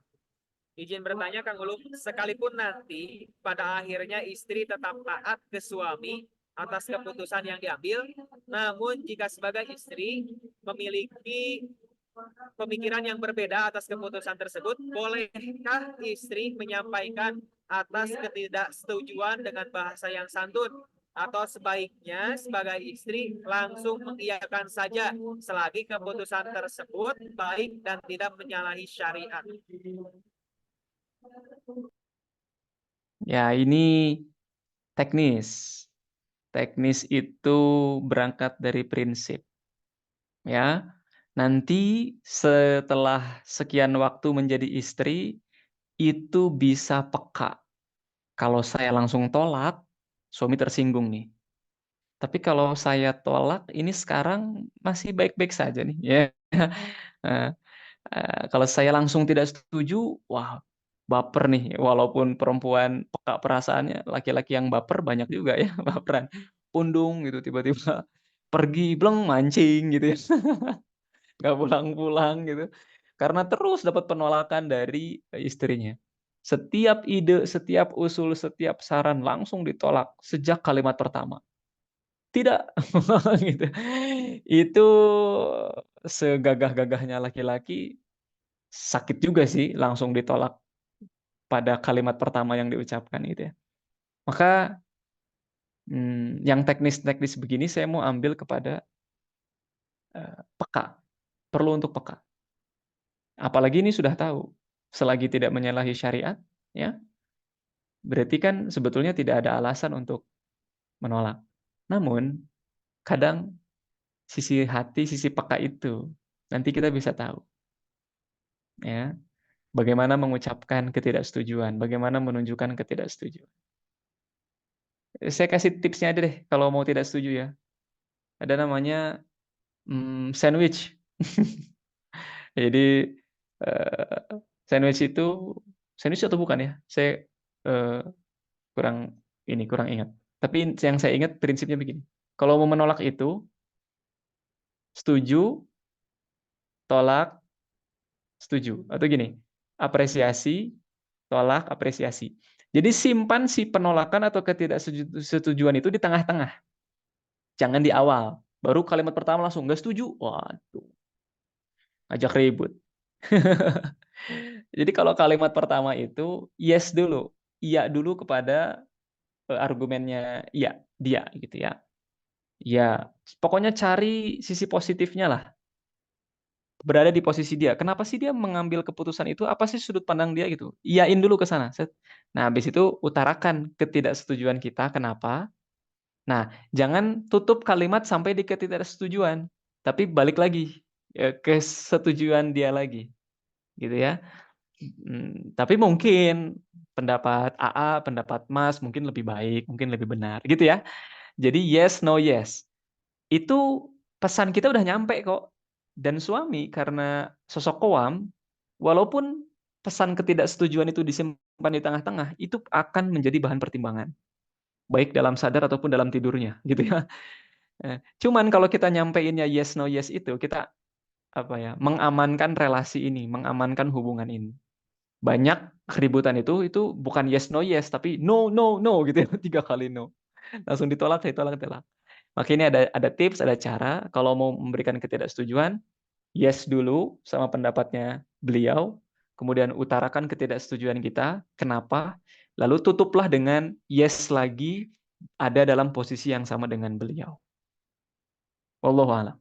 Izin bertanya Kang Ulum, sekalipun nanti pada akhirnya istri tetap taat ke suami atas keputusan yang diambil, namun jika sebagai istri memiliki pemikiran yang berbeda atas keputusan tersebut, bolehkah istri menyampaikan atas ketidaksetujuan dengan bahasa yang santun? Atau sebaiknya sebagai istri langsung mengiyakan saja selagi keputusan tersebut baik dan tidak menyalahi syariat? Ya, ini teknis. Teknis itu berangkat dari prinsip. Ya. Nanti setelah sekian waktu menjadi istri itu bisa peka. Kalau saya langsung tolak, suami tersinggung nih. Tapi kalau saya tolak, ini sekarang masih baik-baik saja nih. Ya. Kalau saya langsung tidak setuju, wah baper nih. Walaupun perempuan peka perasaannya, laki-laki yang baper banyak juga ya, baperan. Pundung gitu tiba-tiba pergi bleng mancing gitu ya. Nggak pulang-pulang gitu. Karena terus dapat penolakan dari istrinya. Setiap ide, setiap usul, setiap saran langsung ditolak sejak kalimat pertama. Tidak gitu. Itu segagah-gagahnya laki-laki sakit juga sih langsung ditolak pada kalimat pertama yang diucapkan gitu ya. Maka yang teknis-teknis begini saya mau ambil kepada peka. Perlu untuk peka. Apalagi ini sudah tahu, selagi tidak menyalahi syariat, ya, berarti kan sebetulnya tidak ada alasan untuk menolak. Namun, kadang sisi hati, sisi peka itu, nanti kita bisa tahu. Ya, bagaimana mengucapkan ketidaksetujuan, bagaimana menunjukkan ketidaksetujuan. Saya kasih tipsnya aja deh, kalau mau tidak setuju ya. Ada namanya sandwich. Jadi, sandwich itu, sandwich atau bukan ya? Saya kurang ingat. Tapi yang saya ingat prinsipnya begini. Kalau mau menolak itu, setuju, tolak, setuju. Atau gini, apresiasi, tolak, apresiasi. Jadi simpan si penolakan atau ketidaksetujuan itu di tengah-tengah. Jangan di awal. Baru kalimat pertama langsung nggak setuju. Waduh, ajak ribut. Jadi kalau kalimat pertama itu yes dulu, iya dulu kepada argumennya iya, dia gitu ya. Ya, pokoknya cari sisi positifnya lah. Berada di posisi dia. Kenapa sih dia mengambil keputusan itu? Apa sih sudut pandang dia gitu? Iyain dulu ke sana. Nah, habis itu utarakan ketidaksetujuan kita. Kenapa? Nah, jangan tutup kalimat sampai di ketidaksetujuan. Tapi balik lagi. kesetujuan dia lagi, gitu ya. Tapi mungkin pendapat AA, pendapat Mas mungkin lebih baik, mungkin lebih benar, gitu ya. Jadi yes, no, yes. Itu pesan kita udah nyampe kok. Dan suami karena sosok Qawam, walaupun pesan ketidaksetujuan itu disimpan di tengah-tengah, itu akan menjadi bahan pertimbangan, baik dalam sadar ataupun dalam tidurnya, gitu ya. Cuman kalau kita nyampeinnya yes, no, yes itu, kita mengamankan relasi ini, mengamankan hubungan ini. Banyak keributan itu bukan yes, no, yes, tapi no, no, no, gitu ya, 3 kali no. Langsung ditolak. Maka ini ada tips, ada cara, kalau mau memberikan ketidaksetujuan, yes dulu sama pendapatnya beliau, kemudian utarakan ketidaksetujuan kita, kenapa, lalu tutuplah dengan yes lagi, ada dalam posisi yang sama dengan beliau. Wallahu a'lam.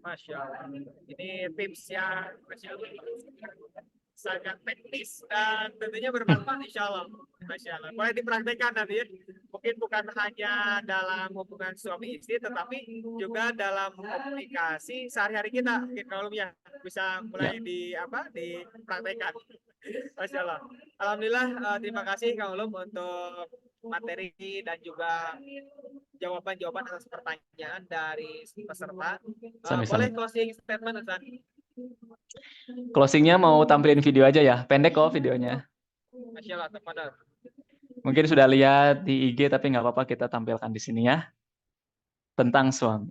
Masya Allah. Ini tips yang Masya Allah, sangat teknis dan tentunya bermanfaat insya Allah. Masya Allah. Boleh dipraktekkan nanti ya. Mungkin bukan hanya dalam hubungan suami istri, tetapi juga dalam komunikasi sehari-hari kita. Mungkin kalau ya bisa mulai dipraktekkan. Masya Allah. Alhamdulillah, terima kasih Kang Ulum untuk materi dan juga jawaban-jawaban atas pertanyaan dari peserta. Sama-sama. Boleh closing statement, Ustaz? Closingnya mau tampilin video aja ya, pendek kok videonya. Masya Allah, tepat. Mungkin sudah lihat di IG tapi nggak apa-apa kita tampilkan di sini ya, tentang suami.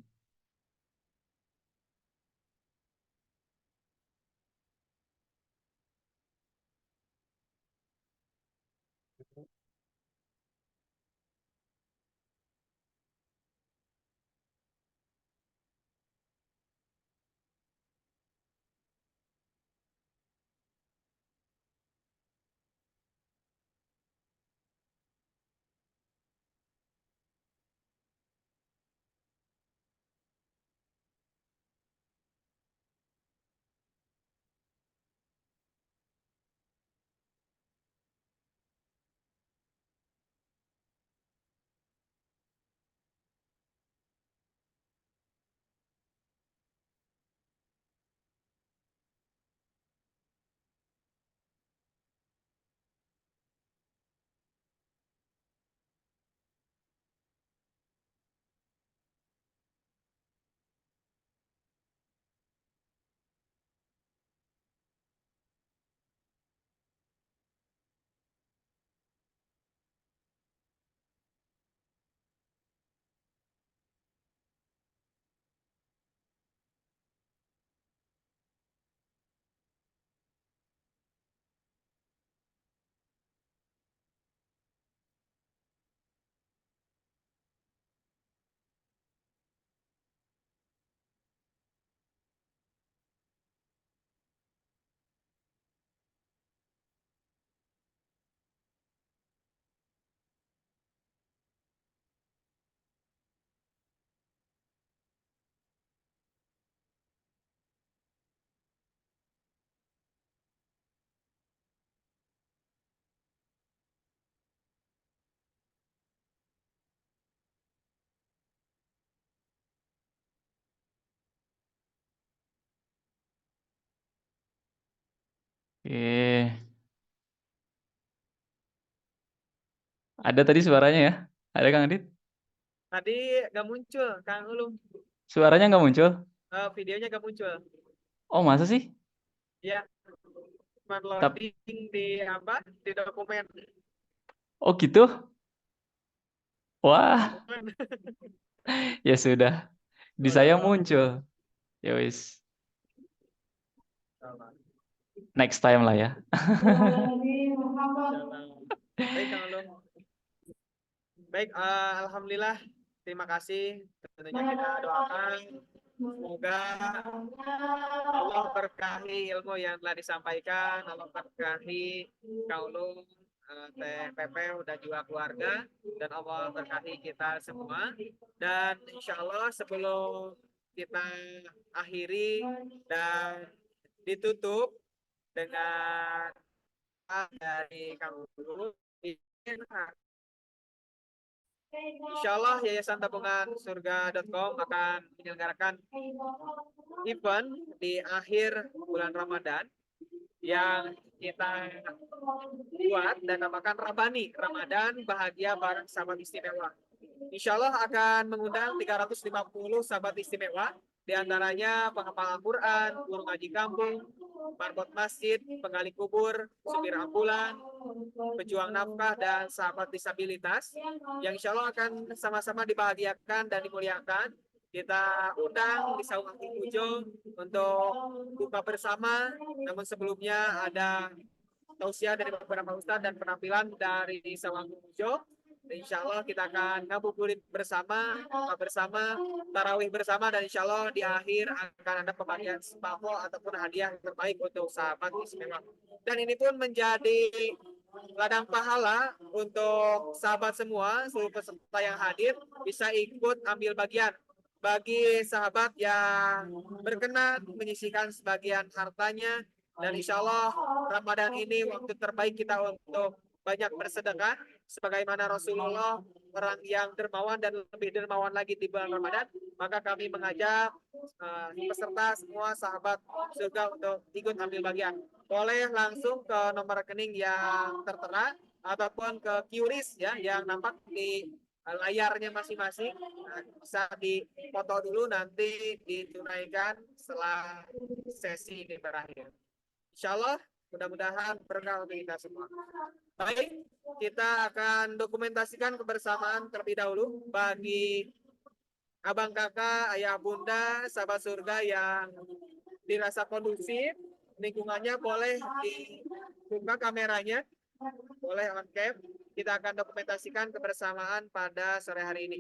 Oke. Ada tadi suaranya ya? Ada Kang Adit? Tadi nggak muncul, Kang Ulum. Suaranya nggak muncul? Videonya nggak muncul. Oh masa sih? Ya, cuma Tapi, loading di dokumen. oh gitu? Wah, ya sudah. Di saya muncul. Ya wis. Next time lah ya. Baik, Kang Ulum. Baik, alhamdulillah. Terima kasih. Tentunya kita doakan semoga Allah berkahi ilmu yang telah disampaikan, Allah berkahi Kang Ulum, Teh Pepe dan juga keluarga, dan Allah berkahi kita semua. Dan insya Allah sebelum kita akhiri dan ditutup dengan dari Kang Ulum, Insya Allah Yayasan Tabungan Surga.com akan menyelenggarakan event di akhir bulan Ramadan yang kita buat dan namakan Rabani, Ramadan Bahagia Bareng Sahabat Istimewa. Insya Allah akan mengundang 350 sahabat istimewa, diantaranya penghafal Al-Quran, guru ngaji kampung, marbot masjid, penggali kubur, supir ambulan, pejuang nafkah, dan sahabat disabilitas, yang insya Allah akan sama-sama dibahagiakan dan dimuliakan. Kita undang di Saung Angklung Ujo untuk buka bersama, namun sebelumnya ada tausiah dari beberapa ustadz dan penampilan dari Saung Angklung Ujo. Insya Allah kita akan ngabuburit bersama, buka bersama, tarawih bersama, dan insya Allah di akhir akan ada pembagian sembako ataupun hadiah yang terbaik untuk sahabat istimewa. Dan ini pun menjadi ladang pahala untuk sahabat semua, seluruh peserta yang hadir bisa ikut ambil bagian. Bagi sahabat yang berkenan menyisihkan sebagian hartanya, dan insya Allah Ramadan ini waktu terbaik kita untuk banyak bersedekah, sebagaimana Rasulullah orang yang dermawan dan lebih dermawan lagi di bulan Ramadan. Maka kami mengajak peserta semua sahabat surga untuk ikut ambil bagian. Boleh langsung ke nomor rekening yang tertera ataupun ke QRIS ya yang nampak di layarnya masing-masing. Nah, bisa dipoto dulu, nanti ditunaikan setelah sesi ini berakhir. Insya Allah mudah-mudahan berkah untuk kita semua. Baik, kita akan dokumentasikan kebersamaan terlebih dahulu bagi abang kakak, ayah bunda, sahabat surga yang dirasa kondusif, lingkungannya boleh dibuka kameranya, boleh on cam. Kita akan dokumentasikan kebersamaan pada sore hari ini.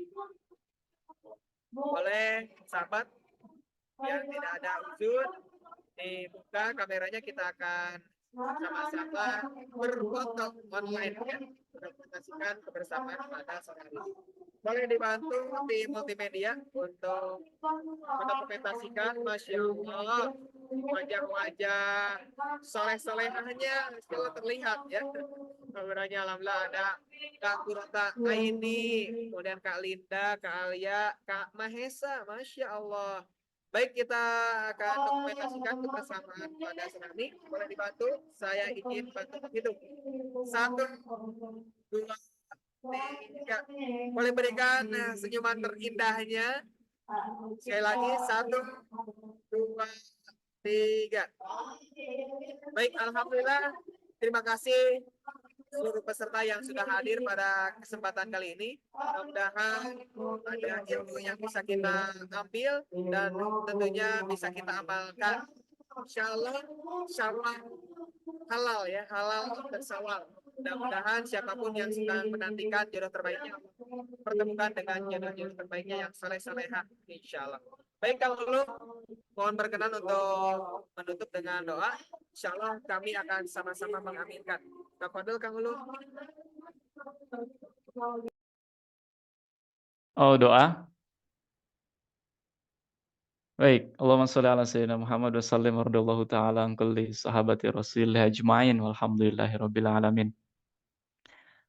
Boleh sahabat yang tidak ada uzur dibuka kameranya, kita akan sama-sama berfoto online ya, dokumentasikan kebersamaan pada sore hari ini. Boleh dibantu di multimedia untuk mendokumentasikan, Masya Allah, wajah-wajah soleh-solehahnya sudah terlihat ya. Kameranya alhamdulillah ada Kak Kurata Aini, kemudian Kak Linda, Kak Alia, Kak Mahesa, Masya Allah. Baik, kita akan dokumentasikan kebersamaan pada saat ini. Boleh dibantu, saya izin bantu menghitung. 1, 2, 3. Boleh berikan senyuman terindahnya. Sekali lagi, 1, 2, 3. Baik, alhamdulillah. Terima kasih seluruh peserta yang sudah hadir pada kesempatan kali ini. Mudah-mudahan ada ilmu yang bisa kita ambil dan tentunya bisa kita amalkan. Insya Allah halal ya, halal tersawal. Mudah-mudahan siapapun yang sedang menantikan jodoh terbaiknya pertemukan dengan jodoh-jodoh terbaiknya yang soleh-solehah, insya Allah. Baik, Kang Ulu, mohon berkenan untuk menutup dengan doa. Insya Allah kami akan sama-sama mengaminkan. Kang Fadil, Kang Ulu. Oh, doa. Baik, Allahumma sholli ala sayyidina Muhammad wa sallim radhiyallahu ta'ala an kulli sahabati Rasulillah ajma'in walhamdulillahi rabbil alamin.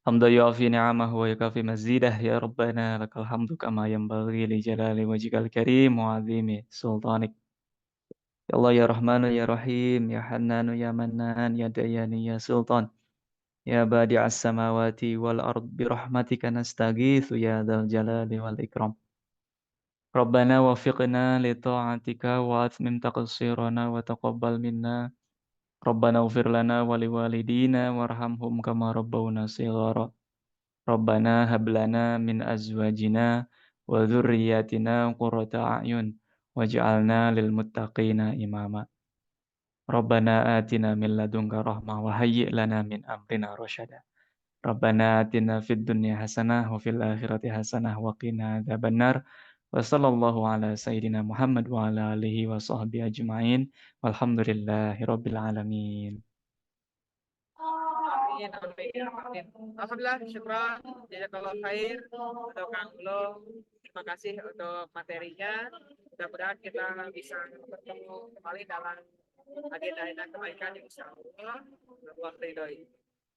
Hamdan yu'afi ni'amahu wa yukafi mazidah ya Rabbana lakal hamdu kama yanbaghi li jalali wajhikal karim wa 'azimi sultanik. Ya Allah ya Rahmanu ya Rahim ya Hannanu ya Mannan ya Dayani ya Sultan. Ya badi'as samawati wal ard bi rahmatika nastaghitsu ya dzal jalali wal ikram. Rabbana wafiqna li ta'atika wa atmim taqsirana wa taqabbal minna. Rabbana ighfir lana wa liwalidina warhamhum kama rabbawna shighara. Rabbana hab lana min azwajina wa dzurriyyatina qurrata a'yun waj'alna lil muttaqina imama. Rabbana atina min ladunka rahmah wa hayyi' lana min amrina rasyada. Rabbana atina fid dunya hasanah wa fil akhirati hasanah wa qina adzabannar. Wa sallallahu ala sayyidina Muhammad wa ala alihi wa sahbihi ajma'in. Walhamdulillahi rabbil alamin. Amin, amin, amin. Alhamdulillah, syukran, jazakallah khair untuk Kang Ulu. Terima kasih untuk materinya. Mudah-mudahan kita bisa bertemu kembali dalam agenda kebaikan insya Allah. Allah ridhoi.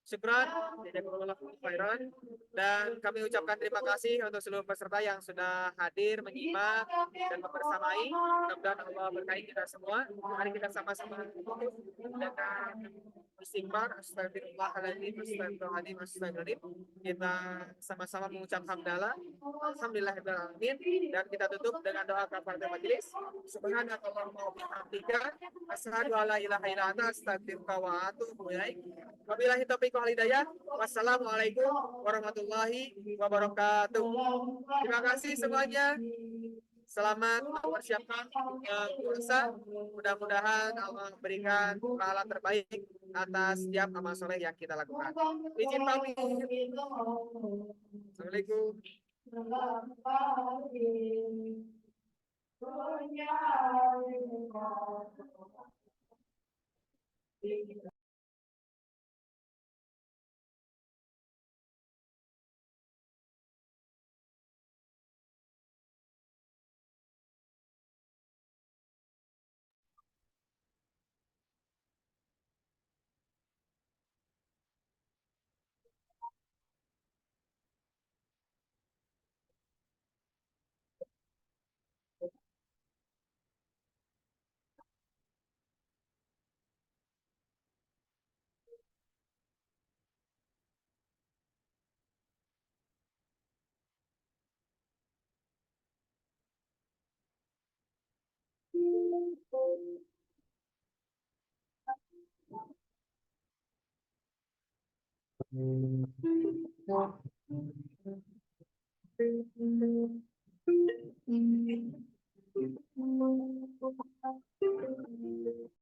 Syukran, jazakumullahu khairan. Dan kami ucapkan terima kasih untuk seluruh peserta yang sudah hadir, menyimak, dan membersamai. Mudah-mudahan Allah berkahi kita semua. Mari kita sama-sama dengan istighfar, astagfirullahaladzim, astagfirullahaladzim, astagfirullahaladzim. Kita sama-sama mengucap hamdalah, alhamdulillahirrahmanirrahim. Dan kita tutup dengan doa kafaratul majelis. Subhanakallahumma wa bihamdika, asyhadu an la ilaha illa anta, astaghfiruka wa atubu ilaik. Wabillahi taufiq wal hidayah. Wassalamualaikum warahmatullahi wabarakatuh. Terima kasih semuanya. Selamat mempersiapkan puasa. Mudah-mudahan Allah berikan pahala terbaik atas setiap amal soleh yang kita lakukan. Izin pamit. Assalamualaikum.